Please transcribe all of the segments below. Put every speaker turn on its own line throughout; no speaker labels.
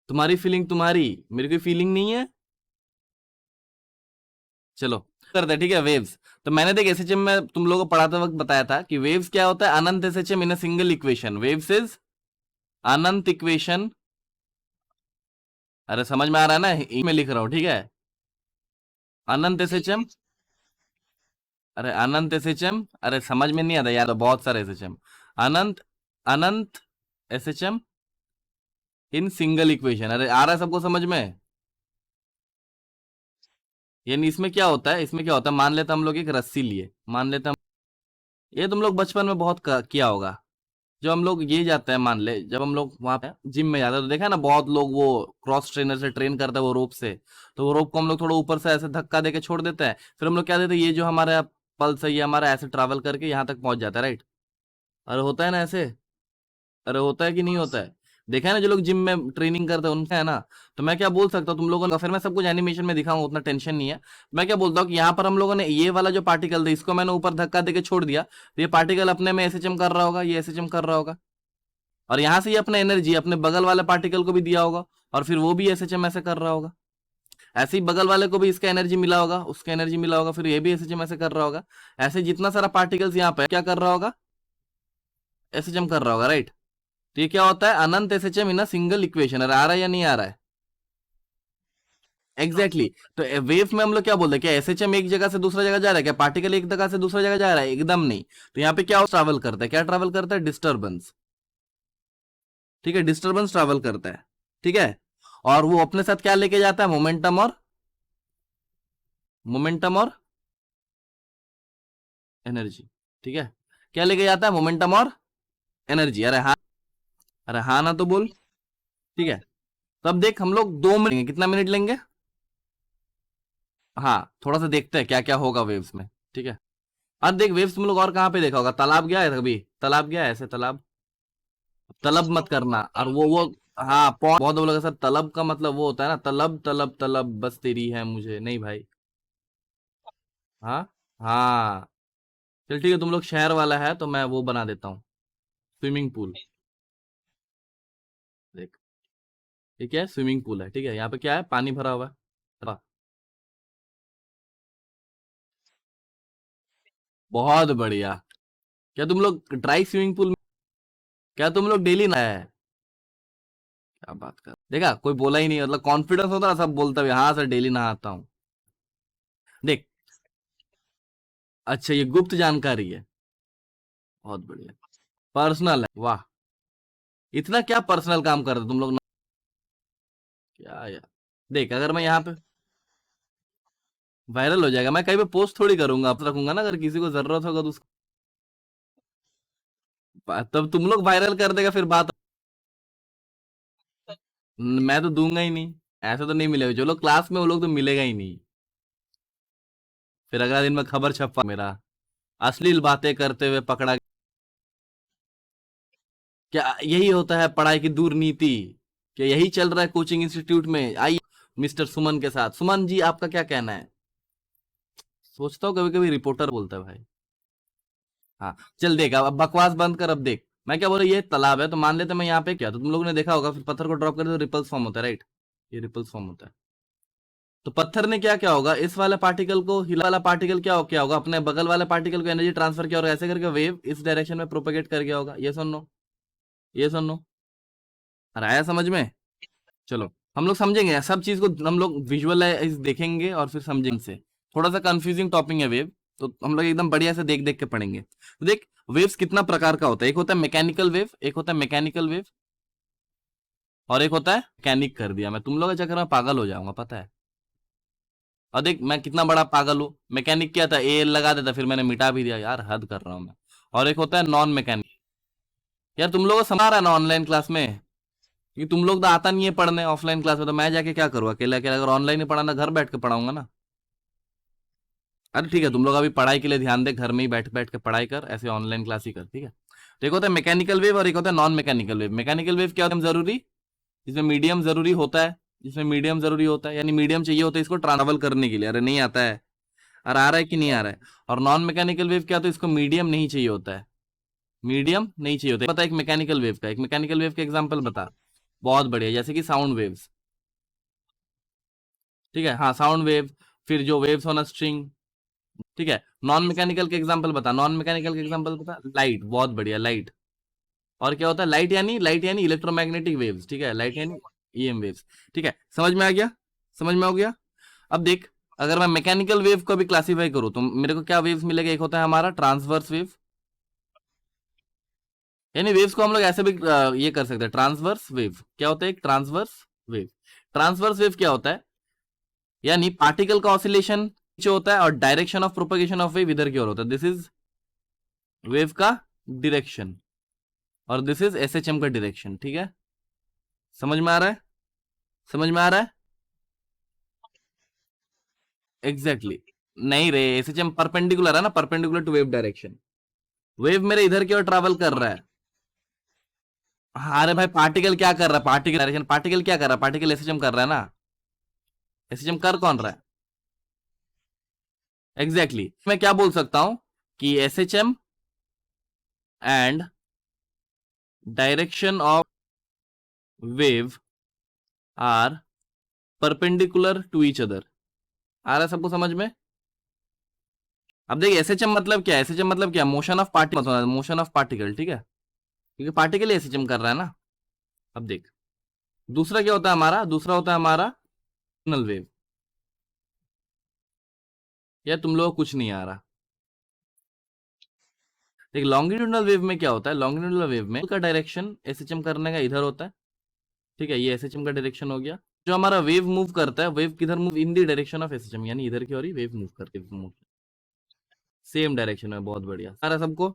तुम्हारी फीलिंग तुम्हारी, मेरी कोई फीलिंग नहीं है। चलो करते हैं, ठीक है। वेव्स, तो मैंने देख एसएचएम में तुम लोगों को पढ़ाते वक्त बताया था कि वेव्स क्या होता है, अनंत SHM in a single equation. Waves is अनंत इक्वेशन। अरे समझ में आ रहा है ना, मैं लिख रहा हूं, ठीक है। अनंत एसएचएम, अरे अनंत एसएचएम, अरे समझ में नहीं आता यार, तो बहुत सारे SHM. Anant, Anant SHM in single equation. अरे आ रहा है सबको समझ में? यानी इसमें क्या होता है, इसमें क्या होता है, मान लेते हम लोग एक रस्सी लिए, मान लेते हम, ये तुम लोग बचपन में बहुत किया होगा। जब हम लोग ये जाते हैं, मान ले जब हम लोग वहां पे जिम में जाते हैं, तो देखा है ना बहुत लोग वो क्रॉस ट्रेनर से ट्रेन करते हैं वो रोप से। तो वो रोप को हम लोग थोड़ा ऊपर से ऐसे धक्का देके छोड़ देते हैं, फिर हम लोग क्या देते हैं, ये जो हमारा पल्स है ये हमारा ऐसे ट्रैवल करके यहाँ तक पहुंच जाता है, राइट। अरे होता है ना ऐसे, अरे होता है कि नहीं होता है? देखा है ना जो लोग जिम में ट्रेनिंग करते हैं उनका, है ना। तो मैं क्या बोल सकता हूँ तुम लोगों ने, फिर मैं सब कुछ एनिमेशन में दिखाऊंगा, उतना टेंशन नहीं है। मैं क्या बोलता हूँ कि यहाँ पर हम लोगों ने ये वाला जो पार्टिकल था इसको मैंने ऊपर धक्का देके छोड़ दिया, तो ये पार्टिकल अपने में एसएचएम कर रहा होगा, ये एसएचएम कर रहा होगा। और यहां से ये अपने एनर्जी अपने बगल वाले पार्टिकल को भी दिया होगा, और फिर वो भी एसएचएम ऐसे कर रहा होगा। ऐसे ही बगल वाले को भी इसका एनर्जी मिला होगा, उसका एनर्जी मिला होगा, फिर ये भी एसएचएम ऐसे कर रहा होगा। ऐसे जितना सारा पार्टिकल्स यहाँ पे क्या कर रहा होगा, एसएचएम कर रहा होगा, राइट। तो ये क्या होता है, अनंत SHM in a single equation. अरे आ रहा है या नहीं आ रहा है? Exactly exactly. तो वेव में हम लोग क्या बोलते हैं, क्या एसएचएम एक जगह से दूसरा जगह जा रहा है, क्या पार्टिकल एक जगह से दूसरा जगह जा रहा है? एकदम नहीं। तो यहाँ पे क्या ट्रैवल करता है, क्या ट्रैवल करता है, डिस्टर्बेंस। ठीक है, डिस्टर्बेंस ट्रैवल करता है, ठीक है। और वो अपने साथ क्या लेके जाता है, मोमेंटम और, मोमेंटम और एनर्जी। ठीक है, क्या लेके जाता है, मोमेंटम और एनर्जी। अरे हाँ, अरे हाँ ना तो बोल। ठीक है, तो अब देख हम लोग 2 मिनट लेंगे, कितना मिनट लेंगे? हाँ, थोड़ा सा देखते हैं क्या क्या होगा वेव्स में, ठीक है। अब देख वेव्स तुम लोग और कहाँ पे देखा होगा, तालाब गया है कभी? तालाब गया है ऐसे, तालाब। तलब मत करना, और वो हाँ बहुत लोगों के साथ तलब का मतलब वो होता है ना, तलब तलब तलब बस तेरी है मुझे, नहीं भाई। हाँ, हाँ। चल ठीक है, तुम लोग शहर वाला है तो मैं वो बना देता हूँ, स्विमिंग पूल। देख, ठीक है, स्विमिंग पूल है, ठीक है, यहाँ पे क्या है, पानी भरा हुआ है। वाह, बहुत बढ़िया। क्या तुम लोग ड्राई स्विमिंग पूल में, क्या तुम लोग डेली ना है? क्या बात कर, देखा कोई बोला ही नहीं, मतलब कॉन्फिडेंस होता है सब बोलता है हाँ सर डेली नहाता हूँ। देख, अच्छा ये गुप्त जानकारी है, बहुत बढ़िया। पर्सनल है, वाह। इतना क्या पर्सनल काम करते तुम लोग क्या यार। देख अगर मैं यहाँ पे वायरल हो जाएगा, मैं कहीं पे पोस्ट थोड़ी करूंगा, अब रखूंगा ना, अगर किसी को जरूरत होगा तो तब तुम लोग वायरल कर देगा फिर बात। मैं तो दूंगा ही नहीं, ऐसा तो नहीं मिलेगा, जो लोग क्लास में वो लोग तो मिलेगा ही नहीं। फिर अगला दिन में खबर छपा मेरा, अश्लील बातें करते हुए पकड़ा। क्या यही होता है पढ़ाई की दुर्नीति? क्या यही चल रहा है कोचिंग इंस्टीट्यूट में? आइए मिस्टर सुमन के साथ, सुमन जी आपका क्या कहना है? सोचता हूँ कभी कभी रिपोर्टर बोलता है भाई। हाँ, चल देख अब बकवास बंद कर, अब देख मैं क्या बोल रहा हूँ, ये तालाब है तो मान लेते हैं मैं यहाँ पे क्या, तो तुम लोगों ने देखा होगा, फिर पत्थर को ड्रॉप करते तो रिपल्स फॉर्म होता है, राइट। ये रिपल्स फॉर्म होता है। तो पत्थर ने क्या क्या होगा, इस वाले पार्टिकल को, हिला वाला पार्टिकल क्या होगा, अपने बगल वाले पार्टिकल को एनर्जी ट्रांसफर किया और ऐसे करके वेव इस डायरेक्शन में प्रोपेगेट कर गया होगा। ये सुन लो, ये सुन लो। अरे आया समझ में? चलो हम लोग समझेंगे सब चीज को, हम लोग विजुअलाइज देखेंगे और फिर समझेंगे से। थोड़ा सा कंफ्यूजिंग टॉपिक है वेव, तो हम लोग एकदम बढ़िया से देख देख के पढ़ेंगे। तो देख वेव्स कितना प्रकार का होता है, एक होता है मैकेनिकल वेव, एक होता है मैकेनिकल वेव, और एक होता है मैकेनिक। कर दिया मैं, तुम लोग के चक्कर में पागल हो जाऊंगा पता है। और देख मैं कितना बड़ा पागल हूँ, मैकेनिक क्या था, ए लगा देता फिर मैंने मिटा भी दिया, यार हद कर रहा हूँ मैं। और एक होता है नॉन मैकेनिक। यार तुम लोग को समझ रहा है ना ऑनलाइन क्लास में, क्योंकि तुम लोग तो आता नहीं है पढ़ने ऑफलाइन क्लास में, तो मैं जाके क्या करूँ अकेले अकेले, अगर ऑनलाइन ही पढ़ाना घर बैठ के पढ़ाऊंगा ना। अरे ठीक है, तुम लोग अभी पढ़ाई के लिए ध्यान दे, घर में ही बैठ बैठ के पढ़ाई कर, ऐसे ऑनलाइन क्लास ही कर, ठीक है। तो एक होता है मैकेनिकल वेव और एक होता है non mechanical wave. Mechanical wave क्या होता है जरूरी, जिसमें मीडियम जरूरी होता है, जिसमें मीडियम जरूरी होता है, यानी मीडियम चाहिए होता है इसको ट्रैवल करने के लिए। अरे नहीं आता है, अरे आ रहा है कि नहीं आ रहा है? और नॉन मैकेनिकल वेव क्या, तो इसको मीडियम नहीं चाहिए होता है, मीडियम नहीं चाहिए होता है। पता है एक मैकेनिकल वेव का, एक मैकेनिकल वेव का एग्जांपल बता। बहुत बढ़िया, जैसे कि साउंड वेव्स, ठीक है, हाँ साउंड वेव, फिर जो वेव्स ऑन अ स्ट्रिंग, ठीक है। नॉन मैकेनिकल के एग्जांपल बता, नॉन मैकेनिकल के एग्जांपल बता, लाइट, बहुत बढ़िया, लाइट। और क्या होता है लाइट? यानी इलेक्ट्रोमैग्नेटिक वेव्स, ठीक है, लाइट यानी ईएम वेव्स, ठीक है, समझ में आ गया? समझ में हो गया? अब देख, अगर मैं मैकेनिकल वेव को भी क्लासीफाई करूं तो मेरे को क्या वेव्स मिलेगा? एक होता है हमारा ट्रांसवर्स वेव, यानी वेव्स को हम लोग ऐसे भी ये कर सकते हैं, ट्रांसवर्स वेव क्या होता है? एक ट्रांसवर्स वेव, ट्रांसवर्स वेव क्या होता है? यानी पार्टिकल का ऑसिलेशन नीचे होता है और direction of propagation of wave इधर की ओर होता है, दिस इज वेव का डायरेक्शन और दिस इज एसएचएम का डायरेक्शन, ठीक है, समझ में आ रहा है? समझ में आ रहा है? Exactly exactly. नहीं रे, एसएचएम परपेंडिकुलर है ना, perpendicular to wave direction, wave मेरे इधर की ओर ट्रैवल कर रहा है। हाँ, अरे भाई पार्टिकल क्या कर रहा है? पार्टिकल डायरेक्शन, पार्टिकल क्या कर रहा है? पार्टिकल एसएचएम कर रहा है ना, एसएचएम कर कौन रहा है? Exactly exactly. मैं क्या बोल सकता हूं कि SHM and direction of wave are perpendicular to each other. आ रहा है सबको समझ में? अब देखिए एसएचएम मतलब क्या है? एसएचएम मतलब क्या? Motion of particle, motion of particle, ठीक है, क्योंकि पार्टिकल एसएचएम कर रहा है ना। अब देख, दूसरा क्या होता है हमारा? दूसरा होता है हमारा वेव, या तुम लोग कुछ नहीं आ रहा? देख लॉन्गिट्यूडनल वेव में क्या होता है? लॉन्गिट्यूडनल वेव में का डायरेक्शन एसएचएम करने का इधर होता है, ठीक है, ये एसएचएम का डायरेक्शन हो गया। जो हमारा वेव मूव करता है, वेव किधर move? In the direction of SHM, यानी इधर की ओर ही वेव मूव करती है, सेम डायरेक्शन में, बहुत बढ़िया। सारा सबको,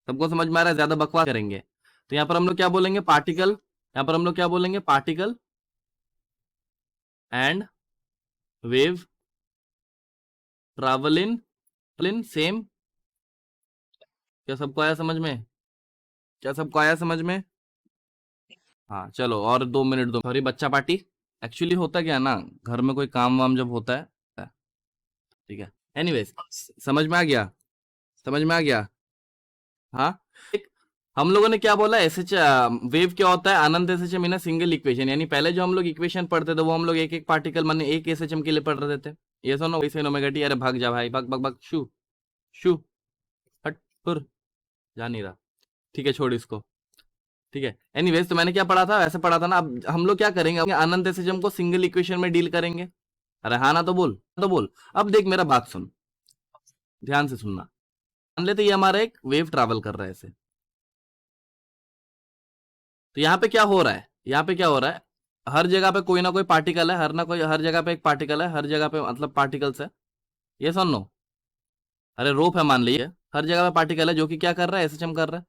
सबको समझ में आ रहा है? ज्यादा बकवास करेंगे तो यहाँ पर हम लोग क्या बोलेंगे? पार्टिकल, यहाँ पर हम लोग क्या बोलेंगे? Particle and wave travel in same. क्या सबको आया समझ में? क्या सबको आया समझ में? हाँ चलो, और 2 मिनट दो, सॉरी बच्चा पार्टी। एक्चुअली होता क्या है ना, घर में कोई काम वाम जब होता है, ठीक है, एनीवेज, समझ में आ गया? समझ में आ गया? हाँ, एक, हम लोगों ने क्या बोला? एसएच वेव क्या होता है? अनंत SHM in a single equation, यानी पहले जो हम लोग इक्वेशन पढ़ते थे वो हम लोग एक एक पार्टिकल माने एक एसएचएम के लिए पढ़ रहे थे, ये सुनो वैसे ओमेगा टी। अरे भाग जा भाई, भाग भाग भाग, शू शू, हट, फुर, जा नहीं रहा, ठीक है, छोड़ इसको, ठीक है। एनीवेज, तो मैंने क्या पढ़ा था? वैसे पढ़ा था ना। अब हम लोग क्या करेंगे? अपने अनंत एसएचएम को सिंगल इक्वेशन में डील करेंगे। अरे हाँ ना, तो बोल, तो बोल। अब देख मेरा बात सुन, ध्यान से सुनना। मान लेते ये हमारा एक वेव ट्रैवल कर रहा है ऐसे, तो यहाँ पे क्या हो रहा है? यहाँ पे क्या हो रहा है? हर जगह पे कोई ना कोई पार्टिकल है, हर जगह पे एक पार्टिकल है, हर जगह पे मतलब पार्टिकल्स है, ये सुन लो। अरे रोप है मान लीजिए, हर जगह पे पार्टिकल है जो कि क्या कर रहा है? एसएचएम कर रहा है,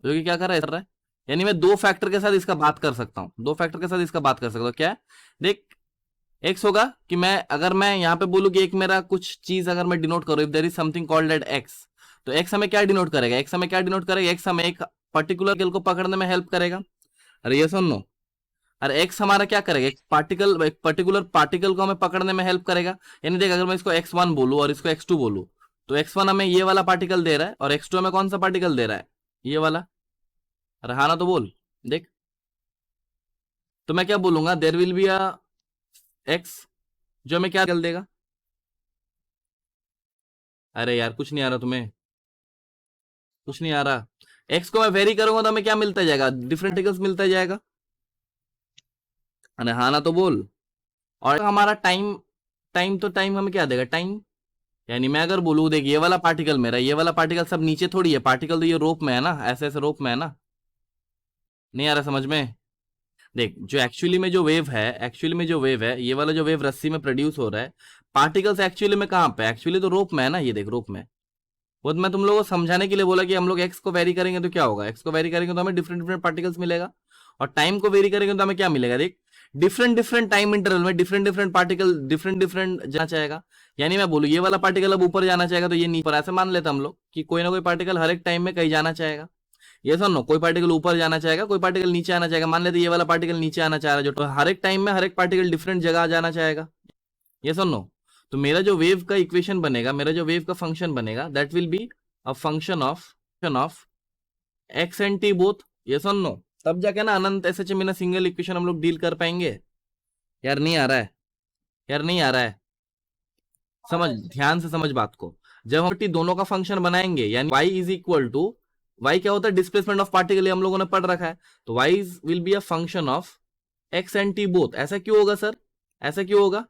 जो कि क्या कर रहा है? कर रहा है, यानी मैं दो फैक्टर के साथ इसका बात कर सकता हूँ, दो फैक्टर के साथ इसका बात कर सकता हूँ। क्या है? देख, एक्स होगा कि मैं, अगर मैं यहाँ पे बोलूँ कि एक मेरा कुछ चीज अगर मैं डिनोट करूँ, if there is something called at x, तो एक्स हमें क्या डिनोट करेगा? एक्स हमें क्या डिनोट करेगा? एक्स हमें एक पर्टिकुलर को पकड़ने में हेल्प करेगा। अरे ये सुन लो, अरे एक्स हमारा क्या करेगा? एक पर्टिकुलर पार्टिकल को हमें पकड़ने में हेल्प करेगा। यानी देख, अगर मैं इसको x1 बोलूं और इसको x2 बोलूं, तो x1 हमें ये वाला पार्टिकल दे रहा है और x2 हमें कौन सा पार्टिकल दे रहा है? ये वाला। अरे हाँ ना, तो बोल। देख, तो मैं क्या बोलूंगा? There will be a x जो हमें क्या निकल देगा? अरे यार कुछ नहीं आ रहा तुम्हें? कुछ नहीं आ रहा? एक्स को मैं वेरी करूंगा तो हमें क्या मिलता जाएगा? डिफरेंट पार्टिकल्स मिलता जाएगा। अरे हाँ ना, तो बोल। और हमारा टाइम, टाइम तो टाइम हमें क्या देगा? टाइम। यानी मैं अगर बोलूँ, देख ये वाला पार्टिकल मेरा, ये वाला पार्टिकल सब नीचे थोड़ी है, पार्टिकल तो ये रोप में है ना, ऐसे ऐसे रोप में है ना। नहीं आ रहा समझ में? देख, जो एक्चुअली में जो वेव है, एक्चुअली में जो वेव है, ये वाला जो वेव रस्सी में प्रोड्यूस हो रहा है, पार्टिकल्स एक्चुअली में कहाँ पे? एक्चुअली तो रोप में है ना, ये देख रोप में। वो तो मैं तुम लोगों को समझाने के लिए बोला कि हम लोग एक्स को वेरी करेंगे तो क्या होगा? एक्स को वेरी करेंगे तो हमें डिफरेंट डिफरेंट पार्टिकल्स मिलेगा, और टाइम को वेरी करेंगे तो हमें क्या मिलेगा? देख, डिफरेंट डिफरेंट टाइम इंटरवल में different different particle different different जाना चाहेगा। यानी मैं बोलूँ ये वाला पार्टिकल अब ऊपर जाना चाहेगा तो ये नीचे, पर ऐसे मान लेते हम लोग कि कोई ना कोई पार्टिकल हर एक टाइम में कहीं जाना चाहेगा। ये सुनो, कोई पार्टिकल ऊपर जाना चाहेगा, कोई पार्टिकल नीचे आना चाहेगा। मान लेते ये वाला पार्टिकल नीचे आना चाह रहा है, जो तो हर एक टाइम में हर एक पार्टिकल डिफरेंट जगह जाना चाहेगा। ये सुनो, तो मेरा जो वेव का इक्वेशन बनेगा, मेरा जो वेव का फंक्शन बनेगा, that will be a function of x and T both. ये सुन लो, तब जाके ना अनंत एसएचएम इन सिंगल इक्वेशन हम लोग डील कर पाएंगे। यार नहीं आ रहा है, यार नहीं आ रहा है, समझ, ध्यान से समझ बात को। जब हम दोनों का फंक्शन बनाएंगे यानी y is equal to, y क्या होता है, डिस्प्लेसमेंट ऑफ पार्टिकल, हम लोगों ने पढ़ रखा है। तो y will be a function of x and t both. ऐसा क्यों होगा सर, ऐसा क्यों होगा,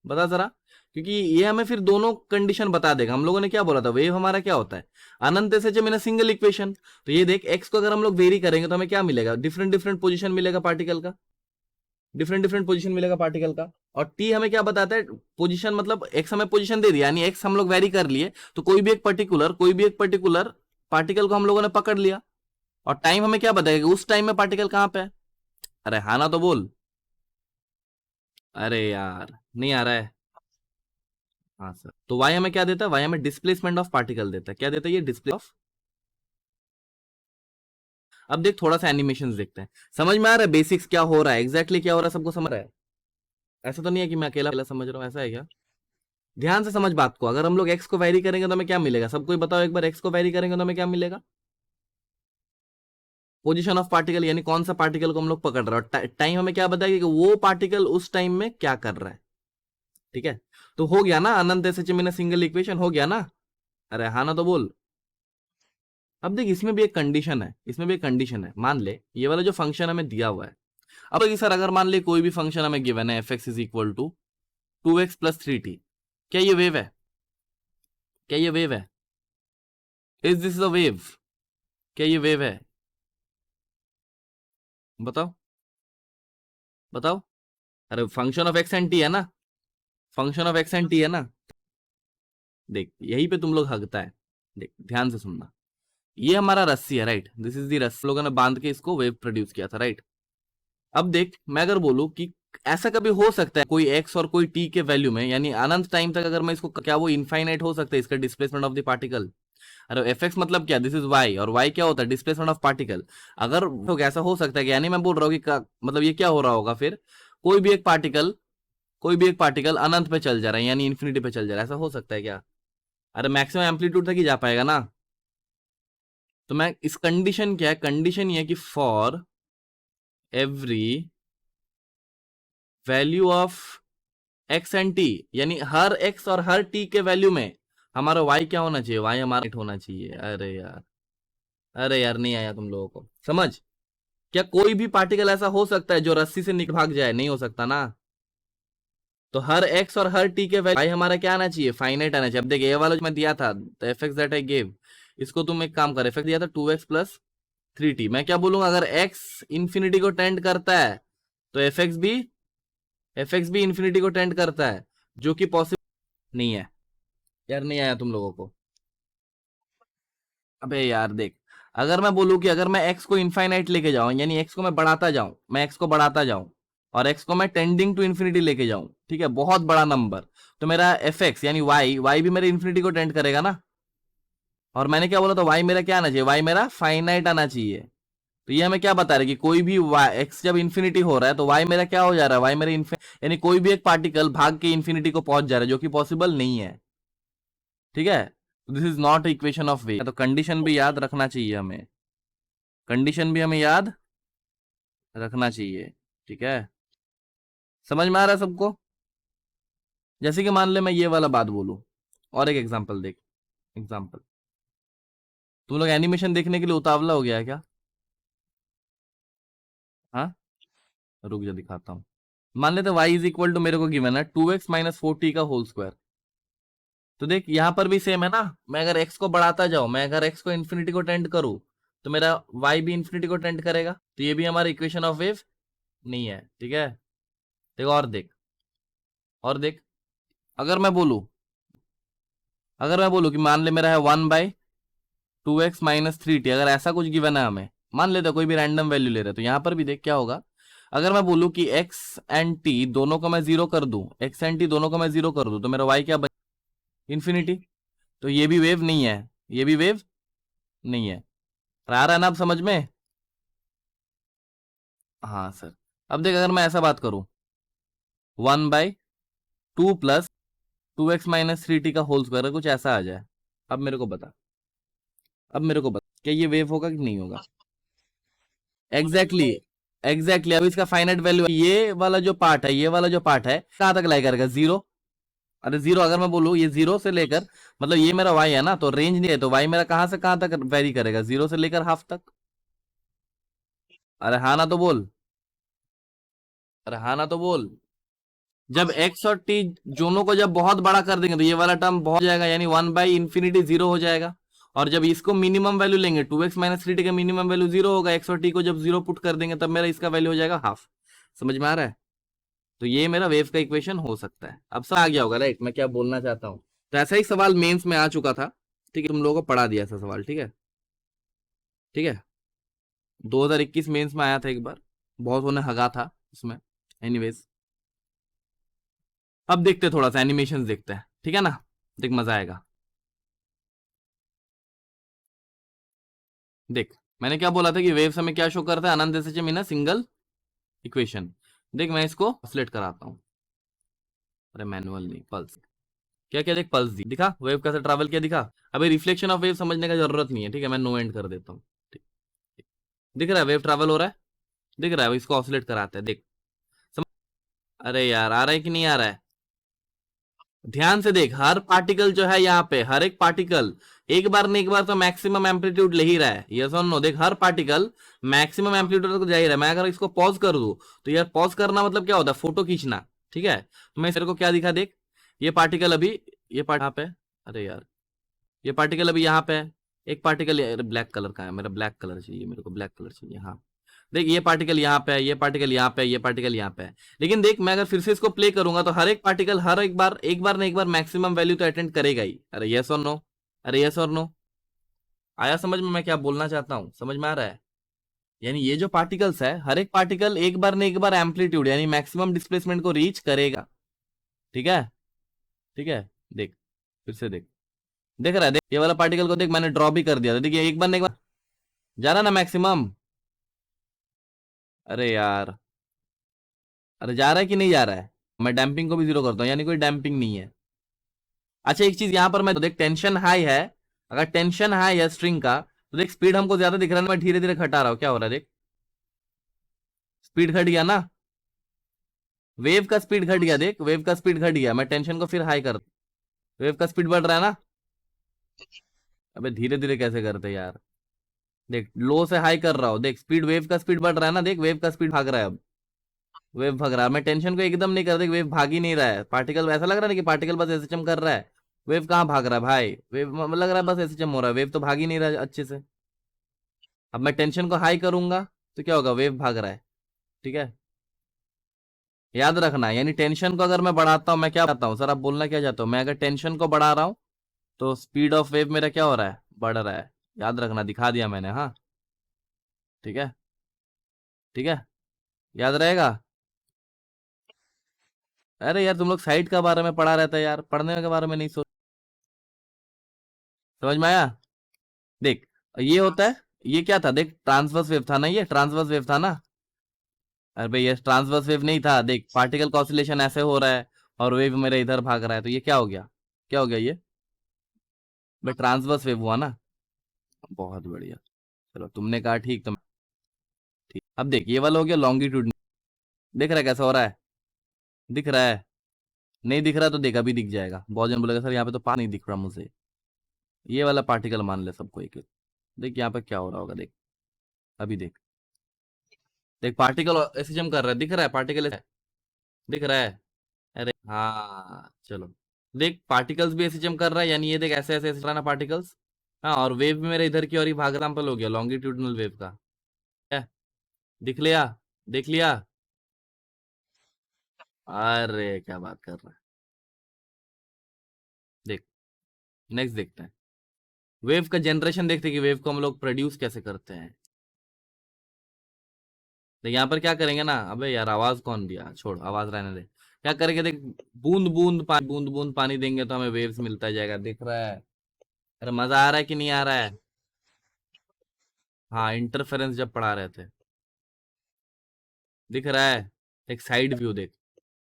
बता जरा। क्योंकि ये हमें फिर दोनों कंडीशन बता देगा। हम लोगों ने क्या बोला था, वेव हमारा क्या होता है, अनंत एसएचएम इन सिंगल इक्वेशन। तो ये देख, x को अगर हम लोग वेरी करेंगे तो हमें क्या मिलेगा, डिफरेंट डिफरेंट पोजीशन मिलेगा पार्टिकल का, डिफरेंट डिफरेंट पोजीशन मिलेगा पार्टिकल का। और टी हमें क्या बताता है, पोजीशन, मतलब एक्स हमें पोजीशन दे दिया, यानी एक्स हम लोग वेरी कर लिए, तो कोई भी एक पर्टिकुलर पार्टिकल को हम लोगों ने पकड़ लिया। और टाइम हमें क्या बताएगा, उस टाइम में पार्टिकल कहां पे है। अरे हाँ ना तो बोल, अरे यार नहीं आ रहा है। हाँ सर, तो वाई हमें क्या देता है, वाई हमें डिस्प्लेसमेंट ऑफ पार्टिकल देता है। क्या देता है ये, डिस्प्ले ऑफ। अब देख थोड़ा सा एनिमेशन देखते हैं, समझ में आ रहा है बेसिक्स क्या हो रहा है, एग्जैक्टली क्या हो रहा है, सबको समझ रहा है। ऐसा तो नहीं है कि मैं अकेला अकेला समझ रहा हूँ, ऐसा है क्या। ध्यान से समझ बात को। अगर हम लोग एक्स को वैरी करेंगे तो हमें क्या मिलेगा, सबको ही बताओ एक बार, एक्स को वैरी करेंगे तो हमें क्या मिलेगा, पोजीशन ऑफ पार्टिकल, यानी कौन सा पार्टिकल को हम लोग पकड़ रहे हैं। और टाइम हमें क्या बताएगा कि वो पार्टिकल उस टाइम में क्या कर रहा है। ठीक है, तो हो गया ना अनंत एसएचएम इन सिंगल इक्वेशन, हो गया ना। अरे हाँ ना तो बोल। अब देख, इसमें भी एक कंडीशन है, इसमें भी एक कंडीशन है। मान ले ये वाला जो फंक्शन हमें दिया हुआ है, अब देखिए सर, अगर मान ले कोई भी फंक्शन हमें गिवन है, f x is equal to 2x plus 3t, क्या ये वेव है, क्या ये वेव है, इज दिस अ वेव, क्या ये वेव है, बताओ, बताओ। अरे function of x and T है ना, function of x and T है ना। देख यहीं पे तुम लोग हगता है, देख ध्यान से सुनना। ये हमारा रस्सी है, राइट, दिस इज दी रस्सी, लोगों ने बांध के इसको वेव प्रोड्यूस किया था, राइट। अब देख, मैं अगर बोलूं कि ऐसा कभी हो सकता है कोई एक्स और कोई टी के वैल्यू में, यानी अनंत टाइम तक अगर मैं इसको, क्या वो इनफाइनाइट हो सकता है इसका डिस्प्लेसमेंट ऑफ द पार्टिकल। अरे एफ एक्स मतलब क्या, दिस इज वाई, और वाई क्या होता है, डिस्प्लेसमेंट ऑफ पार्टिकल। अगर तो ऐसा हो सकता है कि, यानी मैं बोल रहा हूँ कि मतलब ये क्या हो रहा होगा फिर, कोई भी एक पार्टिकल, कोई भी एक पार्टिकल अनंत पे चल जा रहा है, यानी इन्फिनिटी पे चल जा रहा है, ऐसा हो सकता है क्या। अरे मैक्सिमम एम्पलीट्यूड तक ही जा पाएगा ना। तो मैं इस कंडीशन क्या है, कंडीशन ये है कि for every value of x and T, यानी हर एक्स और हर टी के वैल्यू में हमारा वाई क्या होना चाहिए, वाई हमारा होना चाहिए। अरे यार, अरे यार नहीं आया तुम लोगों को समझ। क्या कोई भी पार्टिकल ऐसा हो सकता है जो रस्सी से निकल भाग जाए, नहीं हो सकता ना। तो हर एक्स और हर टी के वैल्यू भाई हमारा क्या आना चाहिए, फाइनाइट आना चाहिए। अब देखिए, ये वाला जो मैं दिया था, F x that I gave, इसको तुम एक काम कर, एफ एक्स दिया था 2x प्लस 3t, मैं क्या बोलूंगा, अगर x इंफिनिटी को टेंड करता है तो एफ एक्स भी इंफिनिटी को टेंड करता है, जो कि पॉसिबल नहीं है। यार नहीं आया तुम लोगों को। अबे यार देख, अगर मैं बोलूं कि अगर मैं x को इनफाइनाइट लेके जाऊं, यानी x को मैं बढ़ाता जाऊं, मैं x को बढ़ाता जाऊं, और x को मैं टेंडिंग टू इन्फिनिटी लेके जाऊं, ठीक है, बहुत बड़ा नंबर, तो मेरा एफ एक्स यानी y भी मेरे इन्फिनिटी को टेंड करेगा ना। और मैंने क्या बोला था, y मेरा क्या आना चाहिए, y मेरा फाइनाइट आना चाहिए। तो ये हमें क्या बता रहा है कि कोई भी x जब इन्फिनिटी हो रहा है तो y मेरा क्या हो जा रहा है, y मेरे यानी कोई भी एक पार्टिकल भाग के इन्फिनिटी को पहुंच जा रहा है, जो कि पॉसिबल नहीं है। ठीक है, this is not equation of wave. तो कंडीशन भी याद रखना चाहिए हमें, कंडीशन भी हमें याद रखना चाहिए। ठीक है, समझ में आ रहा है सबको। जैसे कि मान ले मैं ये वाला बात बोलूं, और एक एग्जांपल देख, एग्जांपल, तुम लोग एनिमेशन देखने के लिए उतावला हो गया है क्या। हाँ, रुक जा दिखाता हूं। मान लेते y इज इक्वल टू, मेरे को गिवन है 2x माइनस 4t का होल स्क्वायर। तो देख यहां पर भी सेम है ना, मैं अगर x को बढ़ाता जाऊं, मैं अगर x को इन्फिनिटी को टेंड करूं, तो मेरा y भी इन्फिनिटी को टेंड करेगा, तो ये भी हमारा इक्वेशन ऑफ वेव नहीं है। ठीक है, देख और देख, और देख, अगर मैं बोलूं, अगर मैं बोलूं कि मान ले मेरा है 1/2x माइनस 3t, अगर ऐसा कुछ गिवन है हमें, मान लेते कोई भी रैंडम वैल्यू ले रहे, तो यहां पर भी देख क्या होगा। अगर मैं बोलूं कि x एंड t दोनों को मैं जीरो कर दूं, x एंड t दोनों को मैं जीरो कर दूं, तो मेरा y क्या बन, इन्फिनिटी। तो ये भी वेव नहीं है, ये भी वेव नहीं है। आ रहा है ना अब समझ में। हाँ सर, अब देख अगर मैं ऐसा बात करूं, 1/2 प्लस 2x माइनस 3t का होल स्क्वायर, कुछ ऐसा आ जाए, अब मेरे को बता, अब मेरे को बता, क्या ये वेव होगा कि नहीं होगा। एग्जैक्टली एग्जैक्टली अब इसका फाइनाइट वैल्यू ये वाला जो पार्ट है, ये वाला जो पार्ट है कहां तक लाई करेगा? जीरो। अरे जीरो अगर मैं बोलूं ये जीरो से लेकर, मतलब ये मेरा वाई है ना, तो रेंज नहीं है, तो वाई मेरा कहां से कहां तक वेरी करेगा? जीरो से लेकर हाफ तक। अरे हाँ ना तो बोल, अरे हाँ ना तो बोल। जब एक्स और टी दोनों को जब बहुत बड़ा कर देंगे तो ये वाला टर्म बहुत हो जाएगा, यानी 1/इंफिनिटी जीरो हो जाएगा। और जब इसको मिनिमम वैल्यू लेंगे 2x - 3t का मिनिमम वैल्यू जीरो होगा, एक्स और टी को जब जीरो पुट कर देंगे तब मेरा इसका वैल्यू हो जाएगा हाफ। समझ में आ रहा है? तो ये मेरा वेव का इक्वेशन हो सकता है। अब सब आ गया होगा राइट मैं क्या बोलना चाहता हूँ। तो ऐसा ही सवाल मेंस में आ चुका था, ठीक है, तुम लोगों को पढ़ा दिया ऐसा सवाल, ठीक है। ठीक है, 2021 मेंस में आया था एक बार, बहुत होने हगा था उसमें। एनीवेज अब देखते हैं, थोड़ा सा एनिमेशन देखते हैं, ठीक है ना, देख मजा आएगा। देख मैंने क्या बोला था कि वेव्स हमें क्या शो करता है, अनंत SHM in a single equation. देख मैं इसको ट्रांसलेट कराता हूँ। अरे मैनुअल नहीं, पल्स। क्या क्या देख, पल्स दी दिखा, वेव कैसे ट्रैवल किया दिखा। अभी रिफ्लेक्शन ऑफ वेव समझने का जरूरत नहीं है, ठीक है, मैं नो एंड कर देता हूँ। ठीक, दिख रहा है वेव ट्रैवल हो रहा है, दिख रहा है, इसको ऑसिलेट कराते हैं देख। समझ? अरे यार आ रहा है कि नहीं आ रहा है? ध्यान से देख, हर पार्टिकल जो है यहाँ पे, हर एक पार्टिकल एक बार नहीं एक बार तो मैक्सिमम एम्पलीट्यूड ले ही रहा है। यस और नो? देख हर पार्टिकल मैक्सिमम एम्पलीट्यूड को जा ही रहा है। मैं अगर इसको पॉज कर दूं तो यार पॉज करना मतलब क्या होता है? फोटो खींचना, ठीक है। तो मैं तेरे को क्या दिखा देख, ये पार्टिकल अभी, ये पार्ट यहाँ पे, अरे यार ये पार्टिकल अभी यहाँ पे है, एक पार्टिकल ब्लैक कलर का है, मेरा ब्लैक कलर चाहिए, मेरे को ब्लैक कलर चाहिए। हाँ देख ये पार्टिकल यहाँ पे है, ये पार्टिकल यहाँ पे है, ये पार्टिकल यहाँ पे है। लेकिन देख मैं अगर फिर से इसको प्ले करूंगा तो हर एक पार्टिकल हर एक बार ना एक बार मैक्सिमम वैल्यू तो अटेंड करेगा ही। अरे यस और नो? अरे यस और नो? आया समझ में मैं क्या बोलना चाहता हूँ? समझ में आ रहा है? यानी ये जो पार्टिकल्स है, हर एक पार्टिकल एक बार ना एक बार एम्पलीट्यूड यानी मैक्सिमम डिस्प्लेसमेंट को रीच करेगा, ठीक है। ठीक है, देख फिर से देख, देख रहा है? देख ये वाला पार्टिकल को देख, मैंने ड्रॉ भी कर दिया था, देखिए एक बार ना एक बार जा रहा ना मैक्सिमम। अरे यार, अरे जा रहा है कि नहीं जा रहा है? मैं डैम्पिंग को भी जीरो करता हूँ, यानी कोई डैम्पिंग नहीं है। अच्छा एक चीज यहाँ पर मैं तो देख, टेंशन हाई है, अगर टेंशन हाई है स्ट्रिंग का तो देख स्पीड हमको ज्यादा दिख रहा है, मैं धीरे धीरे घटा रहा हूँ, क्या हो रहा है देख, स्पीड घट गया ना, वेव का स्पीड घट गया, देख वेव का स्पीड घट गया। मैं टेंशन को फिर हाई कर, वेव का स्पीड बढ़ रहा है ना। अबे धीरे धीरे कैसे करते यार, देख लो से हाई कर रहा हूँ, देख स्पीड, वेव का स्पीड बढ़ रहा है ना, देख वेव का स्पीड भाग रहा है अब, वेव भाग रहा है। मैं टेंशन को एकदम नहीं कर, देख वेव भाग ही नहीं रहा है, पार्टिकल ऐसा लग रहा है कि पार्टिकल बस एसएचएम कर रहा है, वेव कहाँ भाग रहा है भाई, वेव लग रहा है बस एसएचएम हो रहा है, वेव तो भाग ही नहीं रहा है अच्छे से। अब मैं टेंशन को हाई करूंगा तो क्या होगा, वेव भाग रहा है, ठीक है। याद रखना, यानी टेंशन को अगर मैं बढ़ाता हूं, मैं क्या बताता हूँ सर, आप बोलना क्या चाहते हो, मैं अगर टेंशन को बढ़ा रहा हूं तो स्पीड ऑफ वेव मेरा क्या हो रहा है, बढ़ रहा है। याद रखना, दिखा दिया मैंने, हाँ ठीक है, ठीक है, याद रहेगा। अरे यार तुम लोग साइड का बारे में पढ़ा रहता है यार, पढ़ने के बारे में नहीं सोच। समझ में आया? देख ये होता है, ये क्या था देख, ट्रांसवर्स वेव था ना, ये ट्रांसवर्स वेव था ना। अरे भाई ये ट्रांसवर्स वेव नहीं था, देख पार्टिकल का ऑसिलेशन ऐसे हो रहा है और वेव मेरा इधर भाग रहा है, तो ये क्या हो गया, क्या हो गया ये, भाई ट्रांसवर्स वेव हुआ ना। बहुत बढ़िया, चलो तुमने कहा ठीक, तो ठीक। अब देख ये वाला हो गया लॉन्गिट्यूड, दिख रहा है कैसा हो रहा है, दिख रहा है? नहीं दिख रहा तो देख अभी दिख जाएगा। बहुत जन बोलेगा सर यहाँ पे तो पानी दिख रहा मुझे, ये वाला पार्टिकल मान ले सबको एक एक। देख यहाँ पे क्या हो रहा होगा, देख अभी देख, देख पार्टिकल ऐसे जम कर रहा है, दिख रहा है पार्टिकल, दिख रहा है? अरे हाँ चलो, देख पार्टिकल्स भी ऐसे जम कर रहा है, यानी ये देख ऐसे ऐसे ऐसे चल रहा है ना पार्टिकल्स। हाँ और वेव भी मेरे इधर की और ही भाग, एग्जाम्पल हो गया लॉन्गिट्यूडनल वेव का, क्या दिख लिया, देख लिया? अरे क्या बात कर रहा है, देख नेक्स्ट देखते हैं, वेव का जनरेशन देखते हैं कि वेव को हम लोग प्रोड्यूस कैसे करते हैं। देख यहाँ पर क्या करेंगे ना, अबे यार आवाज कौन दिया, छोड़ आवाज रहने दे। क्या करेंगे देख, बूंद बूंद पानी देंगे तो हमें वेव्स मिलता जाएगा, दिख रहा है? अरे मजा आ रहा है कि नहीं आ रहा है? हाँ इंटरफेरेंस जब पढ़ा रहे थे, दिख रहा है? एक साइड व्यू देख,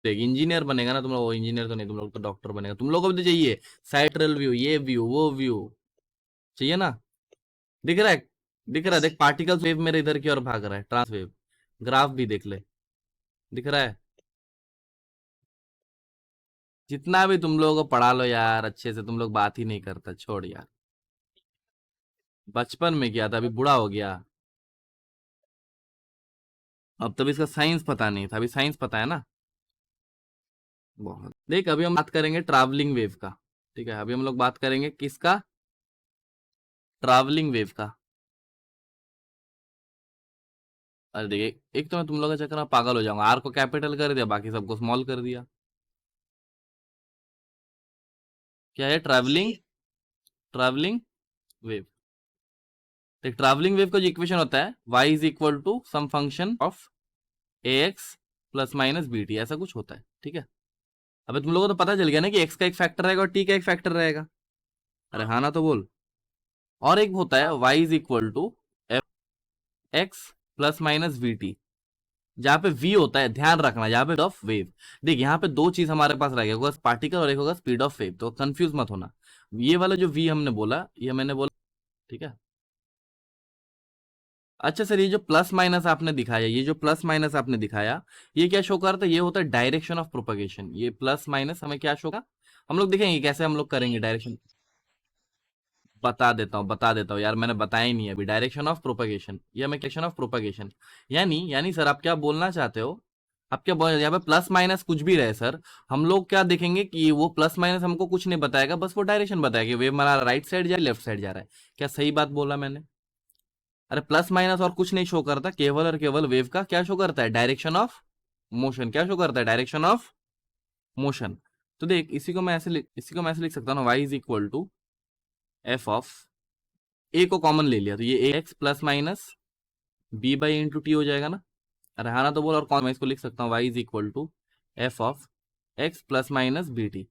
देख इंजीनियर बनेगा ना तुम लोग, इंजीनियर तो नहीं, तुम लोग तो डॉक्टर बनेगा, तुम लोग को भी तो चाहिए साइट्रल व्यू, ये व्यू वो व्यू चाहिए ना। दिख रहा है? दिख रहा है, देख पार्टिकल्स वेव मेरे इधर की ओर भाग रहा है, ट्रांस वेव। ग्राफ भी देख ले, दिख रहा है। जितना भी तुम लोगों को पढ़ा लो यार अच्छे से, तुम लोग बात ही नहीं करता, छोड़ यार। बचपन में किया था, अभी बूढ़ा हो गया। अब तब इसका साइंस पता नहीं था, अभी साइंस पता है ना। बहुत देख, अभी हम बात करेंगे ट्रैवलिंग वेव का। ठीक है, अभी हम लोग बात करेंगे किसका? ट्रैवलिंग वेव का। अरे देखिए, एक तो मैं तुम लोग के चक्कर में पागल हो जाऊंगा, आर को कैपिटल कर दिया, बाकी सबको स्मॉल कर दिया। क्या है ट्रैवलिंग? Travelling wave. देख, ट्रैवलिंग वेव का जो इक्वेशन होता है, y is equal to some function of a x plus minus b t, ऐसा कुछ होता है। ठीक है, अबे तुम लोगों को तो पता चल गया ना कि x का एक फैक्टर रहेगा और t का एक फैक्टर रहेगा। अरे हाँ ना, तो बोल। और एक होता है y is equal to f x plus minus v t, जहां पे v होता है, ध्यान रखना, जहां पे ऑफ वेव। देख, यहाँ पे दो चीज हमारे पास रहेगा, होगा पार्टिकल और एक होगा स्पीड ऑफ वेव, तो कंफ्यूज मत होना। ये वाला जो v हमने बोला, ये मैंने बोला, ठीक है। अच्छा सर, ये जो प्लस माइनस आपने दिखाया, ये जो प्लस माइनस आपने दिखाया, ये क्या शो करता है? ये होता है डायरेक्शन ऑफ प्रोपगेशन। ये प्लस माइनस हमें क्या शो का, हम लोग देखेंगे कैसे हम लोग करेंगे डायरेक्शन। बता देता हूँ यार, मैंने बताया ही नहीं है अभी। डायरेक्शन ऑफ प्रोपगेशन, ये हमें डायरेक्शन ऑफ प्रोपगेशन, यानी सर आप क्या बोलना चाहते हो? आप क्या बोल, यहाँ पे प्लस माइनस कुछ भी रहे सर, हम लोग क्या देखेंगे कि वो प्लस माइनस हमको कुछ नहीं बताएगा, बस वो डायरेक्शन बताएगा, वेव हमारा राइट साइड जा रहा है, लेफ्ट साइड जा रहा है। क्या सही बात बोला मैंने? अरे प्लस माइनस और कुछ नहीं शो करता, केवल और केवल वेव का क्या शो करता है? Direction of motion. क्या शो करता है? Direction of motion. तो देख, इसी को मैं ऐसे लिख सकता हूँ ना, y is equal to f of a को कॉमन ले लिया, तो ये a x plus minus b by into t हो जाएगा ना। अरे हाँ ना, तो बोल। और कौन, मैं इसको लिख सकता हूँ y is equal to f of x plus minus b t,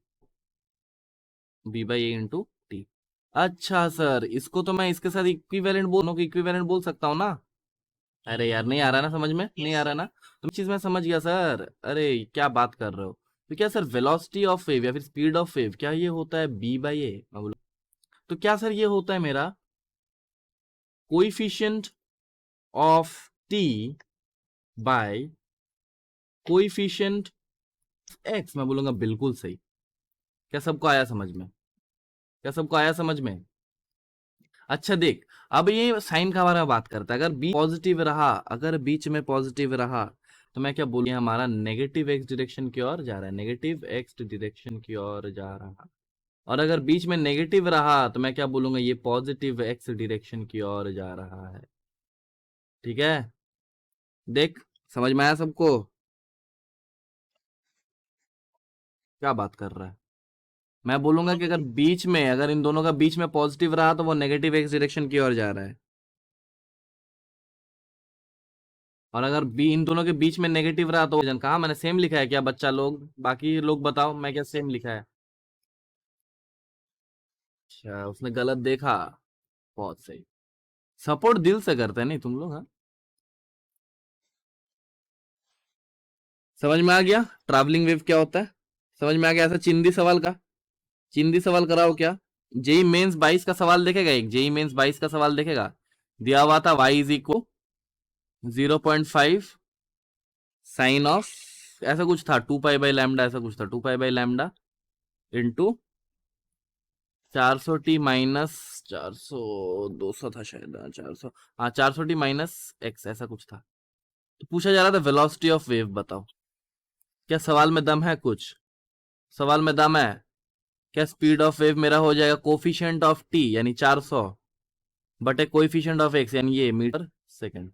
b by a into t. अच्छा सर, इसको तो मैं इसके साथ इक्विवेलेंट बोल सकता हूँ ना। अरे यार, नहीं आ रहा ना समझ में, नहीं आ रहा ना। तुम चीज मैं समझ गया सर, अरे क्या बात कर रहे हो। तो क्या सर, वेलोसिटी ऑफ वेव या फिर स्पीड ऑफ वेव, क्या ये होता है बी बाई ए? मैं बोला, तो क्या सर ये होता है मेरा coefficient of t by coefficient x? मैं बोलूंगा बिल्कुल सही। क्या सबको आया समझ में? क्या सबको आया समझ में? अच्छा देख, अब ये साइन का बारे में बात करता है, अगर बी पॉजिटिव रहा, अगर बीच में पॉजिटिव रहा, तो मैं क्या बोलूँ, हमारा नेगेटिव एक्स डायरेक्शन की ओर जा रहा है, नेगेटिव एक्स डायरेक्शन की ओर जा रहा। और अगर बीच में नेगेटिव रहा, तो मैं क्या बोलूंगा, ये पॉजिटिव एक्स डायरेक्शन की ओर जा रहा है। ठीक है, देख, समझ में आया सबको? क्या बात कर रहा है? मैं बोलूंगा कि अगर बीच में, अगर इन दोनों का बीच में पॉजिटिव रहा, तो वो नेगेटिव एक्स डायरेक्शन की ओर जा रहा है। और अगर बी इन दोनों के बीच में नेगेटिव रहा, तो वजन कहा मैंने सेम लिखा है क्या बच्चा लोग? बाकी लोग बताओ, मैं क्या सेम लिखा है? अच्छा, उसने गलत देखा। बहुत सही। सपोर्ट दिल से करते हैं नहीं तुम लोग, हाँ। समझ में आ गया ट्रैवलिंग वेव क्या होता है? समझ में आ गया? ऐसा चिंदी सवाल का, चिंदी सवाल कराओ क्या? जेई मेंस 22 का सवाल देखेगा, एक जेई मेंस 22 का सवाल देखेगा। दिया हुआ था y is equal 0.5 sine of, ऐसा कुछ था, 2 पाई बाई लैम्डा, ऐसा कुछ था, 2 pi by lambda into 400 T minus 400, 200 था शायद, 400, हाँ 400 टी माइनस एक्स, ऐसा कुछ था। तो पूछा जा रहा था वेलोसिटी ऑफ वेव बताओ। क्या सवाल में दम है कुछ? सवाल में दम है? क्या स्पीड ऑफ वेव मेरा हो जाएगा कोफिशिएंट ऑफ टी यानी 400 बटे कोएफिशिएंट ऑफ एक्स यानी ये मीटर सेकंड।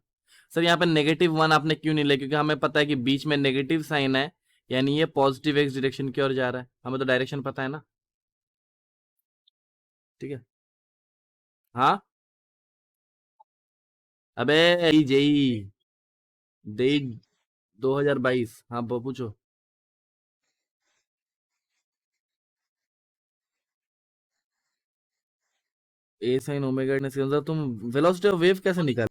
सर यहाँ पे -1 आपने क्यों नहीं लिया? क्योंकि हमें पता है कि बीच में नेगेटिव साइन है, यानी ये पॉजिटिव एक्स डायरेक्शन की ओर जा रहा है, हमें तो डायरेक्शन पता है ना। ठीक है, हाँ। अबे जेई दे 2022, हाँ पूछो। ए साइन ओमेगा ने तुम वेलोसिटी ऑफ वेव कैसे निकाल?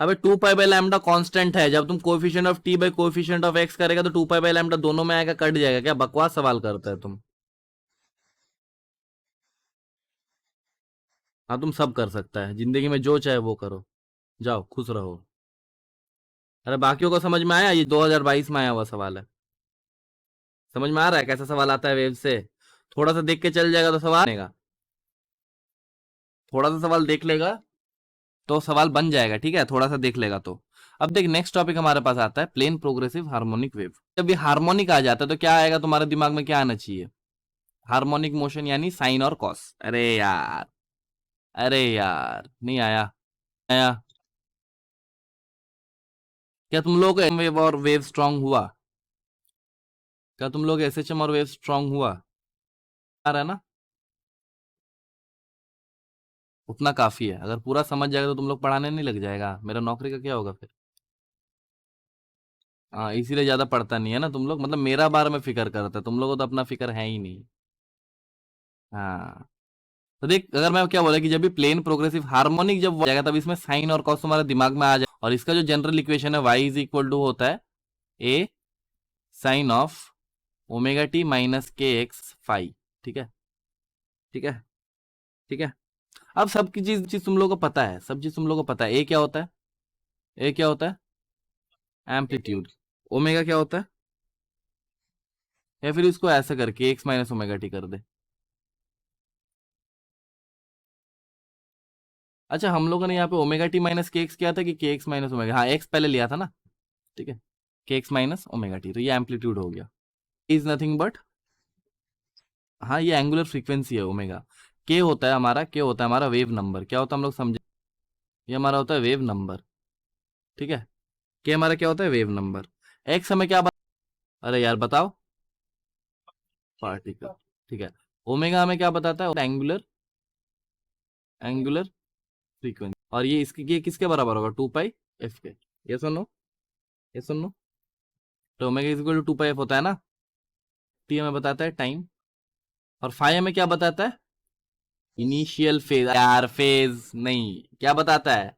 अबे 2 पाई बाई लैम्डा कांस्टेंट है, जब तुम coefficient of t by coefficient of x करेगा, तो 2 पाई बाई लैम्डा दोनों में आएगा, कट जाएगा। क्या बकवास सवाल करते है तुम? हाँ तुम सब कर सकता है जिंदगी में, जो चाहे वो करो, जाओ खुश रहो। अरे बाकियों को समझ में आया? ये 2022 में आया हुआ सवाल है। समझ में आ रहा है कैसा सवाल आता है वेव से? थोड़ा सा देख के चल जाएगा तो सवाल बनेगा, थोड़ा सा सवाल देख लेगा तो सवाल बन जाएगा, ठीक है, थोड़ा सा देख लेगा तो। अब देख नेक्स्ट टॉपिक हमारे पास आता है प्लेन प्रोग्रेसिव हार्मोनिक वेव। जब ये हार्मोनिक आ जाता है तो क्या आएगा तुम्हारे दिमाग में, क्या आना चाहिए? हार्मोनिक मोशन यानी साइन और कॉस। अरे यार, अरे यार नहीं आया, आया। क्या तुम लोग वेव और वेव स्ट्रांग हुआ? क्या तुम लोग एसएचएम और वेव स्ट्रांग हुआ? आ रहा है ना? उतना काफी है, अगर पूरा समझ जाएगा तो तुम लोग पढ़ाने नहीं लग जाएगा, मेरा नौकरी का क्या होगा फिर? हाँ इसीलिए ज्यादा पढ़ता नहीं है ना तुम लोग, मतलब मेरा बारे में फिक्र करता है, तुम लोगों को तो अपना फिक्र है ही नहीं। हाँ तो देख, अगर मैं क्या बोला कि जब भी प्लेन प्रोग्रेसिव हार्मोनिक जब हो जाएगा तब इसमें साइन और कॉस तुम्हारे दिमाग में आ जाए, और इसका जो जनरल इक्वेशन है वाई इज इक्वल टू होता है a sine of omega t minus k x phi. ठीक है, ठीक है, ठीक है। अब सबकी चीज चीज तुम लोगों को पता है, सब चीज तुम लोगों को पता है। ए क्या होता है? ए क्या होता है? एम्पलीट्यूड। ओमेगा क्या होता है? या फिर इसको ऐसा करके एक्स माइनस ओमेगा टी कर दे। अच्छा हम लोगों ने यहाँ पे omega t minus k x किया था कि के एक्स माइनस ओमेगा, हाँ एक्स पहले लिया था ना, ठीक है, के एक्स माइनस ओमेगा टी, तो ये एम्पलीट्यूड हो गया। इज नथिंग बट, हाँ ये एंगुलर फ्रीक्वेंसी है ओमेगा। के होता है हमारा, के होता है हमारा वेव नंबर। क्या होता है हम लोग समझे? ये हमारा होता है वेव नंबर, ठीक है। के हमारा क्या होता है? Wave number. एक्स हमें क्या अरे यार बताओ, पार्टिकल, ठीक है। ओमेगा हमें क्या बताता है? Angular, angular frequency. और ये इसकी, ये किसके बराबर होगा? 2 पाई एफ के। ये सुनो, ये सुनो, तो omega is equal to 2 pi F होता है ना। टी हमें बताता है टाइम, और फाई हमें क्या बताता है? Initial phase. यार फेज नहीं, क्या बताता है?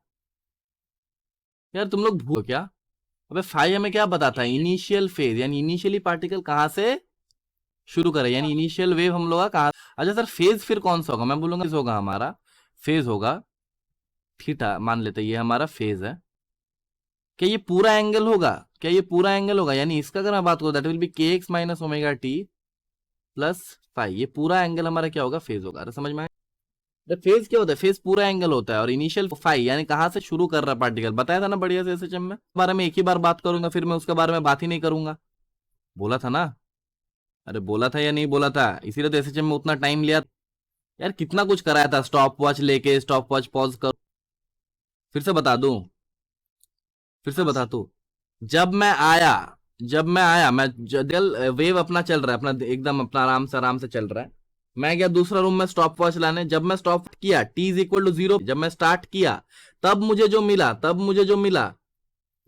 यार तुम लोग भूल क्या? अबे फाई हमें क्या बताता है? इनिशियल फेज, यानी इनिशियली पार्टिकल कहां से शुरू करे, यानी इनिशियल वेव हम लोग का कहां। अच्छा सर फेज फिर कौन सा होगा? मैं बोलूंगा फेज होगा हमारा, फेज होगा थीटा, मान लेते हैं ये हमारा फेज है। क्या ये पूरा एंगल होगा? क्या ये पूरा एंगल होगा? यानी इसका अगर मैं बात करूं that will be k x minus omega t plus phi. ये पूरा एंगल हमारा क्या होगा? फेज होगा। अरे समझ में आया? फेज क्या होता है? फेज पूरा एंगल होता है, और इनिशियल फाई यानी कहां से शुरू कर रहा है पार्टिकल, बताया था ना बढ़िया से एसएचएम में। बारे में एक ही बार बात करूंगा, फिर मैं उसके बारे में बात ही नहीं करूंगा। बोला था ना? अरे बोला था या नहीं बोला था? इसीलिए तो एसएचएम में उतना टाइम लिया। यार कितना कुछ कराया था, स्टॉप वॉच लेके, स्टॉप वॉच पॉज कर। फिर से बता दूं, फिर से बता दूं, जब मैं आया, जब मैं आया, मैं दिल वेव अपना चल रहा है, अपना एकदम अपना आराम से चल रहा है। मैं गया दूसरा रूम में स्टॉप वॉच लाने, जब मैं स्टॉप किया टी इज इक्वल टू 0, जब मैं स्टार्ट किया तब मुझे जो मिला, तब मुझे जो मिला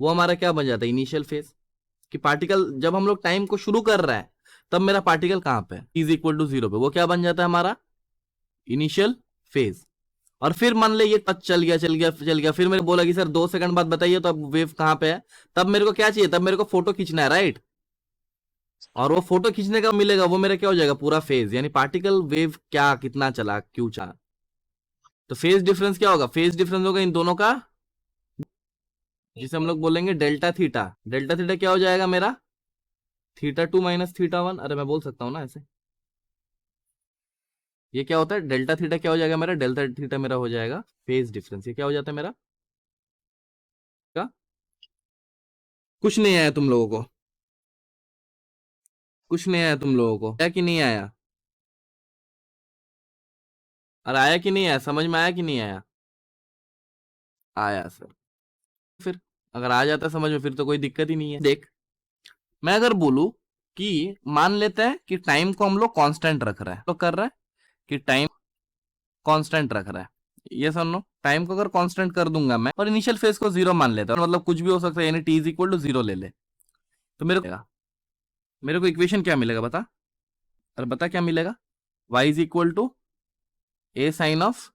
वो हमारा क्या बन जाता है? Initial phase. कि पार्टिकल जब हम लोग टाइम को शुरू कर रहे हैं तब मेरा पार्टिकल कहां पे? टी इज इक्वल टू 0 पे, वो क्या बन जाता है? हमारा इनिशियल फेज। और फिर मान ले ये टच चल गया, चल गया, चल गया, फिर मेरे बोला कि सर 2 सेकंड बाद बताइए तो अब वेव कहां पे है। तब मेरे को क्या चाहिए? तब मेरे को फोटो खींचना है, राइट? और वो फोटो खींचने का मिलेगा, वो मेरा क्या हो जाएगा? पूरा फेज, यानी पार्टिकल वेव क्या कितना चला, क्यों चला। तो फेज डिफरेंस क्या होगा? फेज डिफरेंस होगा इन दोनों का, जिसे हम लोग बोलेंगे डेल्टा थीटा। डेल्टा थीटा क्या हो जाएगा मेरा? Theta 2 minus theta 1। अरे मैं बोल सकता हूँ ना ऐसे। ये क्या होता है? डेल्टा थीटा क्या हो जाएगा मेरा? डेल्टा थीटा मेरा हो जाएगा फेज डिफरेंस। ये क्या हो जाता है मेरा? क्या? कुछ नहीं आया तुम लोगों को? कुछ नहीं आया तुम लोगों को? आया कि नहीं आया? अरे आया कि नहीं आया? समझ में आया कि नहीं आया? आया सर। फिर अगर आ जाता समझ में फिर तो कोई दिक्कत ही नहीं है। देख, मैं अगर बोलूं कि मान लेते हैं कि टाइम को हम लोग कांस्टेंट रख रहा है, तो कर रहा है कि टाइम कांस्टेंट रख रहा है, ये सुनो, टाइम को अगर कांस्टेंट कर दूंगा मैं और इनिशियल फेज को 0 मान लेता हूं, मतलब कुछ भी हो सकता है, यानी टी इज इक्वल टू 0 ले ले, तो मेरे को इक्वेशन क्या मिलेगा बता? अरे बता क्या मिलेगा? Y is equal to A sine of,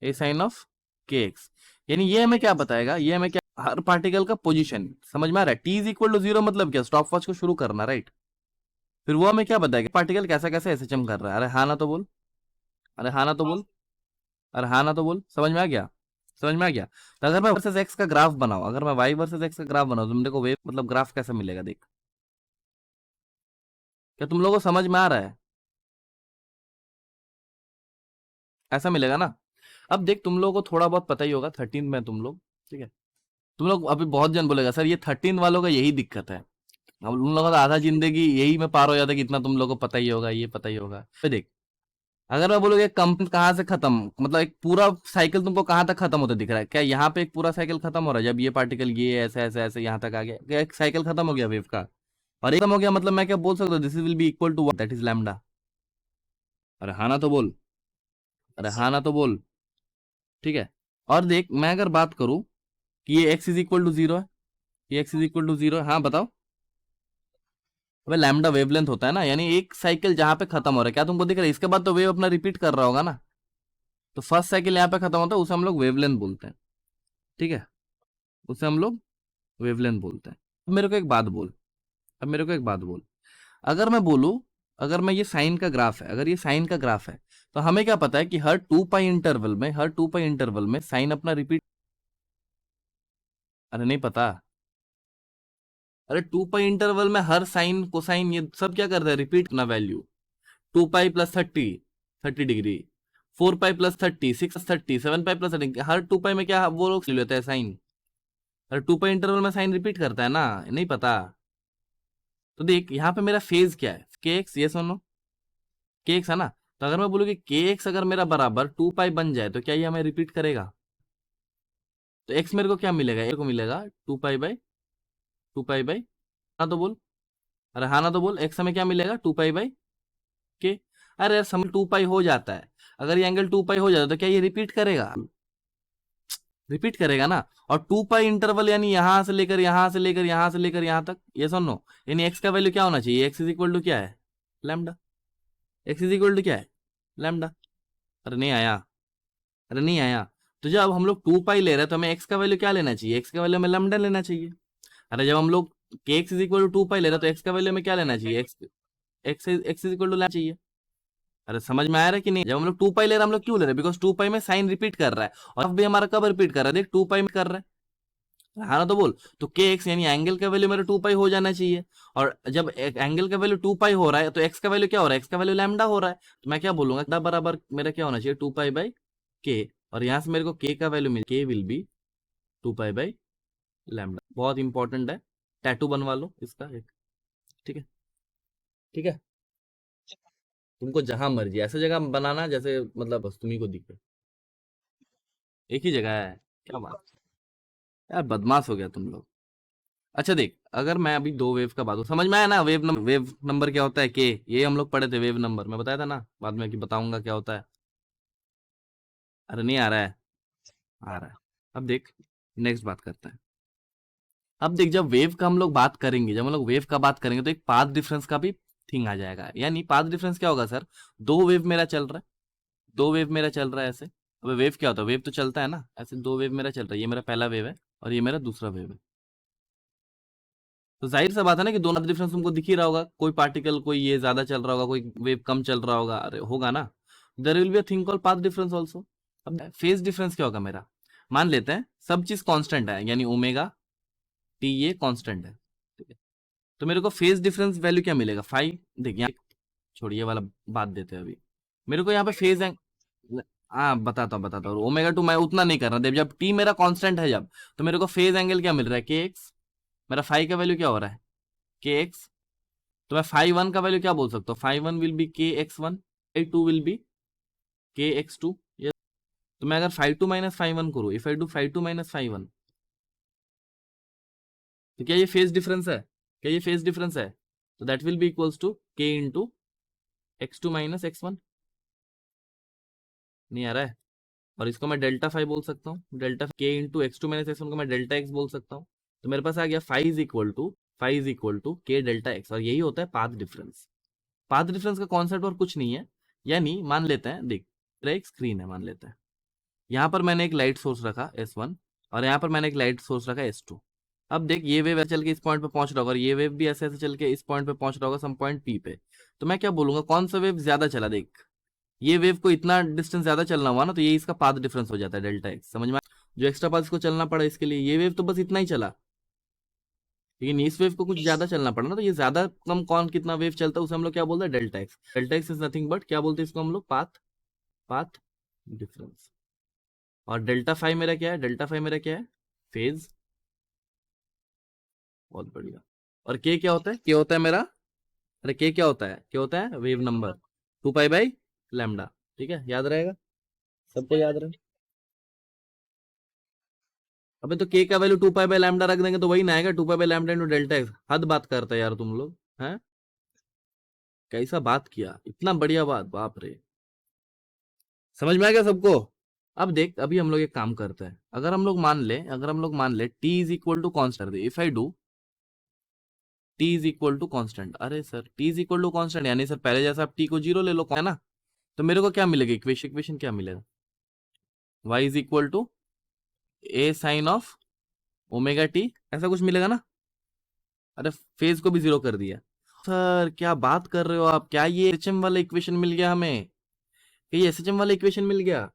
A sine of k x. यानी ये हमें क्या बताएगा? ये हमें क्या, हर पार्टिकल का पोजीशन समझ में आ रहा है? टी इज इक्वल टू 0 मतलब क्या? स्टॉप वॉच को शुरू करना, राइट? फिर वो हमें क्या बताएगा? पार्टिकल कैसा कैसा एसएचएम कर रहा है। अरे हाँ ना तो बोल, अरे हाँ ना तो बोल। अरे हाँ ना तो बोल, समझ में आ गया, समझ में आ गया। तो अगर मैं वर्सेस एक्स का ग्राफ बनाऊं, अगर मैं वाई वर्सेस एक्स का ग्राफ बनाऊं, तो मेरे को वेव मतलब ग्राफ कैसा मिलेगा देख, क्या तुम लोगों को समझ में आ रहा है? ऐसा मिलेगा ना। अब देख तुम लोगों को थोड़ा बहुत पता ही होगा 13 में तुम लोग, ठीक है, तुम लोग अभी बहुत जन बोलेगा सर ये 13 वालों का यही दिक्कत है, अब उन लोगों का आधा जिंदगी यही में पार हो जाता है कि इतना तुम लोगों को पता ही होगा, ये पता ही होगा। तो देख, अगर मैं बोलूँ कंपनी कहाँ से खत्म, मतलब एक पूरा साइकिल तुमको कहाँ तक खत्म होता दिख रहा है क्या? यहाँ पे एक पूरा साइकिल खत्म हो रहा है, जब ये पार्टिकल ये ऐसे ऐसे ऐसे यहाँ तक आ गया, क्या एक साइकिल खत्म हो गया वेव का? और एक खत्म हो गया मतलब मैं क्या बोल सकता हूँ, this will be equal to what, that is lambda. अरे हाँ ना तो बोल, अरे हाँ ना तो बोल, ठीक है। और देख मैं अगर बात करूं कि ये x is equal to zero है, ये x is equal to zero है, हाँ बताओ। अबे लैम्डा वेवलेंथ होता है ना, यानी एक साइकिल जहां पे खत्म हो रहा है, क्या तुमको दिख रहा है? इसके बाद तो वेव अपना रिपीट कर रहा होगा ना, तो फर्स्ट साइकिल यहाँ पे खत्म होता है, उसे हम लोग वेवलेंथ बोलते हैं, ठीक है, उसे हम लोग वेवलेंथ बोलते हैं। अब मेरे को एक बात बोल, अब मेरे को एक बात बोल, अगर मैं बोलूं, अगर मैं ये साइन का ग्राफ है, अगर ये साइन का ग्राफ है, तो हमें क्या पता है कि हर 2 पाई इंटरवल में, हर 2 पाई इंटरवल में साइन अपना रिपीट, अरे नहीं पता? अरे 2 पाई इंटरवल में हर साइन कोसाइन ये सब क्या करता है, रिपीट अपना value. 2 pi plus 30, 30 degree, 4 pi plus 30, 6 30, 7 pi plus 30, हर 2 पाई में क्या वो लोग ले लेते हैं साइन, हर 2 पाई इंटरवल में साइन रिपीट करता है ना, नहीं पता? तो देख यहाँ पे मेरा फेज क्या है, के एक्स, ये सुनो, के एक्स है ना, तो अगर मैं बोलूँ कि के एक्स अगर मेरा बराबर 2 पाई बन जाए, तो क्या ये हमें रिपीट करेगा? तो एक्स मेरे को क्या मिलेगा, मेरे को मिलेगा 2 पाई बाई, 2 पाई बाई, हाँ तो बोल, अरे हाँ ना तो बोल, एक्स हमें क्या मिलेगा, 2 पाई बाई के। अरे यार समझ, 2 पाई हो जाता है, अगर ये एंगल 2 पाई हो जाता है तो क्या ये रिपीट करेगा? रिपीट करेगा ना। और 2 पाई इंटरवल यानी यहां से लेकर यहां से लेकर यहां से लेकर यहां तक, ये सुनो, यानी एक्स का वैल्यू क्या होना चाहिए, एक्स इज इक्वल टू क्या है, lambda, x is equal to क्या है, लैम्डा। अरे नहीं आया, अरे नहीं आया। तो जब हम लोग 2 पाई ले रहे हैं तो हमें एक्स का वैल्यू क्या लेना चाहिए, एक्स का वैल्यू हमें लैम्डा लेना चाहिए। अरे जब हम लोग के एक्स इज इक्वल टू 2 पाई ले रहे हैं तो एक्स का वैल्यू हमें क्या लेना चाहिए, x, x is equal to लेना चाहिए। अरे समझ में आ रहा है कि नहीं? जब हम लोग 2 पाई ले रहे हैं, हम लोग क्यों ले रहे हैं, बिकॉज 2 पाई में साइन रिपीट कर रहा है, और अब भी हमारा कब रिपीट कर रहा है, देख 2 पाई में कर रहा है, हाँ ना तो बोल। तो के एक्स यानी एंगल का वैल्यू मेरा 2 पाई हो जाना चाहिए, और जब एंगल का वैल्यू 2 पाई हो रहा है तो एक्स का वैल्यू क्या हो रहा है, एक्स का वैल्यू लैम्डा हो रहा है, तो मैं क्या बोलूंगा, दा बराबर मेरा क्या होना चाहिए, 2 पाई बाई के, और यहां से मेरे को के का वैल्यू मिल, के will be 2 pi by lambda. बहुत इंपॉर्टेंट है, टैटू बनवा लो इसका एक, ठीक है, ठीक है, तुमको जहां मर्जी ऐसे जगह बनाना जैसे मतलब बस तुम्ही को दिखे, एक ही जगह है, क्या बात, यार बदमाश हो गया तुम लोग। अच्छा देख, अगर मैं अभी दो वेव का बात, समझ में आया ना, वेव नंबर क्या होता है, के, ये हम लोग पढ़े थे, वेव नंबर मैं बताया था ना, बाद में कि बताऊंगा क्या होता है। अरे नहीं आ रहा है, आ रहा है। अब देख, नेक्स्ट बात करते हैं। अब देख, जब वेव का हम लोग बात करेंगे, जब हम लोग वेव का बात करेंगे तो एक पाथ डिफरेंस का भी थिंग आ जाएगा, यानी पाथ डिफरेंस क्या होगा सर, दो वेव मेरा चल रहा है, दो वेव मेरा चल रहा है ऐसे, अब वेव क्या होता है, वेव तो चलता है ना ऐसे, दो वेव मेरा चल रहा है, ये मेरा पहला वेव है और ये मेरा दूसरा वेव है, तो जाहिर सा बात है ना कि दोनों डिफरेंस तुमको दिख ही रहा होगा, कोई पार्टिकल कोई ये ज्यादा चल रहा होगा, कोई वेव कम चल रहा होगा, अरे होगा ना, there will be a thing called path difference also. अब फेज डिफरेंस क्या होगा मेरा, मान लेते हैं सब चीज कांस्टेंट है, यानी ओमेगा टी ये कांस्टेंट है, ठीक है, तो मेरे को फेज डिफरेंस वैल्यू क्या मिलेगा, 5। देखिए छोड़िए वाला बात देते हैं अभी, मेरे को यहाँ पे फेज एंग, हाँ बताता हूँ, ओमेगा टू मैं उतना नहीं कर रहा, देख जब टी मेरा कांस्टेंट है जब, तो मेरे को फेज एंगल क्या मिल रहा है, के एक्स, मेरा फाइव का वैल्यू क्या हो रहा है, के एक्स, तो मैं फाइव वन का वैल्यू क्या बोल सकता हूँ, five one will be k x one, five two will be k x two. तो मैं अगर 5 2 - 5 1 करूँ, इफ आई डू 5 2 - 5 1, तो क्या ये फेज डिफरेंस है, क्या ये फेज डिफरेंस है, तो that will be equals to k into x2 - x1। नहीं आ रहा है, और इसको मैं डेल्टा फाइव बोल सकता हूँ, डेल्टा के इंटू x2 - x1 को मैं डेल्टा एक्स बोल सकता हूँ, तो मेरे पास आ गया फाइव इज इक्वल टू के डेल्टा एक्स, और यही होता है पाथ डिफरेंस। पाथ डिफरेंस का कॉन्सेप्ट और कुछ नहीं है, यानी मान लेते हैं, देख तेरा एक स्क्रीन है, मान लेते हैं यहाँ पर मैंने एक लाइट सोर्स रखा S1, और यहाँ पर मैंने एक लाइट सोर्स रखा S2। अब देख ये वेव ऐसे चल के इस पॉइंट पे पहुंच रहा होगा, और ये वेव भी ऐसे ऐसे चल के इस पॉइंट पे पहुंच रहा होगा, सम पॉइंट P पे, तो मैं क्या बोलूंगा, कौन सा वेव ज्यादा चला, देख ये वेव को इतना डिस्टेंस ज्यादा चलना हुआ ना, तो ये इसका पाथ डिफरेंस हो जाता है डेल्टा एक्स, समझ में जो एक्स्ट्रा पाथ इसको चलना पड़ा इसके लिए। ये वेव तो बस इतना ही चला, लेकिन इस वेव को कुछ ज्यादा चलना पड़ा ना, तो ये ज्यादा कम कौन कितना वेव चलता है उसे हम लोग क्या बोलते हैं, delta x. Delta x is nothing but क्या बोलते हैं इसको हम लोग, पाथ, पाथ डिफरेंस। और डेल्टा फाइव मेरा क्या है, डेल्टा फाइव मेरा क्या है, फेज। बहुत बढ़िया। और के क्या होता है, के होता है मेरा, अरे के क्या होता है, क्या होता है, wave number, 2 pi by lambda. ठीक है, याद रहेगा, सबको याद रहे। अबे तो के का वैल्यू 2 पाई बाई लैम्डा रख देंगे तो वही ना आएगा, 2 pi by lambda into delta x. हद बात करते हैं यार तुम लोग, हैं, कैसा बात किया, इतना बढ़िया बात, बाप रे। समझ में आ गया सबको। अब देख, अभी हम लोग एक काम करते हैं, अगर हम लोग मान ले t is equal to constant, if I do t is equal to constant, अरे sir t is equal to constant यानी सर पहले जैसा आप टी को जीरो ले लो, है ना, तो मेरे को क्या मिलेगा, इक्वेशन, इक्वेशन क्या मिलेगा, y is equal to A sine of omega T, ऐसा कुछ मिलेगा ना। अरे फेज को भी जीरो कर दिया। सर क्या बात कर रहे हो आप, क्या ये एसएचएम वाला इक्वेशन मिल गया हमें, क्या ये एसएचएम वाला इक्वेशन मिल गया।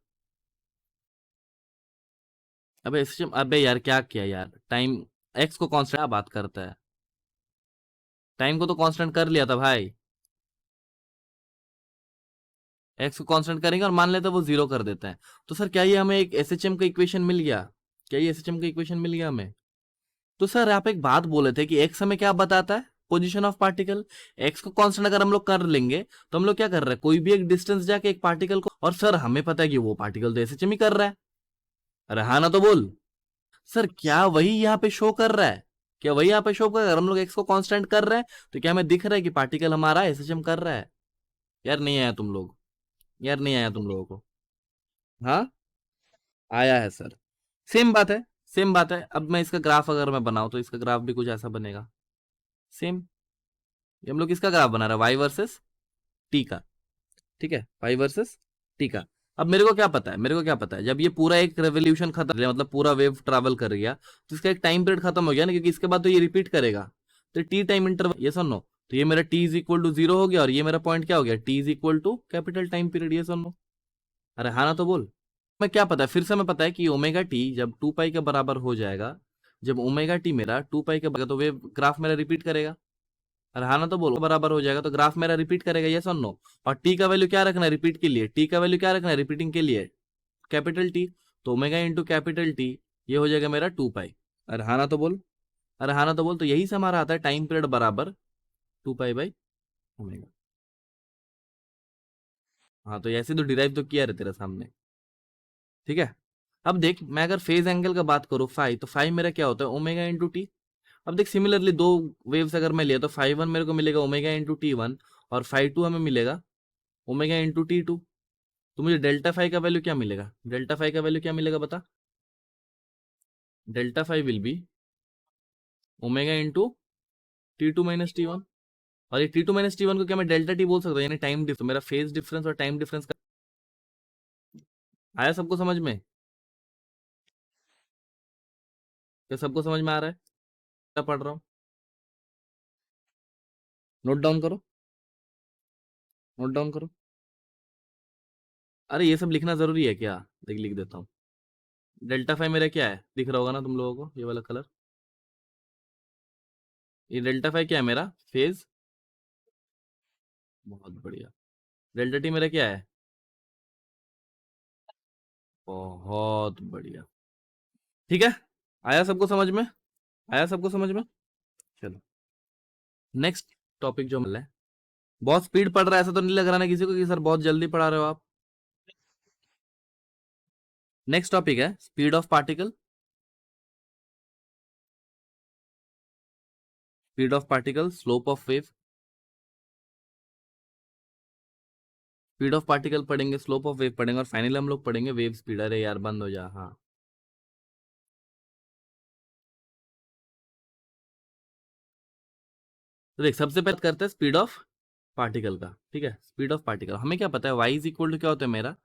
अबे एसएचएम, अबे यार क्या किया यार, टाइम एक्स को कांस्टेंट बात करता है, टाइम को तो कांस्टेंट कर लिया था भाई, एक्स को कांस्टेंट करेंगे और मान लेते हैं वो जीरो कर देते हैं। तो सर क्या ये हमें एक एसएचएम का इक्वेशन मिल गया, क्या ये एसएचएम का इक्वेशन मिल गया हमें। तो सर आप एक बात बोले थे कि एक्स हमें क्या बताता है, पोजीशन ऑफ पार्टिकल। एक्स को कांस्टेंट अगर हम लोग कर लेंगे तो हम लोग क्या कर रहे हैं, कोई भी एक डिस्टेंस जाके एक पार्टिकल को, और सर हमें पता है कि वो पार्टिकल तो एसएचएम ही कर रहा है। अरे हाँ ना तो बोल। सर क्या वही यहाँ पे शो कर रहा है, क्या वही यहाँ पे शो कर रहा है, अगर हम लोग एक्स को कांस्टेंट कर रहे हैं तो क्या हमें दिख रहा है कि पार्टिकल हमारा एसएचएम कर रहा है। यार नहीं आया तुम लोग, यार नहीं आया तुम लोगों को। हाँ आया है सर, सेम बात है, सेम बात है। अब मैं इसका ग्राफ अगर मैं बनाऊं तो इसका ग्राफ भी कुछ ऐसा बनेगा, सेम। ये हम लोग किसका ग्राफ बना रहे हैं, वाई वर्सेस टी का, ठीक है, वाई वर्सेस टी का। अब मेरे को क्या पता है, मेरे को क्या पता है, जब ये पूरा एक रेवोल्यूशन खत्म हो, मतलब पूरा वेव ट्रैवल कर गया, तो इसका एक टाइम पीरियड खत्म हो गया ना, क्योंकि इसके बाद तो ये रिपीट करेगा। तो टी टाइम इंटरवल, ये सुनो, तो ये मेरा t is equal to zero हो गया, और ये मेरा पॉइंट क्या हो गया, t is equal to capital time period, ये सुनो। अरे हाँ ना तो बोल। मैं क्या पता है, फिर से हमें पता है कि ओमेगा टी जब 2 पाई के बराबर हो जाएगा, जब ओमेगा टी मेरा 2 पाई के बराबर, तो वेव ग्राफ मेरा रिपीट करेगा। अरे हाँ ना तो बोलो, बराबर हो जाएगा तो ग्राफ मेरा रिपीट करेगा, ये सुन लो। और टी का वैल्यू क्या रखना है रिपीट के लिए, टी का वैल्यू क्या रखना है रिपीटिंग के लिए, कैपिटल टी। तो ओमेगा इंटू कैपिटल टी, ये हो जाएगा मेरा 2 पाई। अरे हाँ ना तो बोल, अरे हाँ ना तो बोल, तो यही से हमारा आता है टाइम पीरियड बराबर 2 पाई बाई ओमेगा। हाँ तो ऐसे तो डिराइव तो किया रहे तेरे सामने, ठीक है। अब देख, मैं अगर फेज एंगल का बात करूँ फाई, तो फाई मेरा क्या होता है, ओमेगा इंटू टी। अब देख सिमिलरली दो वेव्स अगर मैं लिया तो फाई वन मेरे को मिलेगा ओमेगा इंटू टी वन, और फाई टू हमें मिलेगा ओमेगा इंटू टी टू। तो मुझे डेल्टा फाई का वैल्यू क्या मिलेगा, डेल्टा फाई का वैल्यू क्या मिलेगा बता, delta phi will be omega into t two - t one. और ये टी2 - टी1 को क्या मैं डेल्टा टी बोल सकता हूँ, यानी टाइम डिफरेंस, तो मेरा फेज डिफरेंस और टाइम डिफरेंस का। आया सबको समझ में, क्या सबको समझ में आ रहा है, क्या पढ़ रहा हूँ, नोट डाउन करो, नोट डाउन करो। अरे ये सब लिखना जरूरी है क्या, देख लिख देता हूँ। डेल्टा फाई मेरा क्या है, दिख रहा होगा ना तुम लोगों को, ये वाला कलर, ये डेल्टा फाई क्या है मेरा, फेज। बहुत बढ़िया। डेल्टा टी मेरा क्या है, बहुत बढ़िया। ठीक है, आया सबको समझ में, आया सबको समझ में। चलो नेक्स्ट टॉपिक जो मिला है, बहुत स्पीड पढ़ रहा है, ऐसा तो नहीं लग रहा ना किसी को कि सर बहुत जल्दी पढ़ा रहे हो आप। नेक्स्ट टॉपिक है speed of particle, speed of particle, slope of wave. Speed of particle पढ़ेंगे, स्लोप ऑफ वेव पढ़ेंगे, और फाइनली हम लोग पढ़ेंगे वेव स्पीड। अरे यार बंद हो जा, हाँ। तो देख, सबसे पहले करते हैं स्पीड ऑफ पार्टिकल का, ठीक है। स्पीड ऑफ पार्टिकल हमें क्या पता है, वाई इज इक्वल टू क्या होता है मेरा,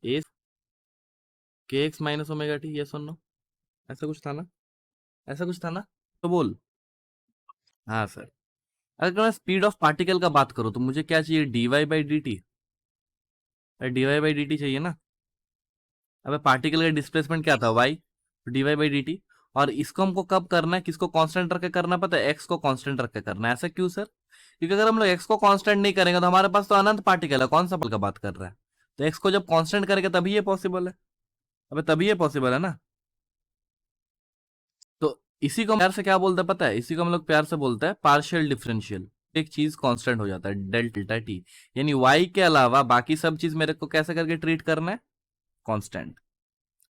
ए के एक्स माइनस ओमेगा टी, ये सुन लो, ऐसा कुछ था ना, ऐसा कुछ था ना, तो बोल। हाँ सर, अगर मैं स्पीड ऑफ पार्टिकल का बात करूं तो मुझे क्या चाहिए, d y by d t. D y by d t चाहिए ना। अबे पार्टिकल का डिस्प्लेसमेंट क्या था, y, d y by d t. और इसको हमको कब करना है, किसको कांस्टेंट रख के करना, पता है, एक्स को कांस्टेंट रख के करना है। ऐसा क्यों सर? क्योंकि अगर हम लोग एक्स को कांस्टेंट नहीं करेंगे तो हमारे पास तो अनंत पार्टिकल है, कौन सा पल का बात कर रहा है। तो एक्स को जब कांस्टेंट करेंगे तभी ये पॉसिबल है। अबे तभी ये पॉसिबल है ना। तो इसी को प्यार से क्या बोलते हैं पता है, इसी को हम लोग प्यार से बोलते हैं पार्शियल डिफरेंशियल। एक चीज कांस्टेंट हो जाता है डेल्टा टी, यानी वाई के अलावा बाकी सब चीज मेरे को कैसे करके ट्रीट करना है, कांस्टेंट।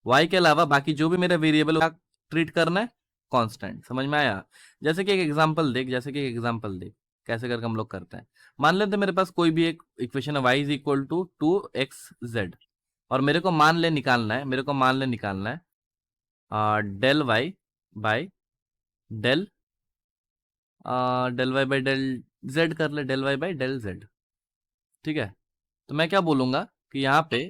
वाई के अलावा बाकी जो भी मेरा वेरिएबल ट्रीट करना है कांस्टेंट। समझ में आया? जैसे कि एक एग्जांपल देख, जैसे कि एक एग्जांपल देख कैसे करके हम लोग करते हैं। मान लेते हैं मेरे पास कोई भी एक इक्वेशन है, y is equal to 2xz, और मेरे को मान ले निकालना है, मेरे को मान ले निकालना है del y by del del y by del z कर ले, del y by del z. ठीक है। तो मैं क्या बोलूंगा कि यहाँ पे,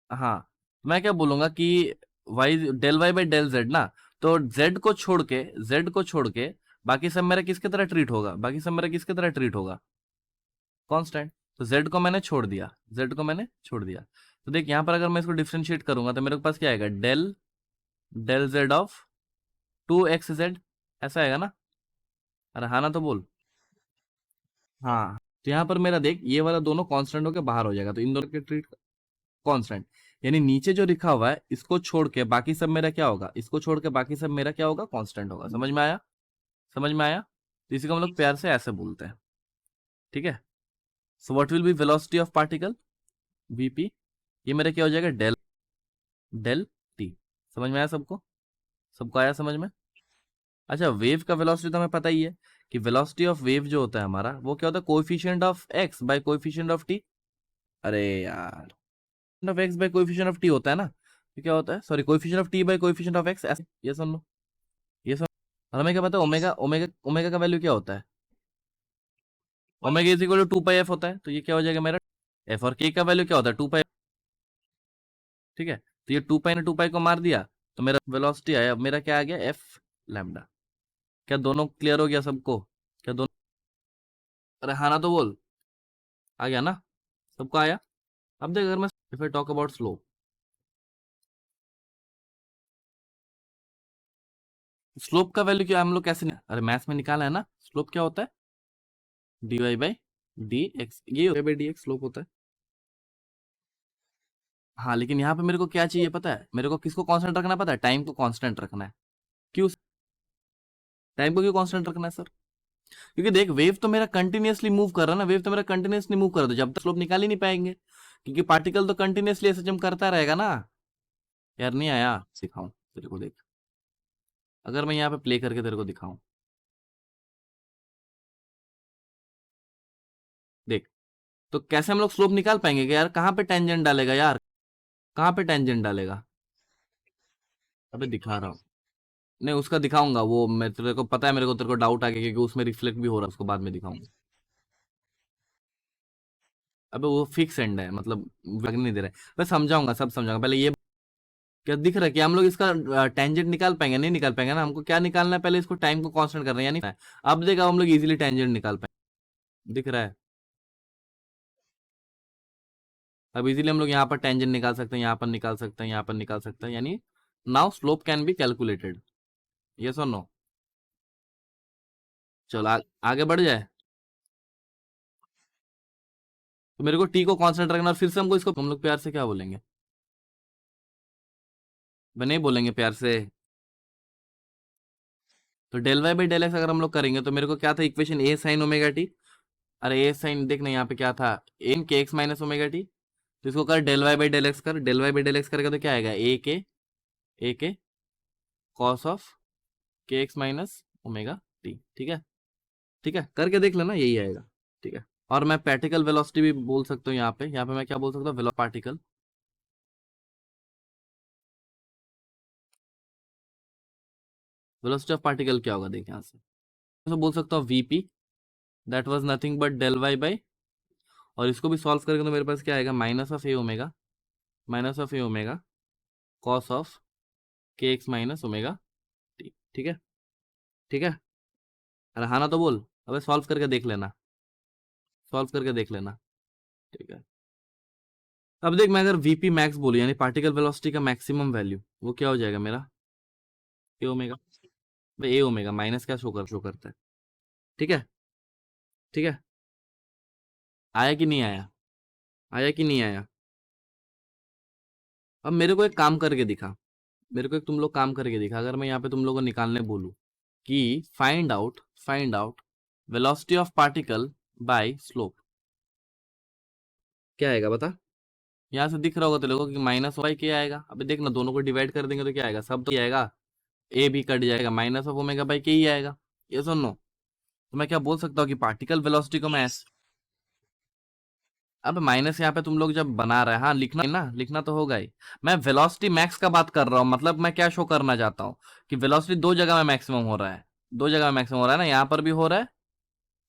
हाँ, मैं क्या बोलूंगा कि y del y by del z ना, तो जेड को छोड़ के, जेड को छोड़ के बाकी सब मेरा किसके तरह ट्रीट होगा, बाकी सब मेरा किसके तरह ट्रीट होगा, कांस्टेंट। तो जेड को मैंने छोड़ दिया, जेड को मैंने छोड़ दिया। तो देख यहाँ पर अगर मैं इसको डिफ्रेंशिएट करूंगा तो मेरे पास क्या आएगा, del del Z of 2xz, ऐसा आएगा ना। अरे हाँ ना, तो बोल। हाँ, तो यहाँ पर मेरा देख ये वाला दोनों कांस्टेंट होके बाहर हो जाएगा, तो इन दोनों के ट्रीट कांस्टेंट, यानी नीचे जो लिखा हुआ है इसको छोड़ के बाकी सब मेरा क्या होगा, इसको छोड़ के बाकी सब मेरा क्या होगा, कांस्टेंट होगा। समझ में आया? समझ में आया? तो इसी को हम लोग प्यार से ऐसे बोलते हैं। ठीक है। So what will be velocity of particle, VP, ये मेरा क्या हो जाएगा, डेल डेल टी। समझ में आया सबको? सबको आया समझ में? अच्छा, वेव का वेलोसिटी तो हमें पता ही है कि वेलोसिटी ऑफ वेव जो होता है हमारा वो क्या होता है, coefficient of x by coefficient of t. अरे यार, of x by coefficient of t होता है ना, तो क्या होता है, sorry, coefficient of t by coefficient of x, ऐसे ये सुन लो, ये सुन। और हमें क्या पता है, ओमेगा ओमेगा ओमेगा का वैल्यू क्या होता है, omega is equal to 2 pi F होता है। तो ये क्या हो जाएगा मेरा, एफ, और के का वैल्यू क्या होता है, 2 पाई। ठीक है। तो ये 2 पाई ने 2 पाई को मार दिया, तो मेरा वेलोसिटी आया, अब मेरा क्या आ गया, एफ लैम्डा। क्या दोनों क्लियर हो गया सबको? क्या दोनों? अरे हाँ ना, तो बोल। आ गया ना, सबको आया? अब देख, अगर मैं if I talk about slope, slope का वैल्यू क्या हम लोग कैसे अरे मैथ्स में निकाला है ना, स्लोप क्या होता है, d y by d x, ये बाई डी एक्स स्लोप होता है। हाँ, लेकिन यहाँ पे मेरे को क्या चाहिए पता है, मेरे को किसको कांस्टेंट रखना है पता है, टाइम को कांस्टेंट रखना है। क्यों? टाइम को क्यों कांस्टेंट रखना है सर? क्योंकि देख, वेव तो मेरा कंटिन्यूअसली मूव कर रहा है ना, वेव तो मेरा कंटिन्यूअसली मूव कर रहा है, तो जब तक स्लोप निकाल ही नहीं पाएंगे, क्योंकि पार्टिकल तो कंटिन्यूअसली ऐसे जम करता रहेगा ना। यार नहीं आया, सिखाऊं तेरे को, देख, अगर मैं यहाँ पे प्ले करके तेरे को दिखाऊं, देख, तो कैसे हम लोग स्लोप निकाल पाएंगे कि यार, कहाँ पे टेंजेंट डालेगा यार, कहाँ पे टेंजेंट डालेगा। अबे दिखा रहा हूँ, नहीं उसका दिखाऊंगा, वो मैं तेरे को पता है, मेरे को तेरे को डाउट आ गया क्योंकि उसमें रिफ्लेक्ट भी हो रहा है, उसको बाद में दिखाऊंगा। अबे वो फिक्स एंड है, मतलब लग नहीं दे रहा है, मैं समझाऊंगा, सब समझाऊंगा, पहले ये क्या दिख रहा है कि हम लोग इसका टेंजेंट निकाल पाएंगे, नहीं निकाल पाएंगे ना, हमको क्या निकालना है, पहले इसको टाइम को कांस्टेंट करना है, यानी अब देखा हम लोग इजीली टेंजेंट निकाल पाएंगे। दिख रहा है? अब इजीली हम लोग यहाँ पर टेंजेंट निकाल सकते हैं, यहाँ पर निकाल सकते हैं, यहाँ पर निकाल सकते हैं, यानी now slope can be calculated. Yes और नो? चलो आगे बढ़ जाए। तो मेरे को टी को कांस्टेंट रखना, और फिर से हमको इसको हम लोग प्यार से क्या बोलेंगे, मैं नहीं बोलेंगे प्यार से। तो del y by del x अगर हम लोग करेंगे तो मेरे को क्या था, equation A sine omega t. अरे ए साइन देखना यहाँ पे क्या था, एन के एक्स माइनस ओमेगा टी। तो इसको कर del y by del x कर, del y by del x करेगा तो क्या आएगा, a k cos of k x minus omega t. ठीक है। ठीक है, करके देख लेना, यही आएगा। ठीक है। और मैं पार्टिकल वेलोसिटी भी बोल सकता हूँ, यहाँ पे मैं क्या बोल सकता हूँ, वेलो पार्टिकल वेलोसिटी ऑफ पार्टिकल क्या होगा, देख यहाँ से तो बोल सकता हूँ v p, that was nothing but del y by, और इसको भी सॉल्व करेंगे तो मेरे पास क्या आएगा, minus of A omega, minus of A omega cos of k x minus omega t. ठीक है। ठीक है। अरे हाँ ना, तो बोल। अबे सॉल्व करके देख लेना, सॉल्व करके देख लेना। ठीक है। अब देख, मैं अगर वीपी मैक्स बोलूं यानी पार्टिकल वेलोसिटी का मैक्सिमम वैल्यू, वो क्या हो जाएगा मेरा? ए ओमेगा। भाई ए ओमेगा माइनस क्या शो करता है? ठीक है, ठीक है। आया कि नहीं आया? आया कि नहीं आया? अब मेरे को एक काम करके दिखा, मेरे को एक तुम लोग काम करके दिखा। अगर मैं यहाँ पे तुम लोगों को निकालने बोलूं कि find out velocity of particle by slope, क्या आएगा बता? यहाँ से दिख रहा होगा तो लोगों कि माइनस वाई क्या आएगा? अबे देख ना, दोनों को डिवाइड कर देंगे तो क्या आएगा? सब तो ये आएगा, ए भी कट जाएगा, माइनस ऑफ ओमेगा बाई के ही आएगा। ये सुन लो, तो मैं क्या बोल सकता हूँ कि पार्टिकल वेलोसिटी को मैं अब माइनस यहाँ पे तुम लोग जब बना रहे हैं, हाँ लिखना है ना, लिखना तो होगा ही। मैं वेलोसिटी मैक्स का बात कर रहा हूँ, मतलब मैं क्या शो करना चाहता हूँ कि वेलोसिटी दो जगह में मैक्सिमम हो रहा है, दो जगह में मैक्सिमम हो रहा है ना, यहाँ पर भी हो रहा है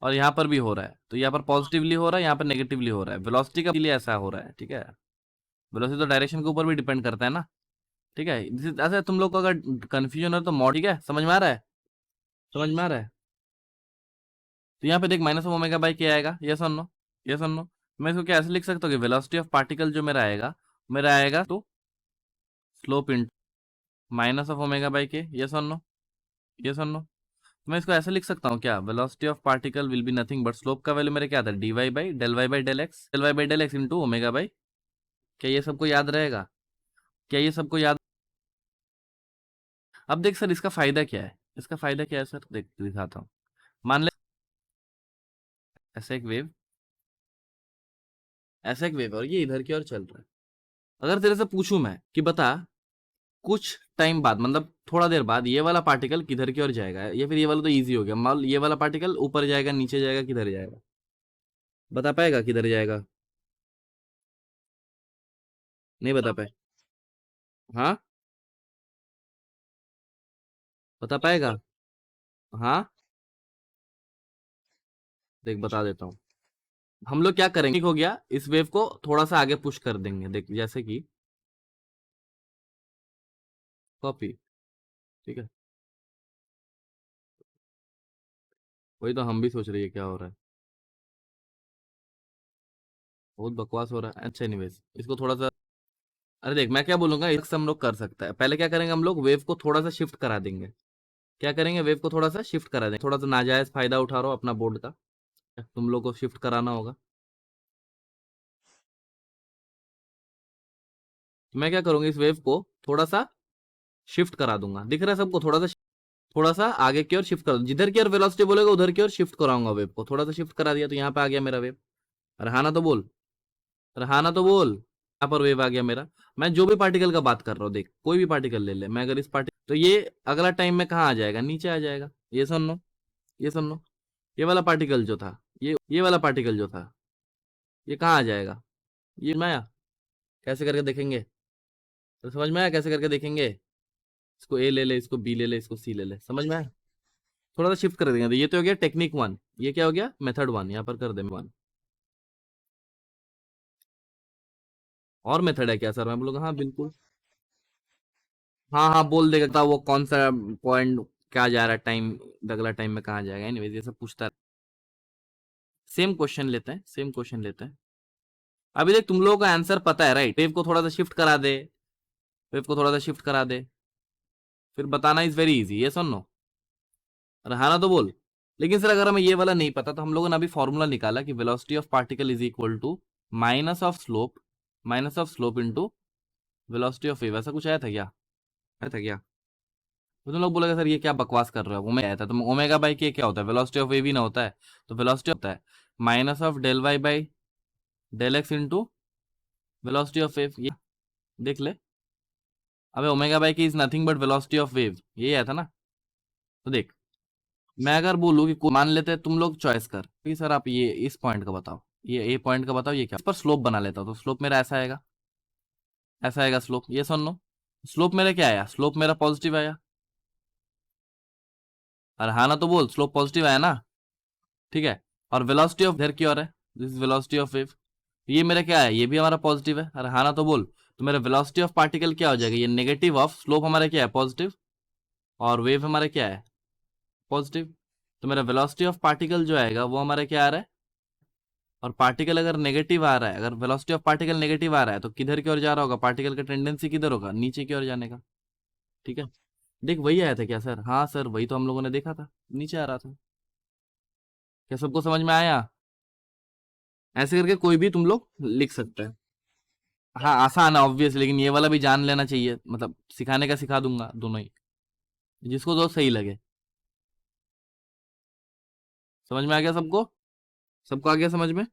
और यहाँ पर भी हो रहा है। तो यहाँ पर पॉजिटिवली हो रहा है, यहाँ पर नेगेटिवली हो रहा है, वेलोसिटी का लिए ऐसा हो रहा है, ठीक है। वेलोसिटी तो डायरेक्शन के ऊपर भी डिपेंड करता है ना, ठीक है। ऐसे तुम लोग को अगर कंफ्यूजन हो तो मॉड, ठीक है, समझ में आ रहा है? समझ में आ रहा है? तो यहाँ पे देख माइनस ऑफ ओमेगा बाई क्या आएगा, ये सुन लो, ये सुन लो। मैं इसको क्या ऐसे लिख सकता हूँ कि वेलोसिटी ऑफ पार्टिकल जो मेरा आएगा तो slope in minus of omega by के, ये सुन लो, ये सुन लो। तो मैं इसको ऐसे लिख सकता हूँ क्या, velocity of particle will be nothing but slope का वैल्यू मेरे क्या था, dy by del x into omega by. क्या ये सबको याद रहेगा? क्या ये सबको याद? अब देख सर, इसका फायदा क्या है, इसका फायदा क्या है सर, देख दिखाता हूँ। मान ले ऐसा एक वेव, ऐसा एक वेव और ये इधर की ओर चल रहा है। अगर तेरे से पूछूं मैं कि बता, कुछ टाइम बाद मतलब थोड़ा देर बाद ये वाला पार्टिकल किधर की ओर जाएगा, या फिर ये वाला तो इजी हो गया, मान लो ये वाला पार्टिकल ऊपर जाएगा, नीचे जाएगा, किधर जाएगा? बता पाएगा किधर जाएगा? नहीं बता पाए? हाँ, बता पाएगा? हाँ, देख बता देता हूँ। हम लोग क्या करेंगे, ठीक हो गया, इस वेव को थोड़ा सा आगे पुश कर देंगे, देख जैसे कि कॉपी, ठीक है। वही तो हम भी सोच रही है क्या हो रहा है, बहुत बकवास हो रहा है। अच्छा एनीवेज, इसको थोड़ा सा, अरे देख मैं क्या बोलूंगा, इससे हम लोग कर सकते हैं। पहले क्या करेंगे, हम लोग वेव को थोड़ा सा शिफ्ट करा देंगे। क्या करेंगे, वेव को थोड़ा सा शिफ्ट करा देंगे। थोड़ा सा नाजायज फायदा उठा रहा हो अपना बोर्ड का, तुम लोग को शिफ्ट कराना होगा। तो मैं क्या करूंगा, इस वेव को थोड़ा सा शिफ्ट करा दूंगा, दिख रहा है सबको? थोड़ा सा आगे की ओर शिफ्ट कर, जिधर की ओर वेलोसिटी बोलेगा उधर की ओर शिफ्ट कराऊंगा वेव को। थोड़ा सा शिफ्ट करा दिया तो यहाँ पे आ गया मेरा वेव। अरे हाँ ना तो बोल, अरे हाँ ना तो बोल। यहाँ पर वेव आ गया मेरा। मैं जो भी पार्टिकल का बात कर रहा हूँ, देख कोई भी पार्टिकल ले ले, मैं अगर इस पार्टिकल, तो ये अगला टाइम में कहाँ आ जाएगा, नीचे आ जाएगा। ये सुन लो, ये सुन लो, ये वाला पार्टिकल जो था, ये वाला पार्टिकल जो था, ये कहाँ आ जाएगा? ये मैं आया, कैसे करके देखेंगे? तो समझ में आया कैसे करके देखेंगे? इसको ए ले ले, इसको बी ले ले, इसको सी ले ले, समझ में आया? थोड़ा सा शिफ्ट कर देंगे। तो ये तो हो गया टेक्निक वन, ये क्या हो गया, मेथड वन, यहाँ पर कर दे वन। और मेथड है क्या सर? मैं बोलूँगा हाँ बिल्कुल। हाँ हाँ बोल देगा था वो कौन सा पॉइंट, क्या जा रहा है टाइम, अगला टाइम में कहाँ जाएगा, एनीवेज ये सब पूछता है। सेम क्वेश्चन लेते हैं, सेम क्वेश्चन लेते हैं। अभी देख तुम लोगों का आंसर पता है राइट, वेव को थोड़ा सा शिफ्ट करा दे, वेव को थोड़ा सा शिफ्ट करा दे, फिर बताना इज वेरी इजी, ये सुन लो। अरे हाँ ना तो बोल। लेकिन सर अगर हमें ये वाला नहीं पता, तो हम लोगों ने अभी फॉर्मूला निकाला कि velocity of particle is equal to minus of slope into velocity of wave. ऐसा कुछ आया था क्या? आया था क्या? तो तुम लोग बोलेगा सर ये क्या बकवास कर रहे हो, ओमेगा आया था। तो ओमेगा बाई के क्या होता है, वेलोसिटी ऑफ वेव ही ना होता है। तो वेलोसिटी होता है minus of del y by del x into velocity of wave, ये देख ले। अबे omega by k is nothing but velocity of wave, ये आया था ना। तो देख, मैं अगर बोलूँ कि मान लेते हैं, तुम लोग चॉइस कर कि सर आप ये इस पॉइंट का बताओ, ये ए पॉइंट का बताओ, ये क्या, इस पर स्लोप बना लेता हूँ। तो स्लोप मेरा ऐसा आएगा, ऐसा आएगा स्लोप, ये सुन लो। स्लोप मेरा क्या आया, स्लोप मेरा पॉजिटिव आया। अरे हाँ ना तो बोल, स्लोप पॉजिटिव आया ना, ठीक है। और वेलोसिटी ऑफ इधर की ओर है, this is velocity of wave, ये मेरा क्या है, ये भी हमारा पॉजिटिव है। अरे हाँ ना तो बोल। तो मेरा वेलोसिटी ऑफ पार्टिकल क्या हो जाएगा, ये नेगेटिव ऑफ स्लोप हमारा क्या है, पॉजिटिव, और वेव हमारा क्या है, पॉजिटिव। तो मेरा वेलोसिटी ऑफ पार्टिकल जो आएगा वो हमारा क्या आ रहा है, और पार्टिकल अगर नेगेटिव आ रहा है, अगर वेलोसिटी ऑफ पार्टिकल नेगेटिव आ रहा है तो किधर की ओर जा रहा होगा, पार्टिकल का टेंडेंसी किधर होगा, नीचे की ओर जाने का। ठीक है, देख वही आया था क्या सर? हाँ सर, वही तो हम लोगों ने देखा था, नीचे आ रहा था। क्या सबको समझ में आया? ऐसे करके कोई भी तुम लोग लिख सकते हैं। हाँ आसान है ऑब्वियस, लेकिन ये वाला भी जान लेना चाहिए, मतलब सिखाने का सिखा दूंगा दोनों ही, जिसको जो सही लगे। समझ में आ गया सबको? सबको आ गया समझ में?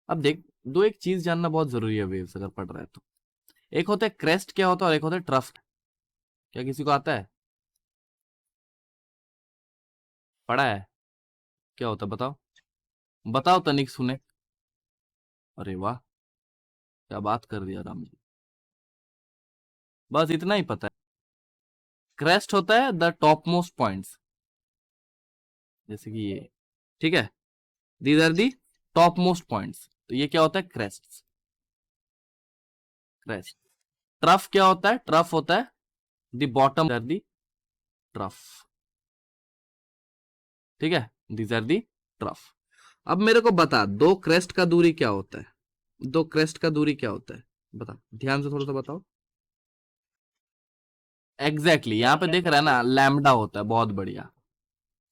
अब देख, दो एक चीज जानना बहुत जरूरी है वेव्स अगर पढ़ रहा है तो। एक होता है क्रेस्ट क्या होता है, और एक होता है ट्रफ। क्या किसी को आता है? पढ़ा है? क्या होता है बताओ? बताओ तनिक सुने। अरे वाह, क्या बात कर दिया राम जी। बस इतना ही पता है। क्रेस्ट होता है द टॉप मोस्ट पॉइंट्स, जैसे कि ये। ठीक है, these are the top most points, तो ये क्या होता है? क्रेस्ट। क्रेस्ट। ट्रफ क्या होता है? ट्रफ होता है the bottom are the trough. ठीक है, दीज आर दी ट्रफ। अब मेरे को बता, दो क्रेस्ट का दूरी क्या होता है? दो क्रेस्ट का दूरी क्या होता है? बता, ध्यान से थोड़ा सा बताओ। एग्जैक्टली यहाँ पे देख रहा है ना, लैम्डा होता है। बहुत बढ़िया,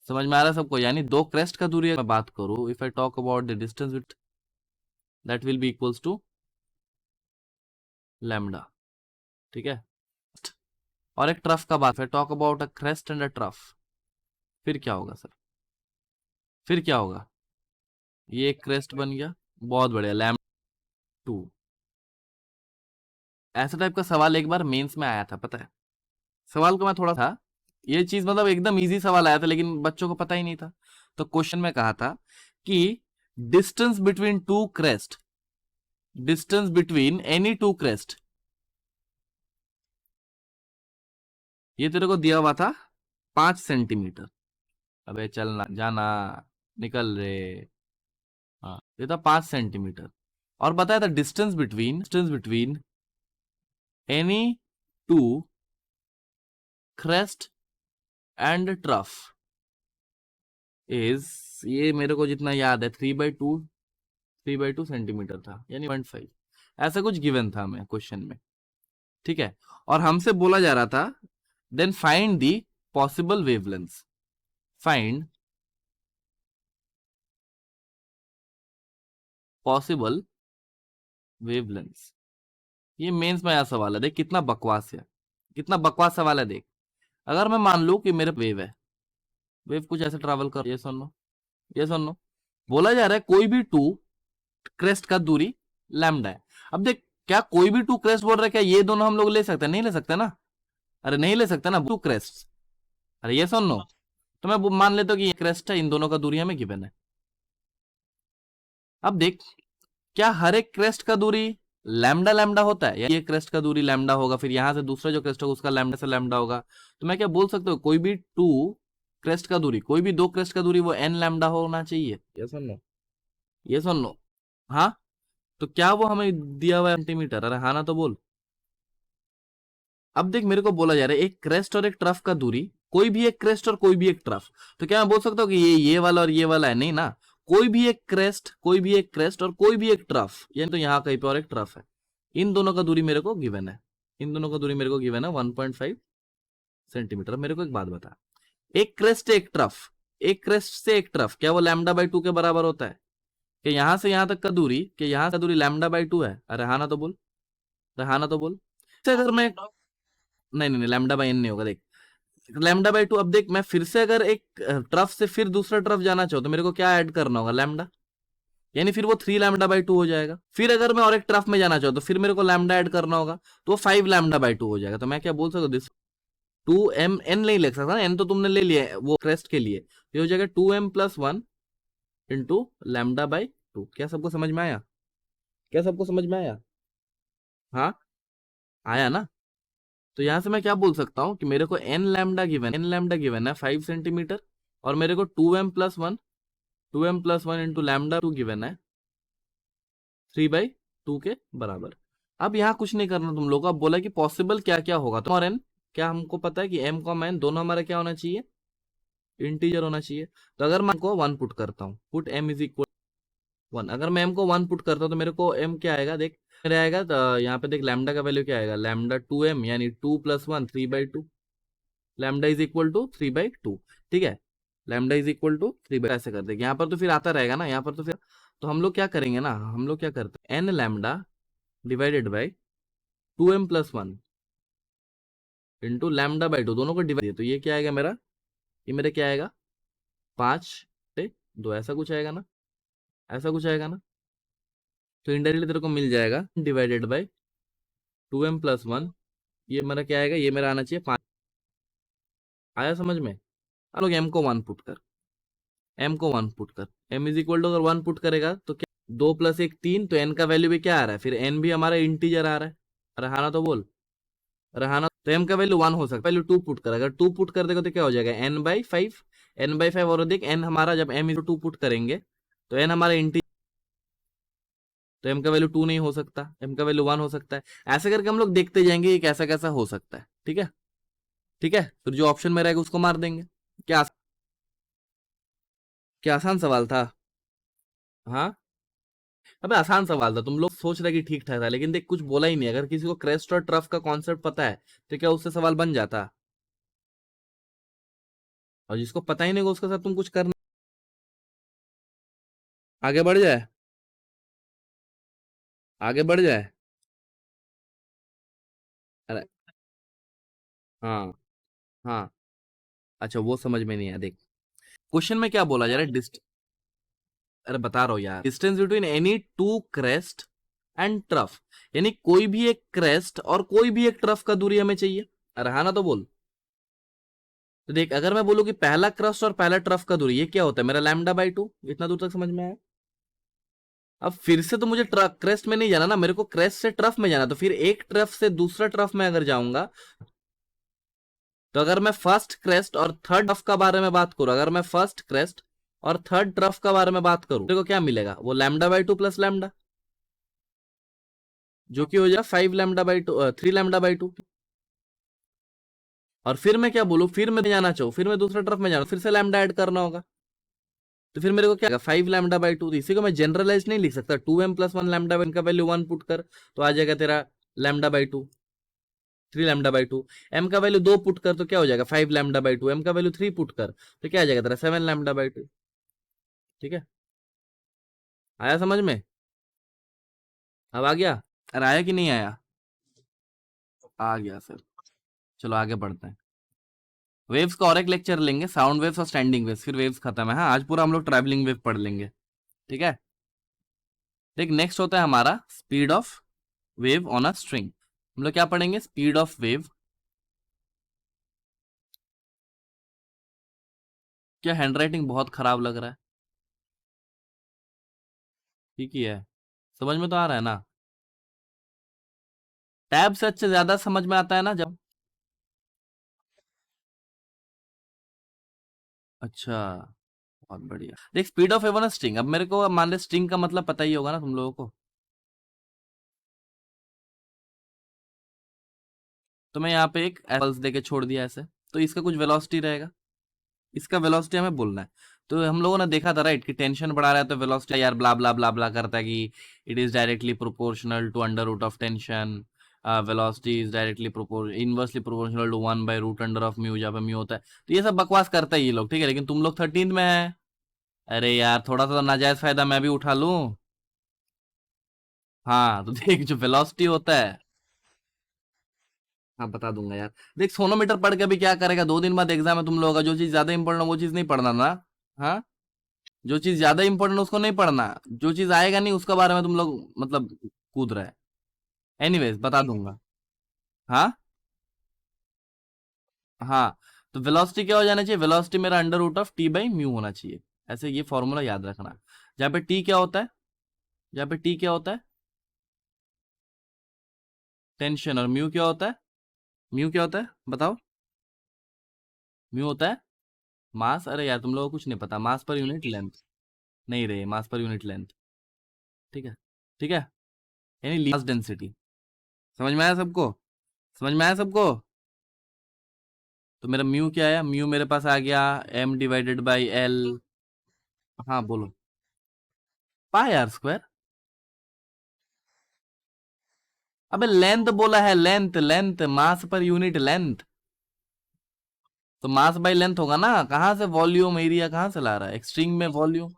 समझ में आ रहा है सबको? यानी दो क्रेस्ट का दूरी मैं बात करूं, if I talk about the distance with, that will be equals to lambda. ठीक है, और एक ट्रफ का बात है, talk about a crest and a trough, फिर क्या होगा सर? फिर क्या होगा? ये एक क्रेस्ट बन गया, बहुत बढ़िया, लैम्डा टू। ऐसा टाइप का सवाल एक बार मेंस में आया था, पता है? सवाल को मैं थोड़ा था, ये चीज मतलब एकदम इजी सवाल आया था, लेकिन बच्चों को पता ही नहीं था। तो क्वेश्चन में कहा था कि distance between two crest, distance between any two crest, ये तेरे को दिया हुआ था 5 सेंटीमीटर। अबे चलना जाना, निकल रे। हाँ, ये था 5 सेंटीमीटर, और बताया था distance between any two crest and trough is, ये मेरे को जितना याद है 3/2 था, यानी 0.5, ऐसा कुछ गिवन था हमें क्वेश्चन में। ठीक है, और हमसे बोला जा रहा था then find the possible wavelength, find possible wavelength. ये मेंस में आया सवाल है, देख कितना बकवास है, कितना बकवास सवाल है। देख, अगर मैं मान लूं कि मेरे वेव है, वेव कुछ ऐसे ट्रैवल कर, ये सुन लो, ये सुन लो, बोला जा रहा है कोई भी टू क्रेस्ट का दूरी लैम्डा है। अब देख, क्या कोई भी टू क्रेस्ट बोल रहा है, क्या ये दोनों हम लोग ले सकते हैं? नहीं ले सकते ना। अरे नहीं ले सकते ना टू क्रेस्ट। अरे ये सुन लो, तो मैं मान लेता हूँ कि ये क्रेस्ट है, इन दोनों का दूरी हमें गिवन है। अब देख, क्या हर एक क्रेस्ट का दूरी लैम्डा लैम्डा होता है, या ये क्रेस्ट का दूरी लैम्डा होगा, फिर यहां से दूसरा जो क्रेस्ट होगा उसका लैम्डा से लैम्डा होगा? तो मैं क्या बोल सकता हूँ, कोई भी टू क्रेस्ट का दूरी, कोई भी दो क्रेस्ट का दूरी वो एन लैम्डा होना चाहिए। ये सुन लो, ये सुन लो। हाँ, तो क्या वो हमें दिया हुआ है सेंटीमीटर? अरे हाँ ना तो बोल। अब देख, मेरे को बोला जा रहा है एक क्रेस्ट और एक ट्रफ का दूरी, कोई भी एक क्रेस्ट और कोई भी एक ट्रफ, तो क्या मैं बोल सकता हूँ कि ये वाला और ये वाला है? नहीं ना, कोई भी एक क्रेस्ट, कोई भी एक क्रेस्ट और कोई भी एक ट्रफ, यानी तो यहाँ कहीं पे और एक ट्रफ है, इन दोनों का दूरी मेरे को गिवन है, इन दोनों का दूरी मेरे को गिवन है 1.5 सेंटीमीटर। मेरे को एक बात बता, एक क्रेस्ट एक ट्रफ, एक क्रेस्ट से एक ट्रफ, क्या वो लैम्डा बाई टू के बराबर होता है? कि यहां से यहां तक का दूरी, कि यहां का दूरी लैम्डा बाई टू है? अरे हाँ ना तो बोल, अरे हाँ ना तो बोल। अगर मैं, नहीं नहीं नहीं, लैम्डा बाई एन नहीं होगा। देख, लैम्डा बाई टू, अब देख मैं फिर से अगर एक ट्रफ से फिर दूसरा ट्रफ जाना चाहूँ तो मेरे को क्या ऐड करना होगा? लैम्डा, यानी फिर वो 3 लैम्डा बाई टू हो जाएगा। फिर अगर मैं और एक ट्रफ में जाना चाहूँ तो फिर मेरे को लैम्डा ऐड करना होगा, तो वो 5 लैम्डा बाई टू हो जाएगा। तो मैं क्या बोल सकता हूँ, दिस 2m, एन नहीं लिख सकता ना, एन तो तुमने ले लिया है वो क्रेस्ट के लिए, ये हो जाएगा 2m+1 into lambda by two. क्या सबको समझ में आया? क्या सबको समझ में आया? हाँ, आया ना? तो यहां से मैं क्या बोल सकता हूं कि मेरे को एन लैम्डा गिवन है 5 सेंटीमीटर, और मेरे को 2m+1 into lambda two given है 3/2 के बराबर। अब यहाँ कुछ नहीं करना तुम लोग को, अब बोला कि पॉसिबल क्या क्या होगा, तो और एन, क्या हमको पता है कि एम का एन दोनों हमारा क्या होना चाहिए? इंटीजर होना चाहिए। तो अगर मैं को 1 पुट करता हूँ, put m is equal one. अगर मैं m को 1 पुट करता हूँ तो मेरे को m क्या आएगा देख, मेरे आएगा तो यहाँ पे देख लैम्डा का वैल्यू क्या आएगा, लैम्डा 2m यानी 2 + 1 3/2, लैम्डा इज इक्वल टू 3/2। ठीक है, लैम्डा इज इक्वल टू 3/2 ऐसे कर देंगे। यहाँ पर तो फिर आता रहेगा ना, यहाँ पर तो फिर, तो हम लोग क्या करेंगे ना, हम लोग क्या करते हैं, n lambda divided by 2m+1 into लैम्डा/2, दोनों को डिवाइड, तो ये क्या आएगा मेरा, ये मेरा क्या आएगा 5/2, ऐसा कुछ आएगा ना, ऐसा कुछ आएगा ना। तो इनडायरेक्टली तेरे को मिल जाएगा डिवाइडेड बाई 2m+1, ये मेरा क्या आएगा, ये मेरा आना चाहिए 5। आया समझ में। अब लोग m को 1 पुट कर, m को 1 पुट कर, m इज इक्वल टू अगर 1 पुट करेगा तो क्या, 2 + 1 3, तो n का वैल्यू भी क्या आ रहा है, फिर n भी हमारा इंटीजर आ रहा है। रहाना तो बोल, रहाना, तो m का वैल्यू 1 हो सकता है, वैल्यू 2 पुट कर, अगर 2 पुट कर देगा तो क्या हो जाएगा n/5, n/5, और देख n हमारा जब m इज 2 पुट करेंगे तो n हमारा इंटीजर, तो m का वैल्यू 2 नहीं हो सकता, m का वैल्यू 1 हो सकता है। ऐसे करके हम लोग देखते जाएंगे ये कैसा कैसा हो सकता है। ठीक है, ठीक है, फिर जो ऑप्शन में रहेगा उसको मार देंगे। क्या क्या आसान सवाल था। हाँ, अबे आसान सवाल था, तुम लोग सोच रहे कि ठीक ठाक था, लेकिन देख कुछ बोला ही नहीं। अगर किसी को क्रेस्ट और ट्रफ का कॉन्सेप्ट पता है तो क्या उससे सवाल बन जाता, और जिसको पता ही नहीं होगा उसके साथ तुम कुछ करना, आगे बढ़ जाए, आगे बढ़ जाए। अरे हाँ, हाँ, अच्छा वो समझ में नहीं आया देख, क्वेश्चन में क्या बोला जा रहा है, अरे बता रहा हूँ यार, distance between any two crest and trough, यानी कोई भी एक क्रेस्ट और कोई भी एक ट्रफ का दूरी हमें चाहिए। अरे हाँ ना, तो बोल। तो देख अगर मैं बोलूँ कि पहला क्रस्ट और पहला ट्रफ का दूरी ये क्या होता है मेरा लैम्डा/2, इतना दूर तक समझ में आया। अब फिर से तो मुझे क्रेस्ट में नहीं जाना ना, मेरे को क्रेस्ट से ट्रफ में जाना, तो फिर एक ट्रफ से दूसरा ट्रफ में अगर जाऊंगा, तो अगर मैं फर्स्ट क्रेस्ट और थर्ड ट्रफ का बारे में बात करूं, अगर मैं फर्स्ट क्रेस्ट और थर्ड ट्रफ का बारे में बात करूं, मेरे को क्या मिलेगा, वो लैम्डा/2 प्लस लैम्डा, जो कि हो जाएगा 5 लैम्डा/2, 3 लैम्डा/2। और फिर मैं क्या बोलूं, फिर मैं जाना चाहूँ, फिर मैं दूसरा ट्रफ में जाना, फिर से लैम्डा ऐड करना होगा, तो फिर मेरे को क्या 5 लैम्डा/2, इसी को मैं जनरलाइज नहीं लिख सकता, 2m+1 लैम्डा का वैल्यू 1 पुट कर तो आ जाएगा तेरा लैम्डा/2, 3 लैम्डा/2। m का वैल्यू 2 पुट कर तो क्या हो जाएगा 5 लैम्डा/2, m का वैल्यू 3 पुट कर तो क्या आ जाएगा तेरा 7 लैम्डा/2। ठीक है, आया समझ में, अब आ गया, अरे आया कि नहीं आया, आ गया सर। चलो आगे बढ़ते हैं, वेव्स का और एक लेक्चर लेंगे, साउंड वेव्स और स्टैंडिंग वेव्स, फिर वेव्स खत्म है। हाँ, आज पूरा हम लोग ट्रैवलिंग वेव पढ़ लेंगे। ठीक है, देख नेक्स्ट होता है हमारा speed of wave on a string. हम लोग क्या पढ़ेंगे, स्पीड ऑफ वेव। क्या हैंडराइटिंग बहुत खराब लग रहा है, ठीक ही है, समझ में तो आ रहा है ना, टैब से अच्छे ज्यादा समझ में आता है ना जब, अच्छा, बहुत बढ़िया। देख speed of wave on a string, अब मेरे को मान ले स्ट्रिंग का मतलब पता ही होगा ना तुम लोगों को, तो मैं यहाँ पे एक पल्स देके छोड़ दिया ऐसे, तो इसका कुछ वेलोसिटी रहेगा, इसका वेलोसिटी हमें बोलना है। तो हम लोगों ने देखा था राइट कि टेंशन बढ़ा रहा है तो वेलोसिटी यार ब्ला ब्ला ब्ला ब्ला करता है कि it is directly proportional to under root of tension, velocity is directly inversely proportional to 1/√अंडर ऑफ म्यू, जहाँ पे म्यू होता है। तो ये सब बकवास करता है ये लोग, ठीक है, लेकिन तुम लोग 13 में है। अरे यार थोड़ा सा तो नाजायज फायदा मैं भी उठा लूं। हाँ तो देख जो वेलोसिटी होता है, हाँ बता दूंगा यार, देख सोनोमीटर पढ़ के भी क्या करेगा, 2 दिन बाद एग्जाम है तुम लोगों का, जो चीज ज्यादा इंपॉर्टेंट वो चीज नहीं पढ़ना ना। हाँ, जो चीज ज्यादा इंपॉर्टेंट उसको नहीं पढ़ना, जो चीज आएगा नहीं उसके बारे में तुम लोग मतलब कूद रहे हैं। एनीवेज बता दूंगा। हाँ, हाँ, तो वेलोसिटी क्या हो जाना चाहिए, वेलोसिटी मेरा अंडर रूट ऑफ t/म्यू होना चाहिए, ऐसे ये फॉर्मूला याद रखना। जहाँ पे t क्या होता है, जहाँ पे t क्या होता है टेंशन, और म्यू क्या होता है, म्यू क्या होता है बताओ, म्यू होता है मास। अरे यार तुम लोगों को कुछ नहीं पता, मास पर यूनिट लेंथ, नहीं रहे मास पर यूनिट लेंथ। ठीक है, ठीक है, यानी मास डेंसिटी। समझ में आया सबको, समझ में आया सबको। तो मेरा म्यू क्या है, म्यू मेरे पास आ गया m/l। हाँ बोलो, पाई आर स्क्वायर। अबे लेंथ बोला है, लेंथ लेंथ, मास पर यूनिट लेंथ, तो मास बाय लेंथ होगा ना। कहां से वॉल्यूम एरिया कहां से ला रहा है, एक स्ट्रिंग में वॉल्यूम।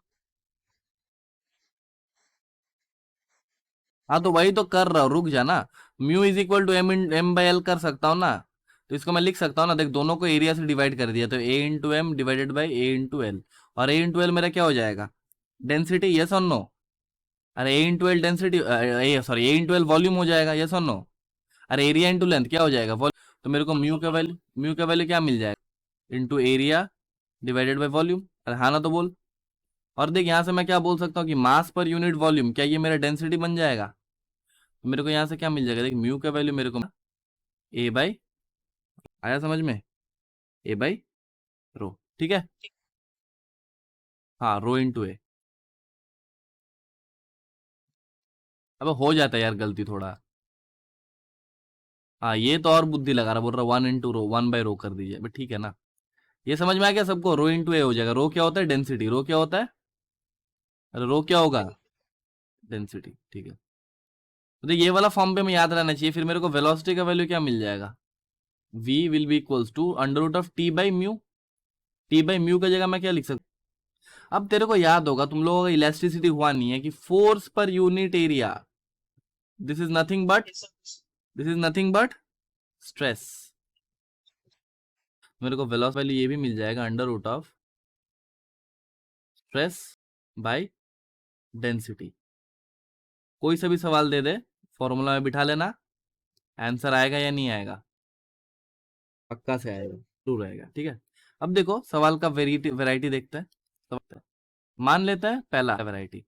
हाँ तो वही तो कर रहा हूँ, रुक जा ना। Mu is equal to m by l कर सकता हूँ ना, तो इसको मैं लिख सकता हूँ ना, देख दोनों को एरिया से डिवाइड कर दिया, तो a into m divided by a into l. और ए इंटू एल मेरा क्या हो जाएगा, डेंसिटी, यस और नो। अरे ए इंटू एल डेंसिटी, सॉरी ए इंटू एल वॉल्यूम हो जाएगा, यस और नो। अरे एरिया इंटू लेंथ क्या हो जाएगा, वॉल्यूम। तो मेरे को म्यू का वैल्यू क्या मिल जाएगा, into area divided by volume. अरे हाँ ना तो बोल। और देख यहाँ से मैं क्या बोल सकता हूँ कि मास पर यूनिट वॉल्यूम, क्या ये मेरा डेंसिटी बन जाएगा। तो मेरे को यहाँ से क्या मिल जाएगा, देख म्यू का वैल्यू मेरे को ए बाई, आया समझ में, ए बाई रो, ठीक है। हाँ रो इंटू ए। अब हो जाता है यार गलती थोड़ा। हाँ ये तो और बुद्धि लगा रहा, बोल रहा one into rho, one by rho कर दीजिए, बट ठीक है ना। ये समझ में आ गया सबको, रो इंटू ए हो जाएगा। रो क्या होता है, डेंसिटी। रो क्या होता है, अरे रो क्या होगा, डेंसिटी, ठीक है। तो ये वाला फॉर्म पे मैं याद रहना चाहिए, फिर मेरे को वेलोसिटी का वैल्यू क्या मिल जाएगा, v will be equals to under root of t by mu. T by mu का जगह मैं क्या लिख सकता हूँ। अब तेरे को याद होगा, तुम लोगों का इलेक्ट्रिसिटी हुआ नहीं है, कि फोर्स पर unit area, this is nothing but, this is nothing but stress. मेरे को वेलोसिटी वैल्यू ये भी मिल जाएगा, under root of stress by density. कोई सा भी सवाल दे दे, फॉर्मूला में बिठा लेना, आंसर आएगा या नहीं आएगा, पक्का से आएगा, ट्रू रहेगा, ठीक है। अब देखो सवाल का वेराइटी वैरायटी देखते हैं। तो मान लेते हैं पहला वैरायटी,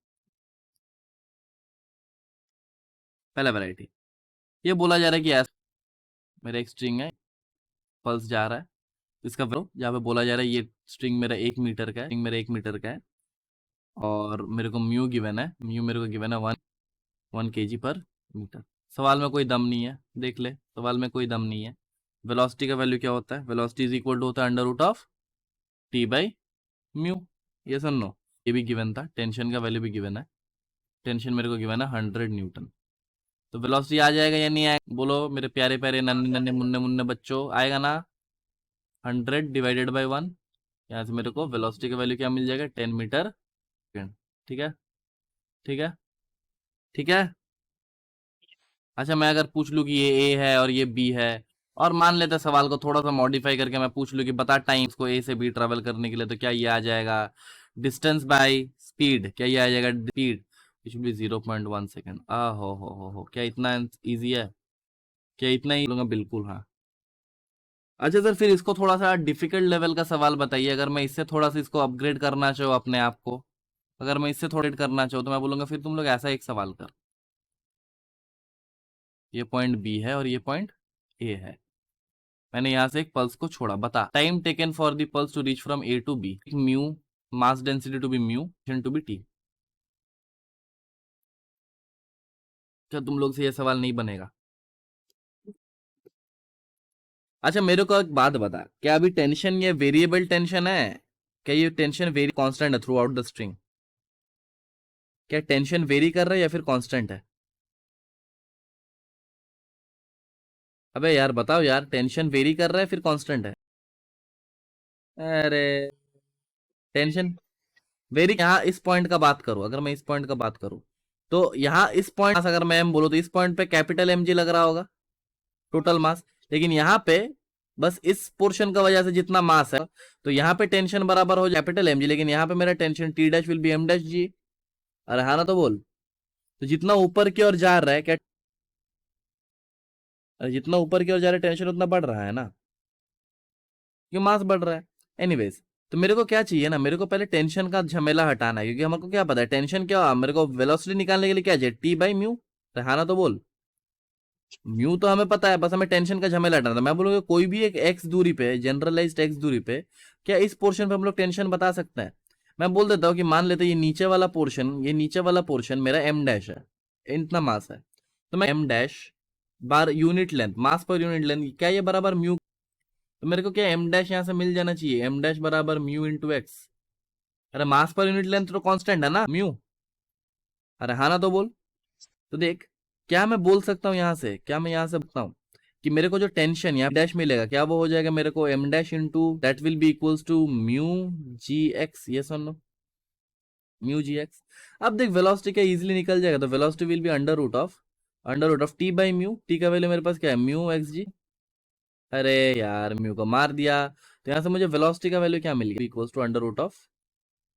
पहला वैरायटी ये बोला जा रहा है कि ऐसा मेरा एक स्ट्रिंग है, पल्स जा रहा है, इसका जहाँ पे बोला जा रहा है ये स्ट्रिंग मेरा 1 मीटर का है, स्ट्रिंग मेरा 1 मीटर का है, और मेरे को म्यू गिवन है, म्यू मेरे को गिवन है 1 kg पर मीटर। सवाल में कोई दम नहीं है, देख ले, सवाल में कोई दम नहीं है। वेलोसिटी का वैल्यू क्या होता है, वेलोसिटी इज इक्वल टू होता है under root of t by mu, ये सुन नो। ये भी गिवन था, टेंशन का वैल्यू भी गिवन है, टेंशन मेरे को गिवन है 100 न्यूटन। तो वेलोसिटी आ जाएगा या नहीं आएगा, बोलो मेरे प्यारे प्यारे नन्हे नन्हे मुन्ने मुन्ने बच्चों, आएगा ना। 100 डिवाइडेड बाई 1, यहाँ से मेरे को वेलोसिटी का वैल्यू क्या मिल जाएगा, 10 मीटर सेकेंड, ठीक है, ठीक है, ठीक है। अच्छा मैं अगर पूछ लूँ कि ये ए है और ये बी है, और मान लेते हैं सवाल को थोड़ा सा मॉडिफाई करके मैं पूछ लूँ कि बता टाइम को ए से बी ट्रेवल करने के लिए, तो क्या ये आ जाएगा, डिस्टेंस बाय स्पीड, क्या ये आ जाएगा speed, it should be 0.1 second. आ हो, क्या इतना इजी है, क्या इतना ही लूंगा, बिल्कुल हाँ। अच्छा सर फिर इसको थोड़ा सा डिफिकल्ट लेवल का सवाल बताइए, अगर मैं इससे थोड़ा सा इसको अपग्रेड करना चाहूँ अपने आप को, अगर मैं इससे थोड़ा करना चाहूँ तो मैं बोलूंगा फिर तुम लोग ऐसा एक सवाल कर, ये पॉइंट बी है और ये पॉइंट ए है, मैंने यहाँ से एक पल्स को छोड़ा, बता time taken for the pulse to reach from A to B, mu, mass density to B mu, to be t. क्या तुम लोग से ये सवाल नहीं बनेगा। अच्छा मेरे को एक बात बता, क्या अभी टेंशन ये वेरिएबल टेंशन है, क्या ये टेंशन वेरी कांस्टेंट है थ्रू आउट द स्ट्रिंग, क्या टेंशन वेरी कर रहा है या फिर कांस्टेंट है। अबे यार बताओ यार, टेंशन वेरी कर रहा है फिर कांस्टेंट है। अरे टेंशन वेरी, यहाँ इस पॉइंट का बात करूं, अगर मैं इस पॉइंट का बात करूं, तो यहाँ इस पॉइंट अगर मैं एम बोलूं तो इस पॉइंट पे कैपिटल एम जी लग रहा होगा, टोटल मास। लेकिन यहाँ पे बस इस पोर्शन का वजह से जितना मास है, तो यहाँ पे टेंशन बराबर हो जाए कैपिटल एम जी, लेकिन यहाँ पे मेरा tension t dash will be m dash g. अरे हाँ ना तो बोल, तो जितना ऊपर की ओर जा रहा है क्या, अरे जितना ऊपर की ओर जा रहा है टेंशन उतना बढ़ रहा है ना, क्यों मास बढ़ रहा है। एनीवेज, तो मेरे को क्या चाहिए ना, मेरे को पहले टेंशन का झमेला हटाना है, क्योंकि हमको क्या पता है टेंशन क्या, मेरे को वेलोसिटी निकालने के लिए क्या चाहिए, टी बाई म्यू। हाँ ना तो बोल, म्यू तो हमें पता है, बस हमें टेंशन का झमेला हटाना था। मैं बोलूंगा कोई भी एक एक्स दूरी पे, जनरलाइज्ड एक्स दूरी पे, क्या इस पोर्शन पे हम लोग टेंशन बता सकते हैं। मैं बोल देता हूँ कि मान लेते हैं ये नीचे वाला पोर्शन, ये नीचे वाला पोर्शन मेरा एम डैश है, इतना मास है, तो मैं एम डैश बार यूनिट लेंथ, मास पर यूनिट लेंथ, क्या ये बराबर म्यू, तो मेरे को क्या एम डैश यहाँ से मिल जाना चाहिए, एम डैश बराबर म्यू इंटू एक्स। अरे मास पर यूनिट लेंथ तो कांस्टेंट है ना म्यू, अरे हाँ ना तो बोल। तो देख, क्या मैं बोल सकता हूँ यहाँ से, क्या मैं यहाँ से बोलता हूँ कि मेरे को जो टेंशन यहाँ डैश मिलेगा, क्या वो हो जाएगा मेरे को m dash into that will be equals to mu g x, ये सुन लो, म्यू जी एक्स। अब देख वेलोसिटी क्या इजीली निकल जाएगा, तो velocity will be under root of t by mu, t का वैल्यू मेरे पास क्या है म्यू एक्स जी। अरे यार म्यू को मार दिया, तो यहाँ से मुझे वेलोसिटी का वैल्यू क्या मिल गया, equals to under root of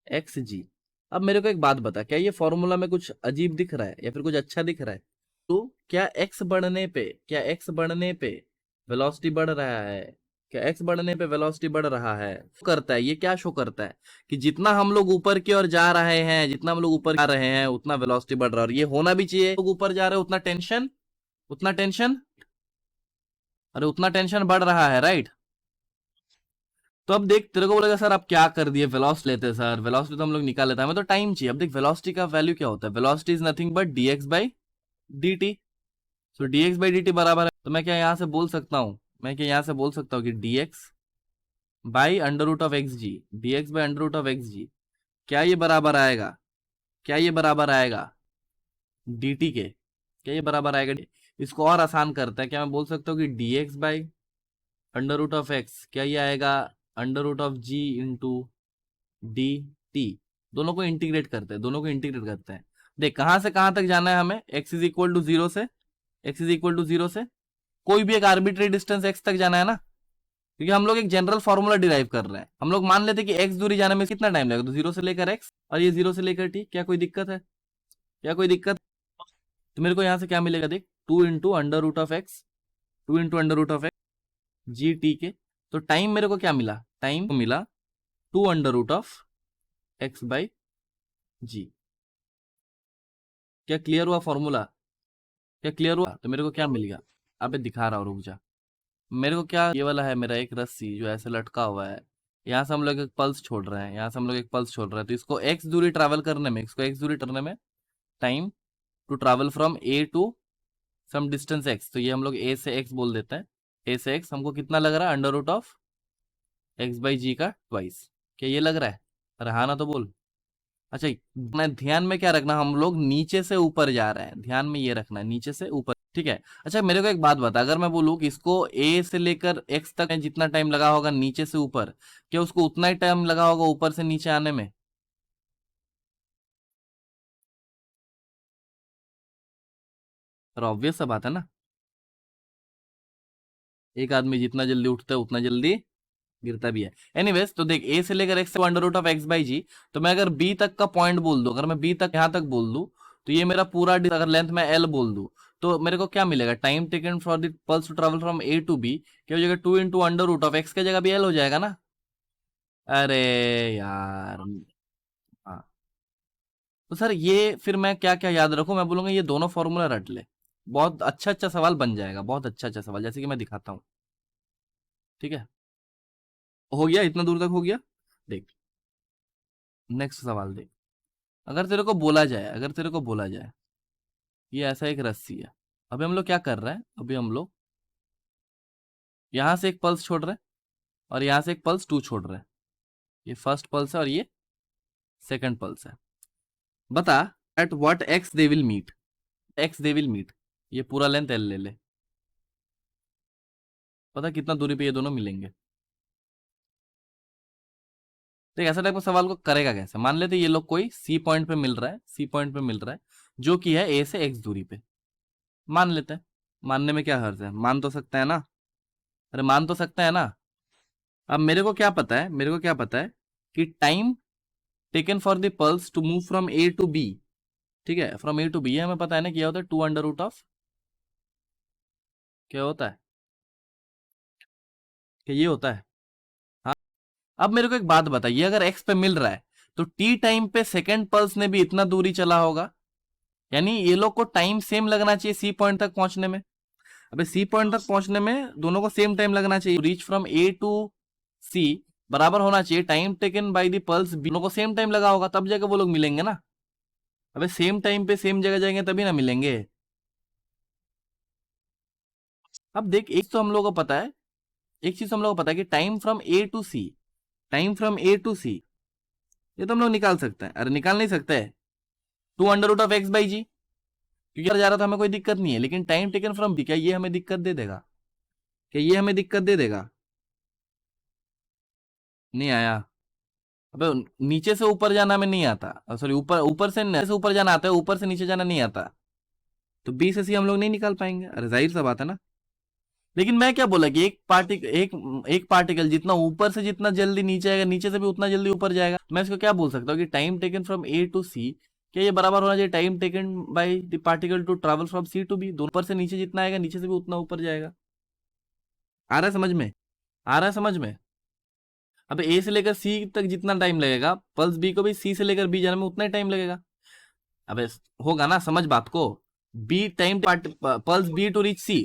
x g. अब मेरे को एक बात बता, क्या ये फॉर्मूला में कुछ अजीब दिख रहा है या फिर कुछ अच्छा दिख रहा है? तो क्या एक्स बढ़ने पे वेलोसिटी बढ़ रहा है, क्या एक्स बढ़ने पे वेलोसिटी बढ़ रहा है? करता है ये, क्या शो करता है कि जितना हम लोग ऊपर की ओर जा रहे हैं, जितना हम लोग ऊपर जा रहे हैं उतना वेलोसिटी बढ़ रहा है, और ये होना भी चाहिए, लोग ऊपर जा रहे हैं उतना टेंशन अरे उतना टेंशन बढ़ रहा है, राइट? तो अब देख, तेरे को बोलेगा सर आप क्या कर दिए, वेलोसिटी लेते हैं सर, वेलोसिटी तो हम लोग निकाल लेते हैं, हमें तो टाइम चाहिए। अब देख वेलोसिटी का वैल्यू क्या होता है, velocity is nothing but dx by dt। So dx by dt बराबर है, तो मैं क्या यहाँ से बोल सकता हूँ, कि dx by under root of x g, क्या ये बराबर आएगा, क्या ये बराबर आएगा dt के, क्या ये बराबर आएगा? इसको और आसान करता है, क्या मैं बोल सकता हूँ कि dx by under root of x, क्या ये आएगा under root of g into d t. दोनों को इंटीग्रेट करते हैं। देख कहां से कहां तक जाना है हमें, x is equal to zero से कोई भी एक आर्बिट्री डिस्टेंस x तक जाना है ना, क्योंकि हम लोग एक जनरल फॉर्मूला डिराइव कर रहे हैं। हम लोग मान लेते हैं कि x दूरी जाने में कितना टाइम लगेगा, तो जीरो से लेकर x और ये जीरो से लेकर t, क्या कोई दिक्कत है? क्या कोई दिक्कत? तो मेरे को यहां से क्या मिलेगा देख, two into under root of x g t के। तो टाइम मेरे को क्या मिला, टाइम मिला two under root of x by g. क्या क्लियर हुआ फॉर्मूला? क्या क्लियर हुआ? तो मेरे को क्या मिल गया, अबे दिखा रहा हूँ रुक जा। मेरे को क्या, ये वाला है मेरा एक रस्सी जो ऐसे लटका हुआ है, यहाँ से हम लोग एक पल्स छोड़ रहे हैं, तो इसको एक्स दूरी करने में time to travel from A to some distance x, तो ये हम लोग ए से एक्स बोल देते हैं। ए से एक्स हमको कितना लग रहा है, under root of x by g का ट्वाइस। क्या ये लग रहा है? अरे हाँ ना तो बोल। अच्छा, मैं ध्यान में क्या रखना, हम लोग नीचे से ऊपर जा रहे हैं, ध्यान में ये रखना है नीचे से ऊपर, ठीक है? अच्छा मेरे को एक बात बता, अगर मैं बोलूँ कि इसको ए से लेकर एक्स तक जितना टाइम लगा होगा नीचे से ऊपर, क्या उसको उतना ही टाइम लगा होगा ऊपर से नीचे आने में? ऑब्वियस सा बात है ना, एक आदमी जितना जल्दी उठता है उतना जल्दी गिरता भी है। एनीवेज, तो देख ए से लेकर x under root of x by g, तो मैं अगर बी तक का पॉइंट बोल दूं, अगर मैं बी तक यहां तक बोल दूं, तो ये मेरा पूरा अगर लेंथ में एल बोल दूं, तो मेरे को क्या मिलेगा, time taken for the pulse to travel from A to B, क्या हो जाएगा, two into under root of x की जगह भी एल हो जाएगा ना। अरे यार, हाँ। तो सर ये फिर मैं क्या क्या याद रखूं, मैं बोलूंगा ये दोनों फॉर्मूला रट ले, बहुत अच्छा अच्छा सवाल बन जाएगा, बहुत अच्छा अच्छा सवाल, जैसे कि मैं दिखाता हूँ, ठीक है? हो गया, इतना दूर तक हो गया। देख नेक्स्ट सवाल देख, अगर तेरे को बोला जाए ये ऐसा एक रस्सी है, अभी हम लोग क्या कर रहे हैं, अभी हम लोग यहां से एक पल्स छोड़ रहे हैं और यहां से एक पल्स टू छोड़ रहे हैं, ये फर्स्ट पल्स है और ये सेकंड पल्स है। बता at what x they will meet, ये पूरा लेंथ एल ले ले, पता कितना दूरी पे ये दोनों मिलेंगे? तो ऐसा टाइप का सवाल को करेगा कैसे, मान लेते ये लोग कोई सी पॉइंट पे मिल रहा है जो कि है ए से एक्स दूरी पे, मान लेते हैं। मानने में क्या हर्ज है, मान तो सकते हैं ना, अरे मान तो सकते हैं ना। अब मेरे को क्या पता है कि time taken for the pulse to move from A to B, ठीक है, फ्रॉम ए टू बी, हमें पता है ना क्या होता है, टू अंडर रूट ऑफ, क्या होता है, क्या ये होता है? हाँ। अब मेरे को एक बात बताइए, अगर एक्स पे मिल रहा है तो टी टाइम पे सेकेंड पल्स ने भी इतना दूरी चला होगा, यानी ये लोग को टाइम सेम लगना चाहिए सी पॉइंट तक पहुंचने में। अबे सी पॉइंट तक पहुंचने में दोनों को सेम टाइम लगना चाहिए, रीच फ्रॉम ए टू सी बराबर होना चाहिए, time taken by the pulse दोनों को सेम टाइम लगा होगा, तब जाके वो लोग मिलेंगे ना। अबे सेम टाइम पे सेम जगह जाएंगे तभी ना मिलेंगे। अब देख एक चीज तो हम लोग को पता है कि time from A to C ये तो हम लोग निकाल सकते हैं, अरे निकाल नहीं सकते? Two under root of x by g, क्योंकि जा रहा था हमें कोई दिक्कत नहीं है, लेकिन टाइम टेकन फ्रॉम बी, क्या ये हमें दिक्कत दे देगा? क्या ये हमें दिक्कत दे देगा? नहीं आया। अबे नीचे से ऊपर जाना में नहीं आता, सॉरी ऊपर ऊपर से ऊपर जाना आता है, ऊपर से नीचे जाना नहीं आता, तो बी से सी हम लोग नहीं निकाल पाएंगे। अरे जाहिर सा बात है ना। लेकिन मैं क्या बोला कि एक पार्टिकल जितना ऊपर से जितना जल्दी नीचे आएगा, नीचे से भी उतना जल्दी ऊपर जाएगा। मैं इसको क्या बोल सकता हूँ कि time taken from A to C, क्या ये बराबर होना चाहिए time taken by the particle to travel from C to B. दोनों ऊपर से नीचे जितना आएगा, नीचे से भी उतना ऊपर जाएगा। आ रहा है समझ में? आ रहा है समझ में? अब ए से लेकर सी तक जितना टाइम लगेगा, पल्स बी को भी सी से लेकर बी जाने में उतना ही टाइम लगेगा। अब होगा ना, समझ बात को। B time pulse B to reach C.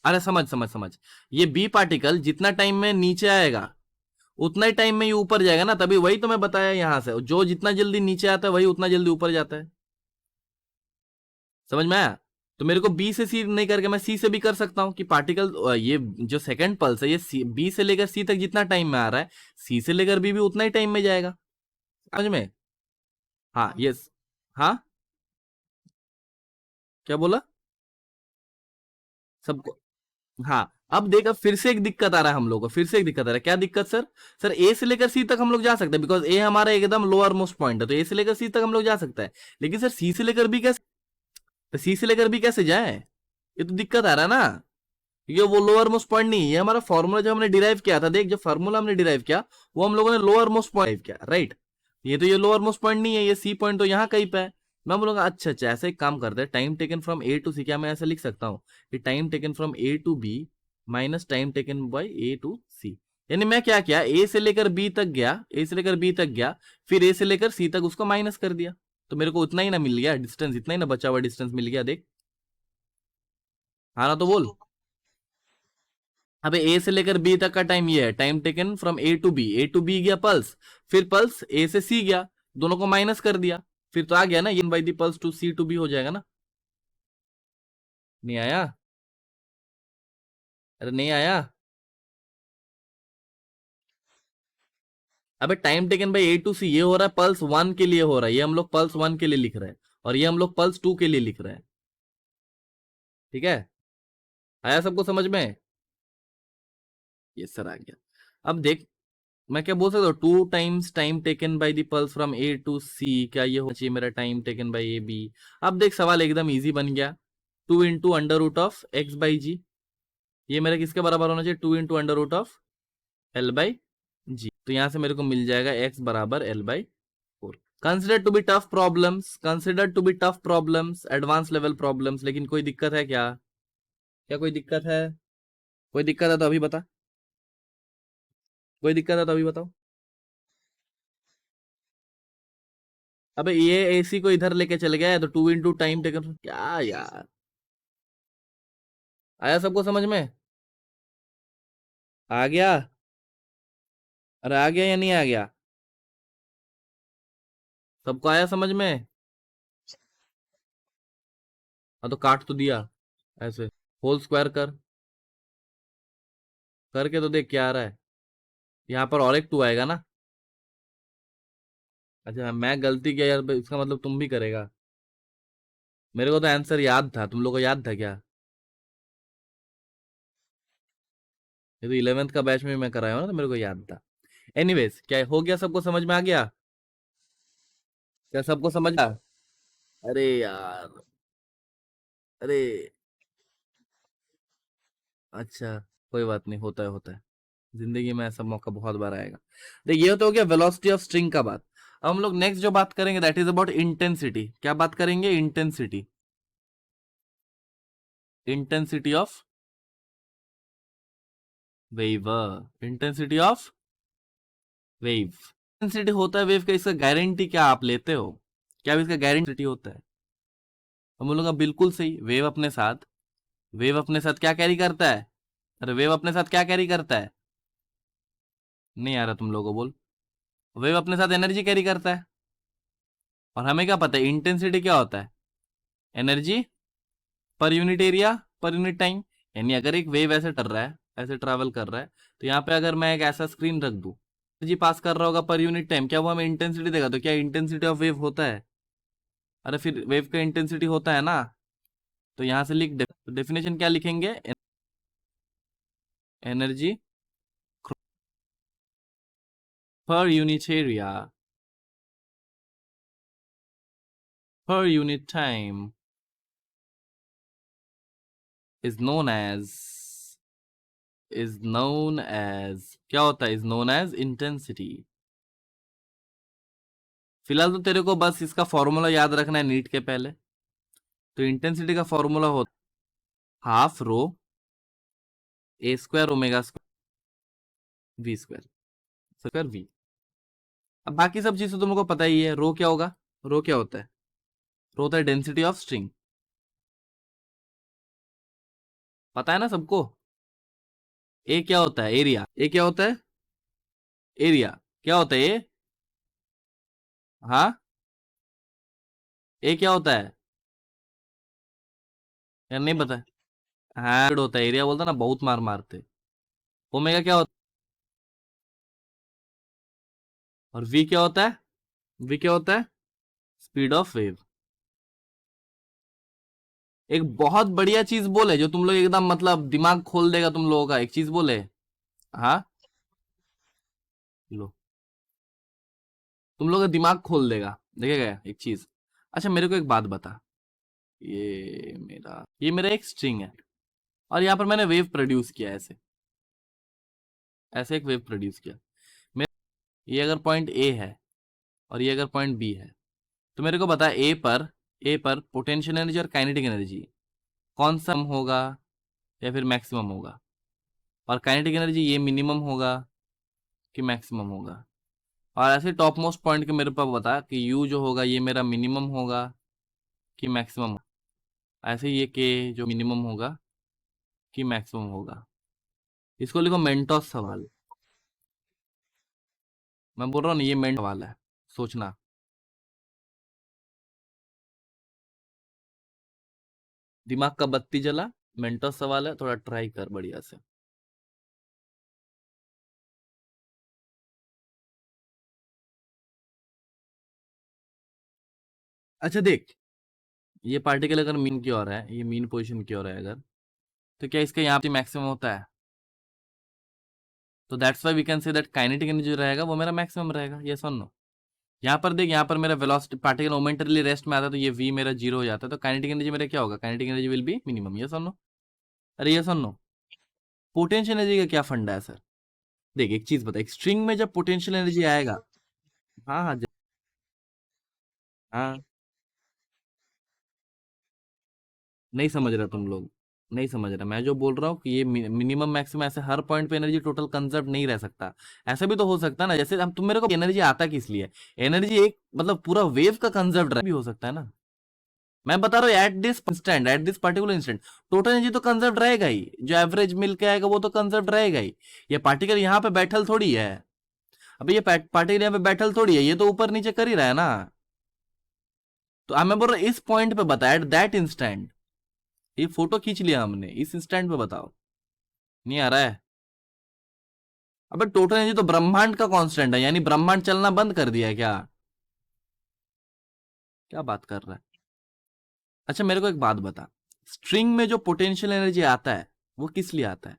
अरे समझ समझ समझ, ये बी पार्टिकल जितना टाइम में नीचे आएगा उतना ही टाइम में ये ऊपर जाएगा ना, तभी वही तो मैं बताया, यहां से जो जितना जल्दी नीचे आता है वही उतना जल्दी ऊपर जाता है। समझ में आया? तो मेरे को बी से सी नहीं करके मैं सी से भी कर सकता हूं कि पार्टिकल ये जो सेकंड पल्स है ये बी से लेकर सी तक जितना टाइम में आ रहा है, सी से लेकर बी भी उतना ही टाइम में जाएगा। समझ में? हाँ यस। हाँ क्या बोला? सबको। हाँ अब देख, अब फिर से एक दिक्कत आ रहा है हम लोग को, फिर से एक दिक्कत आ रहा है। क्या दिक्कत सर? सर ए से लेकर सी तक हम लोग जा सकते हैं, बिकॉज ए हमारा एकदम लोअर मोस्ट पॉइंट है, तो ए से लेकर सी तक हम लोग जा सकते हैं। लेकिन सर सी से लेकर बी कैसे? तो सी से लेकर बी कैसे जाए? ये तो दिक्कत आ रहा है ना। ये वो लोअर मोस्ट पॉइंट नहीं है, ये हमारा फॉर्मूला जो हमने डिराइव किया था, देख जो फॉर्मूला हमने डिराइव किया वो हम लोगों ने लोअर मोस्ट पॉइंट किया, राइट? ये तो ये लोअर मोस्ट पॉइंट नहीं है, ये सी पॉइंट तो यहाँ कहीं पे है। मैं बोलूंगा अच्छा अच्छा, ऐसे एक काम करते हैं, time taken from A to C, क्या मैं ऐसे लिख सकता हूँ कि time taken from A to B minus time taken by A to C. यानी मैं क्या किया, ए से लेकर बी तक गया, ए से लेकर बी तक गया, फिर ए से लेकर सी तक उसको माइनस कर दिया, तो मेरे को उतना ही ना मिल गया डिस्टेंस, इतना ही ना बचा हुआ डिस्टेंस मिल गया, देख। हाँ ना, तो बोल। अबे ए से लेकर बी तक का टाइम ये है, time taken from A to B, A to B गया पल्स, फिर पल्स ए से सी गया, दोनों को माइनस कर दिया, फिर तो आ गया ना ये by the pulse to C to B हो जाएगा ना। नहीं आया? अरे नहीं आया। अबे time taken by A to C ये हो रहा है पल्स वन के लिए हो रहा है, ये हम लोग पल्स वन के लिए लिख रहे हैं, और ये हम लोग पल्स टू के लिए लिख रहे हैं। ठीक है? आया सबको समझ में? ये सर आ गया। अब देख, मैं क्या बोल सकता हूँ, two times time taken by the pulse from A to C, क्या ये होना चाहिए मेरा time taken by A B? अब देख सवाल एकदम इजी बन गया, two into under root of x by g, ये मेरा किसके बराबर होना चाहिए, two into under root of l by g. तो यहां से मेरे को मिल जाएगा एक्स बराबर l by four. Consider to be tough problems, consider to be tough problems, advance level problems, लेकिन कोई दिक्कत है क्या? क्या कोई दिक्कत है? कोई दिक्कत है तो अभी बता, कोई दिक्कत है तो अभी बताओ। अबे ये एसी को इधर लेके चल गया है, तो टू इंटू टाइम टेकन, क्या यार। आया सबको समझ में? आ गया? अरे आ गया या नहीं आ गया? सबको आया समझ में? हाँ तो काट तो दिया ऐसे, होल स्क्वायर कर, करके तो देख क्या आ रहा है। यहाँ पर और एक टू आएगा ना। अच्छा मैं गलती किया यार, इसका मतलब तुम भी करेगा? मेरे को तो आंसर याद था, तुम लोग को याद था क्या? ये तो 11th का बैच में मैं कराया हूँ ना, तो मेरे को याद था। एनीवेज, क्या हो गया, सबको समझ में आ गया? क्या सबको समझ आ? अरे यार, अरे अच्छा, कोई बात नहीं, होता है होता है, जिंदगी में ऐसा मौका बहुत बार आएगा। देख ये तो हो गया वेलोसिटी ऑफ स्ट्रिंग का बात। अब हम लोग नेक्स्ट जो बात करेंगे दैट इज अबाउट इंटेंसिटी। क्या बात करेंगे? Intensity, intensity of wave, intensity of wave. Intensity होता है वेव का, इसका गारंटी क्या आप लेते हो? क्या इसका गारंटी होता है? हम लोग का बिल्कुल सही, वेव अपने साथ क्या कैरी करता है? अरे वेव अपने साथ क्या कैरी करता है? नहीं आ रहा तुम लोगों को, बोल। वेव अपने साथ एनर्जी कैरी करता है, और हमें क्या पता है इंटेंसिटी क्या होता है? एनर्जी पर unit area per unit time. यानी अगर एक वेव ऐसे टर रहा है, ऐसे ट्रैवल कर रहा है, तो यहाँ पे अगर मैं एक ऐसा स्क्रीन रख दूं, एनर्जी पास कर रहा होगा पर यूनिट टाइम, क्या वो हमें इंटेंसिटी देगा? तो क्या इंटेंसिटी ऑफ वेव होता है? अरे फिर वेव का इंटेंसिटी होता है ना, तो यहां से लिख डेफिनेशन क्या लिखेंगे, एनर्जी पर unit area per unit time is known as क्या होता है, is known as intensity। फिलहाल तो तेरे को बस इसका फॉर्मूला याद रखना है नीट के पहले। तो इंटेंसिटी का फॉर्मूला होता half rho A square omega square v square square v. अब बाकी सब चीज तो तुमको पता ही है। रो क्या होगा, रो क्या होता है, रो होता है डेंसिटी ऑफ स्ट्रिंग, पता है ना सबको। ए क्या होता है, एरिया। ए क्या होता है, एरिया। क्या होता है ए, हाँ, ए क्या होता है यार, नहीं पता है। हाँ होता है, एरिया बोलता ना, बहुत मार मारते। ओमेगा क्या होता है, और वी क्या होता है, वी क्या होता है, स्पीड ऑफ वेव। एक बहुत बढ़िया चीज बोले जो तुम लोग एकदम मतलब दिमाग खोल देगा तुम लोगों का, एक चीज बोले। हाँ, लो, तुम लोग का दिमाग खोल देगा, देखेगा एक चीज। अच्छा मेरे को एक बात बता, ये मेरा एक स्ट्रिंग है, और यहाँ पर मैंने वेव प्रोड्यूस किया, ऐसे ऐसे एक वेव प्रोड्यूस किया। ये अगर पॉइंट ए है और ये अगर पॉइंट बी है, तो मेरे को बता ए पर पोटेंशियल एनर्जी और काइनेटिक एनर्जी कौन सा कम होगा या फिर मैक्सिमम होगा, और काइनेटिक एनर्जी ये मिनिमम होगा कि मैक्सिमम होगा। और ऐसे टॉप मोस्ट पॉइंट के मेरे पास बता कि यू जो होगा ये मेरा मिनिमम होगा कि मैक्सिमम, ऐसे ये के जो मिनिमम होगा कि मैक्सिमम होगा। इसको लिखो मेंटोस सवाल। मैं बोल रहा हूँ ना, ये मेंट सवाल है, सोचना। दिमाग का बत्ती जला, मेंटोस सवाल है, थोड़ा ट्राई कर बढ़िया से। अच्छा देख, ये पार्टिकल अगर मीन की ओर है, ये मीन पोजीशन की ओर है अगर, तो क्या इसका यहाँ पे मैक्सिमम होता है, तो that's why we can say that kinetic energy जो रहेगा वो मेरा मैक्सिमम रहेगा, ये सुन लो। यहाँ पर देख, यहाँ पर मेरा वेलोसिटी पार्टिकल मोमेंटरली रेस्ट में आता है, तो ये v मेरा जीरो हो जाता है, तो काइनेटिक एनर्जी मेरा क्या होगा, kinetic energy will be minimum, ये सुन लो। अरे ये सुन लो, पोटेंशियल एनर्जी का क्या फंडा है सर। देख एक चीज बता, एक स्ट्रिंग में जब पोटेंशियल एनर्जी आएगा, हाँ हाँ हाँ, नहीं समझ रहा तुम लोग, नहीं समझ रहा। मैं जो बोल रहा हूँ कि ये मिनिमम मैक्सिमम ऐसे हर पॉइंट पे एनर्जी टोटल कंजर्व नहीं रह सकता। ऐसा भी तो हो सकता है ना, जैसे हम तुम मेरे को एनर्जी आता किस लिए, एनर्जी एक मतलब पूरा वेव का कंजर्व भी हो सकता है ना। मैं बता रहा हूँ at this particular instant total energy तो कंजर्व रहेगा ही, जो एवरेज मिल के आएगा वो तो कंजर्व रहेगा ही। ये पार्टिकल यहाँ पे बैठल थोड़ी है, अभी ये पार्टिकल यहाँ पे बैठल थोड़ी है, ये तो ऊपर नीचे कर ही रहा है ना। तो मैं बोल रहा हूँ इस पॉइंट पे बता, एट दैट इंस्टेंट, ये फोटो खींच लिया हमने, इस इंस्टेंट पे बताओ। नहीं आ रहा है। अबे टोटल एनर्जी तो ब्रह्मांड का कांस्टेंट है, यानी ब्रह्मांड चलना बंद कर दिया है क्या, क्या बात कर रहा है। अच्छा मेरे को एक बात बता, स्ट्रिंग में जो पोटेंशियल एनर्जी आता है वो किस लिए आता है,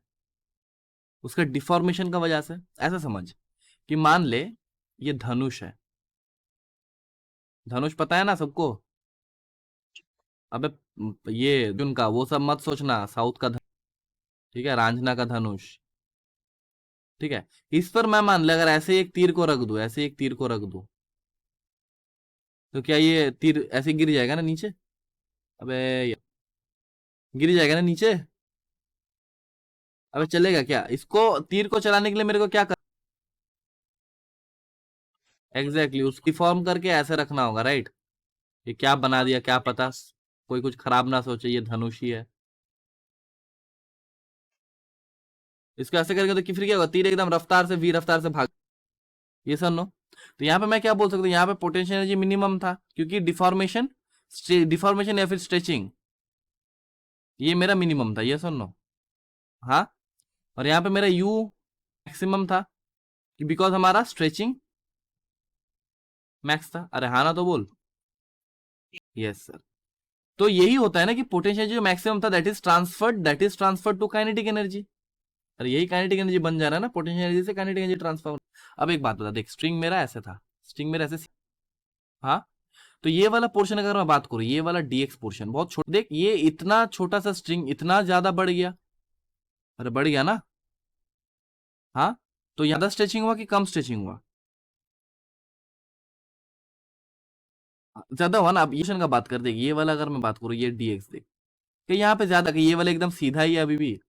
उसका डिफॉर्मेशन का वजह से। ऐसा समझ कि मान ले ये धनुष है, धनुष पता है ना सबको। अबे ये उनका वो सब मत सोचना, साउथ का धनुष, ठीक है, रांझना का धनुष, ठीक है। इस पर मैं मान ले अगर ऐसे एक तीर को रख दूं, ऐसे एक तीर को रख दूं, तो क्या ये तीर ऐसे गिर जाएगा ना नीचे। अबे गिर जाएगा ना नीचे। अबे चलेगा क्या, इसको तीर को चलाने के लिए मेरे को क्या कर, एग्जैक्टली उसकी फॉर्म करके ऐसे रखना होगा, राइट। ये क्या बना दिया क्या पता, कोई कुछ खराब ना सोचे, ये धनुष ही है। इसको ऐसे करके तो फिर क्या होगा, तीर एकदम रफ्तार से, वी रफ्तार से भाग, ये सुन लो। तो यहाँ पे मैं क्या बोल सकता हूँ, यहाँ पे पोटेंशियल एनर्जी मिनिमम था क्योंकि डिफॉर्मेशन, डिफॉर्मेशन या फिर स्ट्रेचिंग, ये मेरा मिनिमम था, ये सुन लो। हाँ, और यहाँ पे मेरा यू मैक्सिमम था बिकॉज हमारा स्ट्रेचिंग मैक्स था। अरे हाँ ना तो बोल। Yes sir. तो यही होता है ना कि पोटेंशियल जो मैक्सिमम था that is transferred to kinetic energy. अरे यही काइनेटिक एनर्जी बन जा रहा है ना, पोटेंशियल एनर्जी से काइनेटिक एनर्जी ट्रांसफर। अब एक बात बता, देख स्ट्रिंग मेरा ऐसे था, स्ट्रिंग मेरा ऐसे, हाँ, तो ये वाला पोर्शन अगर मैं बात करूं, ये वाला डीएक्स पोर्शन बहुत छोटा, देख ये इतना छोटा सा स्ट्रिंग इतना ज्यादा बढ़ गया। अरे बढ़ गया ना, हाँ, तो ज्यादा स्ट्रेचिंग हुआ कि कम स्ट्रेचिंग हुआ? ज्यादा हुआ ना। अब ये का बात कर, देख ये वाला अगर मैं बात करूं, ये डीएक्स देख कि यहाँ पे ज्यादा, कि ये वाला एकदम सीधा ही है अभी भी,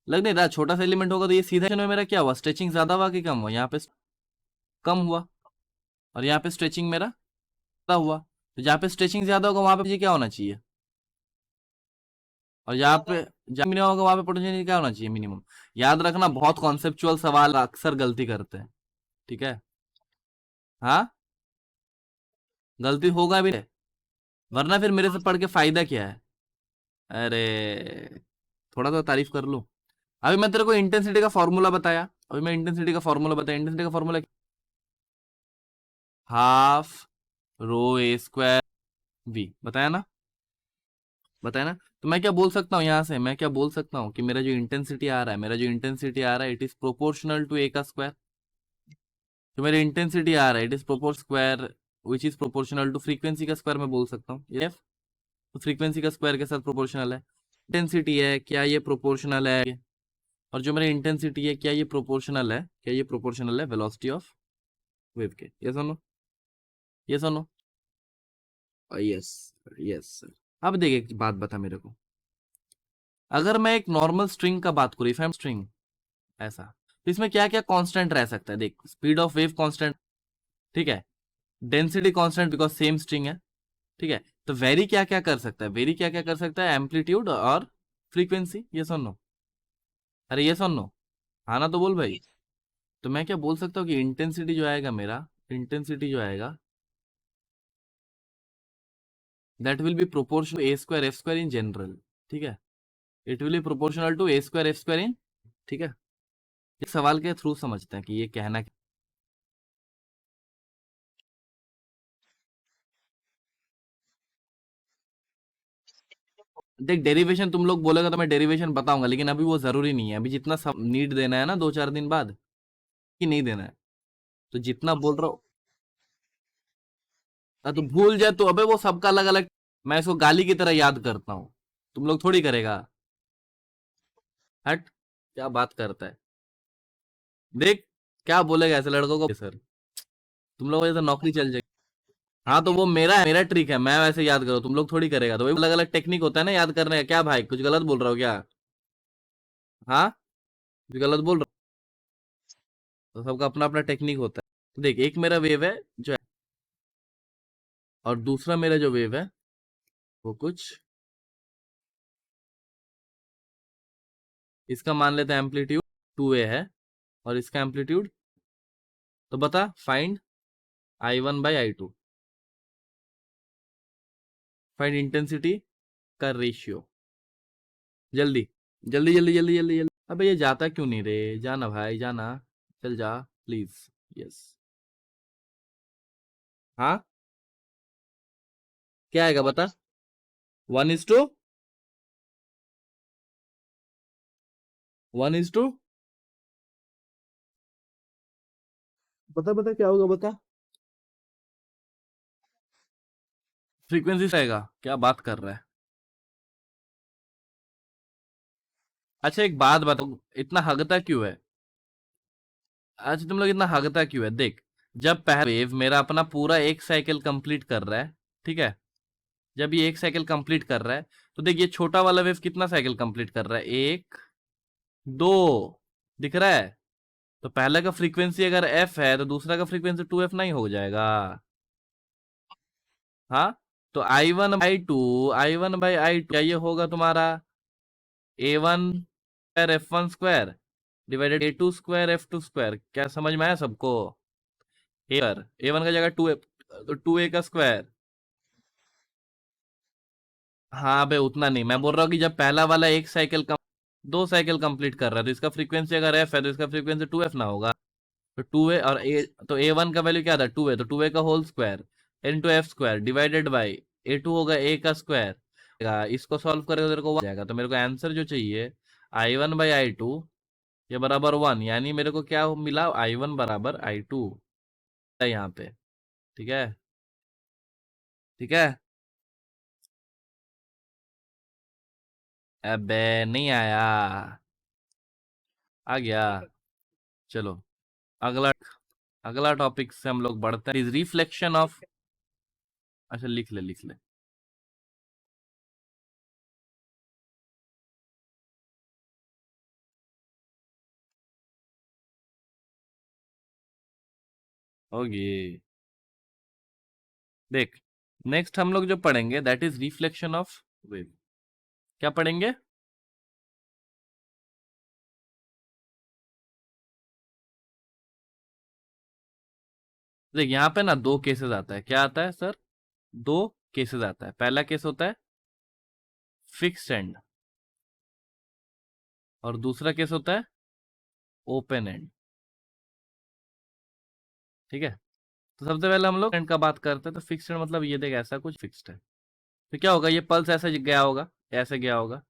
लग नहीं रहा, छोटा सा एलिमेंट होगा तो ये सीधा में मेरा क्या हुआ, स्ट्रेचिंग ज्यादा हुआ कि कम हुआ? यहाँ पे कम हुआ, और यहाँ पे स्ट्रेचिंग मेरा ज्यादा हुआ। तो जहाँ पे स्ट्रेचिंग ज्यादा होगा वहां पे मुझे क्या होना चाहिए, और यहाँ पे जहाँ मिनिमम होगा वहां पे पोटेंशियल क्या होना चाहिए, मिनिमम। याद रखना, बहुत कॉन्सेप्चुअल सवाल अक्सर गलती करते हैं, ठीक है? हाँ, गलती होगा भी, वरना फिर मेरे से पढ़ के फायदा क्या है? अरे थोड़ा तो तारीफ कर लो। अभी मैं तेरे को इंटेंसिटी का फॉर्मूला बताया, अभी मैं इंटेंसिटी का फॉर्मूला बताया, इंटेंसिटी का formula half rho A square v, बताया ना, बताया ना। तो मैं क्या बोल सकता हूँ यहाँ से, मैं क्या बोल सकता हूँ कि मेरा जो इंटेंसिटी आ रहा है, मेरा जो इंटेंसिटी आ रहा है, it is proportional to A का स्क्वायर। जो मेरा इंटेंसिटी आ रहा है, it is proportion square which is proportional to frequency का स्क्वायर, मैं बोल सकता हूँ एफ, तो फ्रीक्वेंसी का स्क्वायर के साथ प्रोपोर्शनल है। इंटेंसिटी है, क्या ये प्रोपोर्शनल है? और जो मेरा इंटेंसिटी है, क्या ये प्रोपोर्शनल है, क्या ये प्रोपोर्शनल है वेलोसिटी ऑफ वेव के? ये सुनो, ये सुनो, यस, यस सर। अब देख एक बात बता मेरे को, अगर मैं एक नॉर्मल स्ट्रिंग का बात करूं, इफ आई एम स्ट्रिंग ऐसा, तो इसमें क्या क्या कांस्टेंट रह सकता है? देख स्पीड ऑफ वेव कांस्टेंट, ठीक है, density constant because same string है, ठीक है, तो वेरी क्या क्या कर सकता है, वेरी क्या क्या कर सकता है, एम्पलीट्यूड और फ्रीक्वेंसी, ये सुन लो, अरे ये सुन लो, हाँ ना, तो बोल भाई। तो मैं क्या बोल सकता हूँ कि इंटेंसिटी जो आएगा मेरा, इंटेंसिटी जो आएगा, that will be proportional A square F square in general, ठीक है, it will be proportional to A square F square in, ठीक है। इस सवाल के थ्रू समझते हैं कि ये कहना, देख डेरिवेशन तुम लोग बोलेगा तो मैं डेरिवेशन बताऊंगा, लेकिन अभी वो जरूरी नहीं है, अभी जितना सब नीट देना है ना 2-4 दिन बाद, कि नहीं देना है, तो जितना बोल रहा हूँ, तो भूल जाए तो अबे वो सबका अलग अलग, मैं इसको गाली की तरह याद करता हूँ, तुम लोग थोड़ी करेगा। हट, क्या बात करता है, देख क्या बोलेगा ऐसे लड़कों को, सर तुम लोग वजह से नौकरी चल जाएगी। हाँ तो वो मेरा है, मेरा ट्रिक है, मैं वैसे याद करो, तुम लोग थोड़ी करेगा, तो वही अलग अलग टेक्निक होता है ना याद करने का। क्या भाई कुछ गलत बोल रहा हो क्या? हाँ, कुछ गलत बोल रहा हो? तो सबका अपना अपना टेक्निक होता है। तो देख एक मेरा वेव है जो है, और दूसरा मेरा जो वेव है वो कुछ, इसका मान लेते हैं एम्पलीट्यूड 2a है, और इसका एम्पलीट्यूड, तो बता फाइंड I1/I2, फाइंड इंटेंसिटी का रेशियो, जल्दी जल्दी जल्दी जल्दी जल्दी जल्दी। अबे ये जाता क्यों नहीं रे, जाना भाई जाना, चल जा प्लीज। यस, हाँ, क्या आएगा बता, 1:1:, बता बता क्या होगा बता, फ्रीक्वेंसी से आएगा, क्या बात कर रहा है? अच्छा एक बात बताओ, इतना हगता क्यों है? अच्छा तुम लोग इतना हगता क्यों है? देख जब पहला वेव मेरा अपना पूरा एक साइकिल कंप्लीट कर रहा है, ठीक है, जब ये एक साइकिल कंप्लीट कर रहा है, तो देख ये छोटा वाला वेव कितना साइकिल कंप्लीट कर रहा है, 1, 2, दिख रहा है? तो पहला का फ्रीक्वेंसी अगर एफ है तो दूसरा का फ्रीक्वेंसी 2f नहीं हो जाएगा? हाँ, तो I1/I2 क्या ये होगा तुम्हारा, A1 square F1 square divided A2 square F2 square, क्या समझ में आया सबको? A1 का जगह 2a, तो 2a का स्क्वायर। हाँ बे उतना नहीं, मैं बोल रहा हूँ कि जब पहला वाला एक साइकिल कम, 2 साइकिल कंप्लीट कर रहा है, तो इसका फ्रीक्वेंसी अगर एफ है तो इसका फ्रीक्वेंसी 2f ना होगा? तो 2a और ए, तो A1 का वैल्यू क्या था, 2a, तो 2a का whole square into F square divided by a2 होगा a का स्क्वायर, इसको सॉल्व करेगा तो तेरे को 1 जाएगा। तो मेरे को आंसर जो चाहिए i1/i2 ये बराबर 1, यानी मेरे को क्या मिला, i1 बराबर i2 यहाँ पे। ठीक है, ठीक है। अबे नहीं आया, आ गया। चलो अगला, अगला टॉपिक से हम लोग बढ़ते हैं, रिफ्लेक्शन ऑफ, अच्छा लिख ले, लिख ले। होगी, देख नेक्स्ट हम लोग जो पढ़ेंगे that is reflection of wave. क्या पढ़ेंगे? देख यहाँ पे ना दो केसेस आता है, क्या आता है सर? दो केसेस आता है। पहला केस होता है फिक्स्ड एंड, और दूसरा केस होता है ओपन एंड। ठीक है, तो सबसे पहले हम लोग एंड का बात करते हैं। तो फिक्स्ड एंड मतलब ये देख ऐसा कुछ फिक्स्ड है, तो क्या होगा, ये पल्स ऐसे गया होगा, ऐसे गया होगा,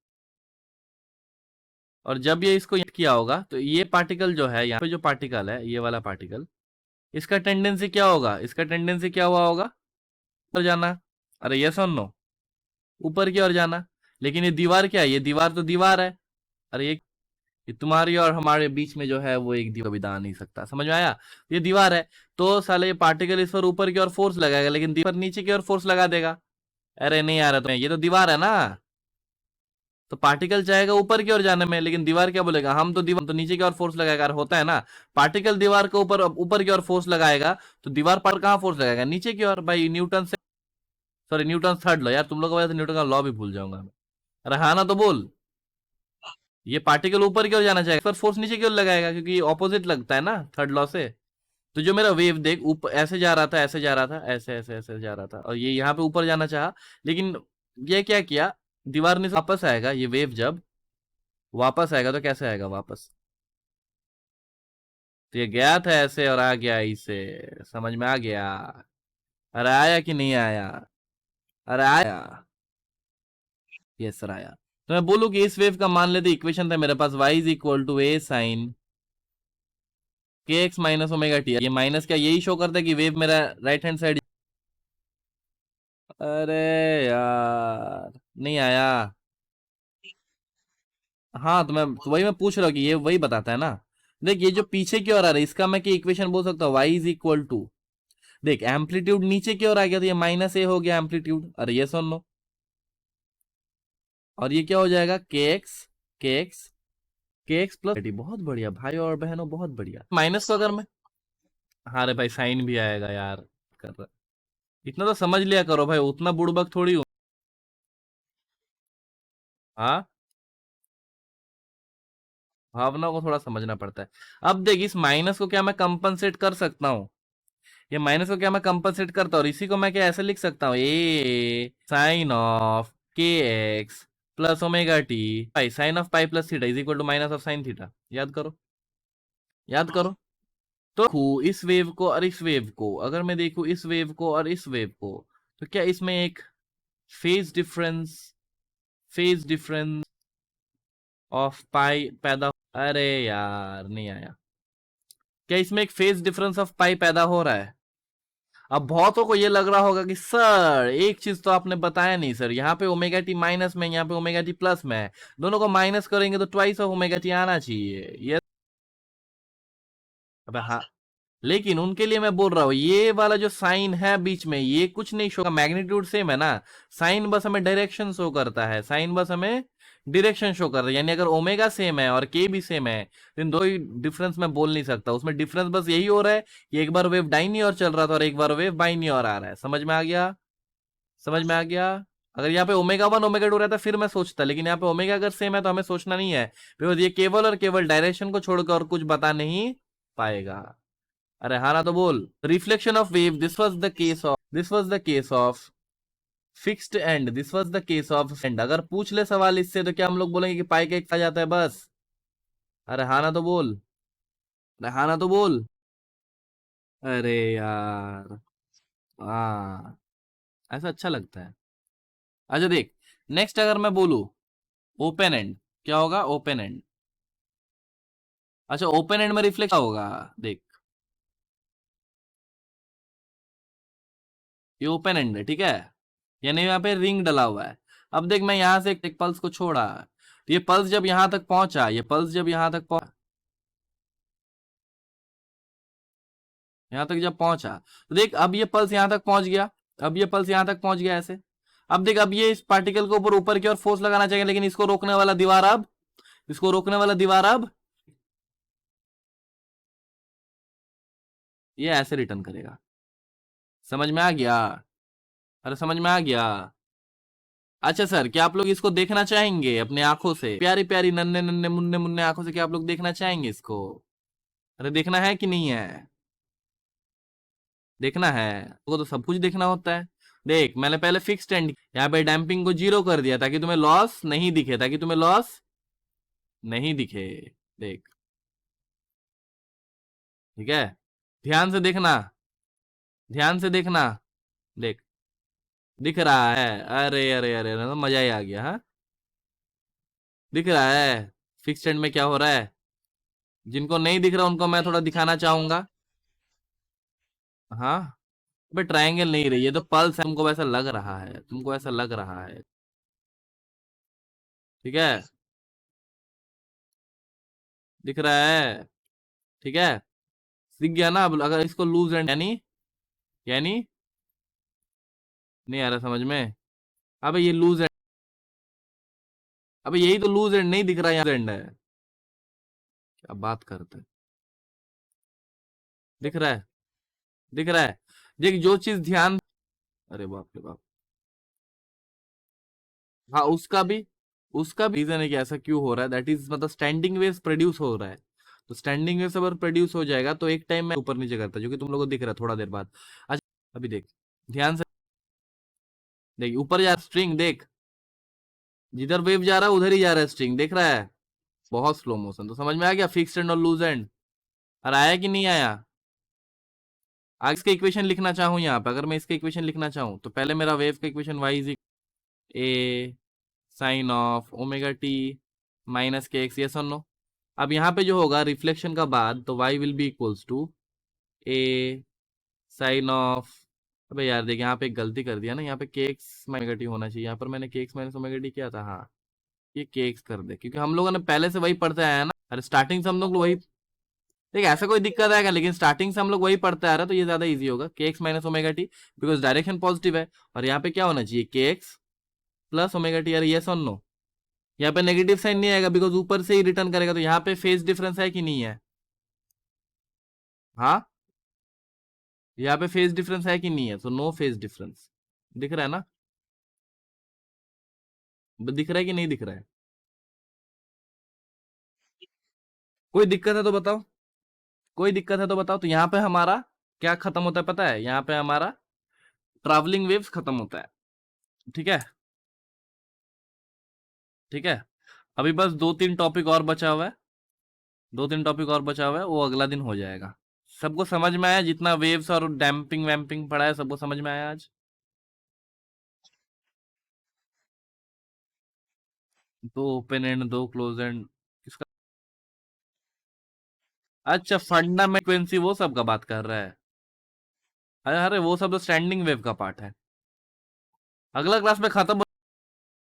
और जब ये इसको किया होगा तो ये पार्टिकल जो है यहाँ पे, जो पार्टिकल है ये वाला पार्टिकल, इसका टेंडेंसी क्या होगा, इसका टेंडेंसी क्या हुआ होगा, ऊपर जाना। अरे ये सुन लो, ऊपर की ओर जाना। लेकिन ये दीवार क्या है, ये दीवार तो दीवार है। अरे ये तुम्हारी और हमारे बीच में जो है वो एक दीवार भी आ नहीं सकता, समझ में आया? ये दीवार है, तो साले ये पार्टिकल इस पर ऊपर की ओर फोर्स लगाएगा, लेकिन दीवार नीचे की ओर फोर्स लगा देगा। अरे नहीं आ रहा तुम्हें, ये तो दीवार है ना, तो पार्टिकल चाहेगा ऊपर की ओर जाने में, लेकिन दीवार क्या बोलेगा, हम तो दीवार तो नीचे की ओर फोर्स लगाएगा। अरे होता है ना, पार्टिकल दीवार के ऊपर ऊपर की ओर फोर्स लगाएगा, तो दीवार पर कहाँ फोर्स लगाएगा, नीचे की ओर, भाई न्यूटन से, सॉरी न्यूटन थर्ड लॉ, यार तुम लोग की वजह से न्यूटन का लॉ भी भूल जाऊंगा मैं। अरे हाँ ना, तो बोल, ये पार्टिकल ऊपर की ओर जाना चाहेगा, पर फोर्स नीचे की ओर लगाएगा, क्योंकि ऑपोजिट लगता है ना थर्ड लॉ से। तो जो मेरा वेव देख ऊपर ऐसे जा रहा था, ऐसे जा रहा था, ऐसे ऐसे ऐसे जा रहा था, और ये यहाँ पे ऊपर जाना चाहा, लेकिन ये क्या किया, दीवार ने वापस आएगा, ये वेव जब वापस आएगा तो कैसे आएगा वापस, तो ये गया था ऐसे और आ गया इसे, समझ में आ गया? अरे आया कि नहीं आया? अरे आया, ये सर आया। तो मैं बोलूं कि इस वेव का मान लेते इक्वेशन था मेरे पास, y is equal to A sine k x minus omega t. ये माइनस क्या यही शो करता है कि वेव मेरा राइट हैंड साइड, अरे यार नहीं आया। हाँ तो मैं तो वही मैं पूछ रहा हूँ कि ये वही बताता है ना। देख ये जो पीछे की ओर आ रहा है, इसका मैं क्या इक्वेशन बोल सकता हूँ, y इज इक्वल टू, देख एम्पलीट्यूड नीचे की ओर आ गया तो ये माइनस ए हो गया एम्पलीट्यूड, अरे ये सुन लो, और ये क्या हो जाएगा, के एक्स के एक्स प्लस, बहुत बढ़िया भाई और बहनों, बहुत बढ़िया। माइनस को अगर मैं, हाँ रे भाई साइन भी आएगा यार, कर रहा, इतना तो समझ लिया करो भाई, उतना बुड़बक थोड़ी हूँ। हाँ, भावना को थोड़ा समझना पड़ता है। अब देख इस माइनस को क्या मैं कंपनसेट कर सकता हूँ, ये माइनस को क्या मैं कंपनसेट करता हूँ, इसी को मैं क्या ऐसे लिख सकता हूँ, A sine of k x plus omega t pi sine of pi plus theta is equal to minus of sine theta. याद करो, याद करो। तो देखो इस वेव को और इस वेव को, अगर मैं देखूं इस वेव को और इस वेव को, तो क्या इसमें एक phase difference, phase difference of pi पैदा, अरे यार नहीं आया, क्या इसमें एक फेज डिफरेंस ऑफ पाई पैदा हो रहा है? अब बहुतों को ये लग रहा होगा कि सर एक चीज तो आपने बताया नहीं सर, यहाँ पे ओमेगा टी माइनस में, यहाँ पे ओमेगा टी प्लस में है, दोनों को माइनस करेंगे तो ट्वाइस ऑफ ओमेगा टी आना चाहिए ये। अब हाँ, लेकिन उनके लिए मैं बोल रहा हूँ ये वाला जो साइन है बीच में ये कुछ नहीं शो, मैग्नीट्यूड सेम है ना, साइन बस हमें डायरेक्शन शो करता है, साइन बस हमें डायरेक्शन शो कर रहा है, यानी अगर ओमेगा सेम है और के भी सेम है तो इन दो ही डिफरेंस मैं बोल नहीं सकता, उसमें डिफरेंस बस यही हो रहा है कि एक बार वेव दाहिनी ओर चल रहा था और एक बार वेव बाईं ओर आ रहा है। समझ में आ गया? समझ में आ गया? अगर यहाँ पे ओमेगा वन ओमेगा टू रहता फिर मैं सोचता, लेकिन यहाँ पे ओमेगा अगर सेम है तो हमें सोचना नहीं है, बिकॉज ये केवल और केवल डायरेक्शन को छोड़कर और कुछ बता नहीं पाएगा। अरे हाँ ना, तो बोल, reflection of wave, this was the case of fixed and, this was the case of and. अगर पूछ ले सवाल इससे तो क्या हम लोग बोलेंगे कि पाई का एक आ जाता है बस? अरे हाँ ना तो बोल, अरे हाँ ना तो बोल। अरे यार, हाँ ऐसा अच्छा लगता है। अच्छा देख, नेक्स्ट अगर मैं बोलूं ओपन एंड, क्या होगा? Open and. अच्छा, ओपन एंड में रिफ्लेक्ट होगा, देख ये ओपन एंड है, ठीक है, यानी यहाँ पे रिंग डला हुआ है। अब देख मैं यहां से एक पल्स को छोड़ा, तो ये पल्स जब यहां तक पहुंचा, ये पल्स जब यहां तक पहुंचा, यहां तक जब पहुंचा, तो देख अब ये पल्स यहां तक पहुंच गया, अब ये पल्स यहां तक पहुंच गया ऐसे। अब देख, अब ये इस पार्टिकल के ऊपर ऊपर की ओर फोर्स लगाना चाहिए, लेकिन इसको रोकने वाला दीवार अब, इसको रोकने वाला दीवार अब ये ऐसे रिटर्न करेगा। समझ में आ गया? अरे समझ में आ गया? अच्छा सर, क्या आप लोग इसको देखना चाहेंगे अपने आंखों से, प्यारी प्यारी नन्हे नन्हे मुन्ने मुन्ने आंखों से, क्या आप लोग देखना चाहेंगे इसको? अरे देखना है कि नहीं है? देखना है, तो सब कुछ देखना होता है। देख मैंने पहले फिक्स स्टैंड यहाँ पे डैम्पिंग को 0 कर दिया, ताकि तुम्हें लॉस नहीं दिखे, ताकि तुम्हें लॉस नहीं दिखे। देख, ठीक है, ध्यान से देखना, ध्यान से देखना। देख, दिख रहा है? अरे अरे अरे अरे, मजा ही आ गया। हाँ, दिख रहा है फिक्स स्टैंड में क्या हो रहा है? जिनको नहीं दिख रहा उनको मैं थोड़ा दिखाना चाहूंगा। हाँ, अबे ट्रायंगल नहीं रही, ये तो पल्स है, तुमको वैसा लग रहा है, तुमको ऐसा लग रहा है, ठीक है, दिख रहा है, ठीक है, दिख गया ना? अब अगर इसको लूज एंड, यानी नहीं आ रहा समझ में? अबे ये लूज एंड, अबे यही तो लूज एंड नहीं दिख रहा, यहाँ एंड है, क्या बात करते हैं? दिख रहा है, दिख रहा है। देख जो चीज ध्यान, अरे बाप रे बाप, हाँ उसका भी रीजन है कि ऐसा क्यों हो रहा है, दैट इज मतलब स्टैंडिंग वेव्स प्रोड्यूस हो रहा है। तो स्टैंडिंग वेव्स अगर प्रोड्यूस हो जाएगा तो एक टाइम में ऊपर नीचे करता है, जो कि तुम लोगों को दिख रहा है थोड़ा देर बाद। अच्छा, अभी देख, ध्यान से देख, ऊपर जा स्ट्रिंग, देख जिधर वेव जा रहा है उधर ही जा रहा है स्ट्रिंग, देख रहा है? बहुत स्लो मोशन, तो समझ में आ गया फिक्स्ड एंड और लूज एंड? और आया कि नहीं आया? आगे इसका इक्वेशन लिखना चाहूँ यहाँ पे, अगर मैं इसका इक्वेशन लिखना चाहूँ तो पहले मेरा वेव का equation y is A sine of omega t minus k x, yes और नो। अब यहाँ पे जो होगा रिफ्लेक्शन का बाद, तो y will be equals to A sine of, अबे यार देख यहाँ पे एक गलती कर दिया ना, यहाँ पे के एक्स माइनस टी होना चाहिए, यहाँ पर मैंने के एक्स माइनस ओमेगा टी किया था, हाँ ये के एक्स कर दे, क्योंकि हम लोगों ने पहले से वही पढ़ते आया है ना, अरे स्टार्टिंग से हम लोग वही, देख ऐसा कोई दिक्कत आएगा, लेकिन स्टार्टिंग से हम लोग वही पढ़ते आ रहे हैं, तो ये ज्यादा इजी होगा, के x minus omega T, because direction positive है, और यहाँ पे क्या होना चाहिए, के एक्स प्लस ओमेगा टी, अरे यस और नो? यहाँ पे नेगेटिव साइन नहीं आएगा, बिकॉज ऊपर से ही रिटर्न करेगा, तो यहाँ पे फेज डिफरेंस है कि नहीं है? हाँ, यहाँ पे फेज डिफरेंस है कि नहीं है? तो नो फेज डिफरेंस, दिख रहा है ना? दिख रहा है कि नहीं दिख रहा है? कोई दिक्कत है तो बताओ, कोई दिक्कत है तो बताओ। तो यहाँ पे हमारा क्या खत्म होता है पता है? यहाँ पे हमारा ट्रैवलिंग वेव्स खत्म होता है, ठीक है, ठीक है। अभी बस दो तीन टॉपिक और बचा हुआ है, दो तीन टॉपिक और बचा हुआ है, वो अगला दिन हो जाएगा। सबको समझ में आया? जितना वेव्स और डैम्पिंग वैम्पिंग पढ़ा है सबको समझ में आया आज? दो ओपन एंड, दो क्लोज एंड, किसका? अच्छा, फंडामेंटल फ्रीक्वेंसी वो सब का बात कर रहा है? अरे अरे वो सब तो स्टैंडिंग वेव का पार्ट है, अगला क्लास में खत्म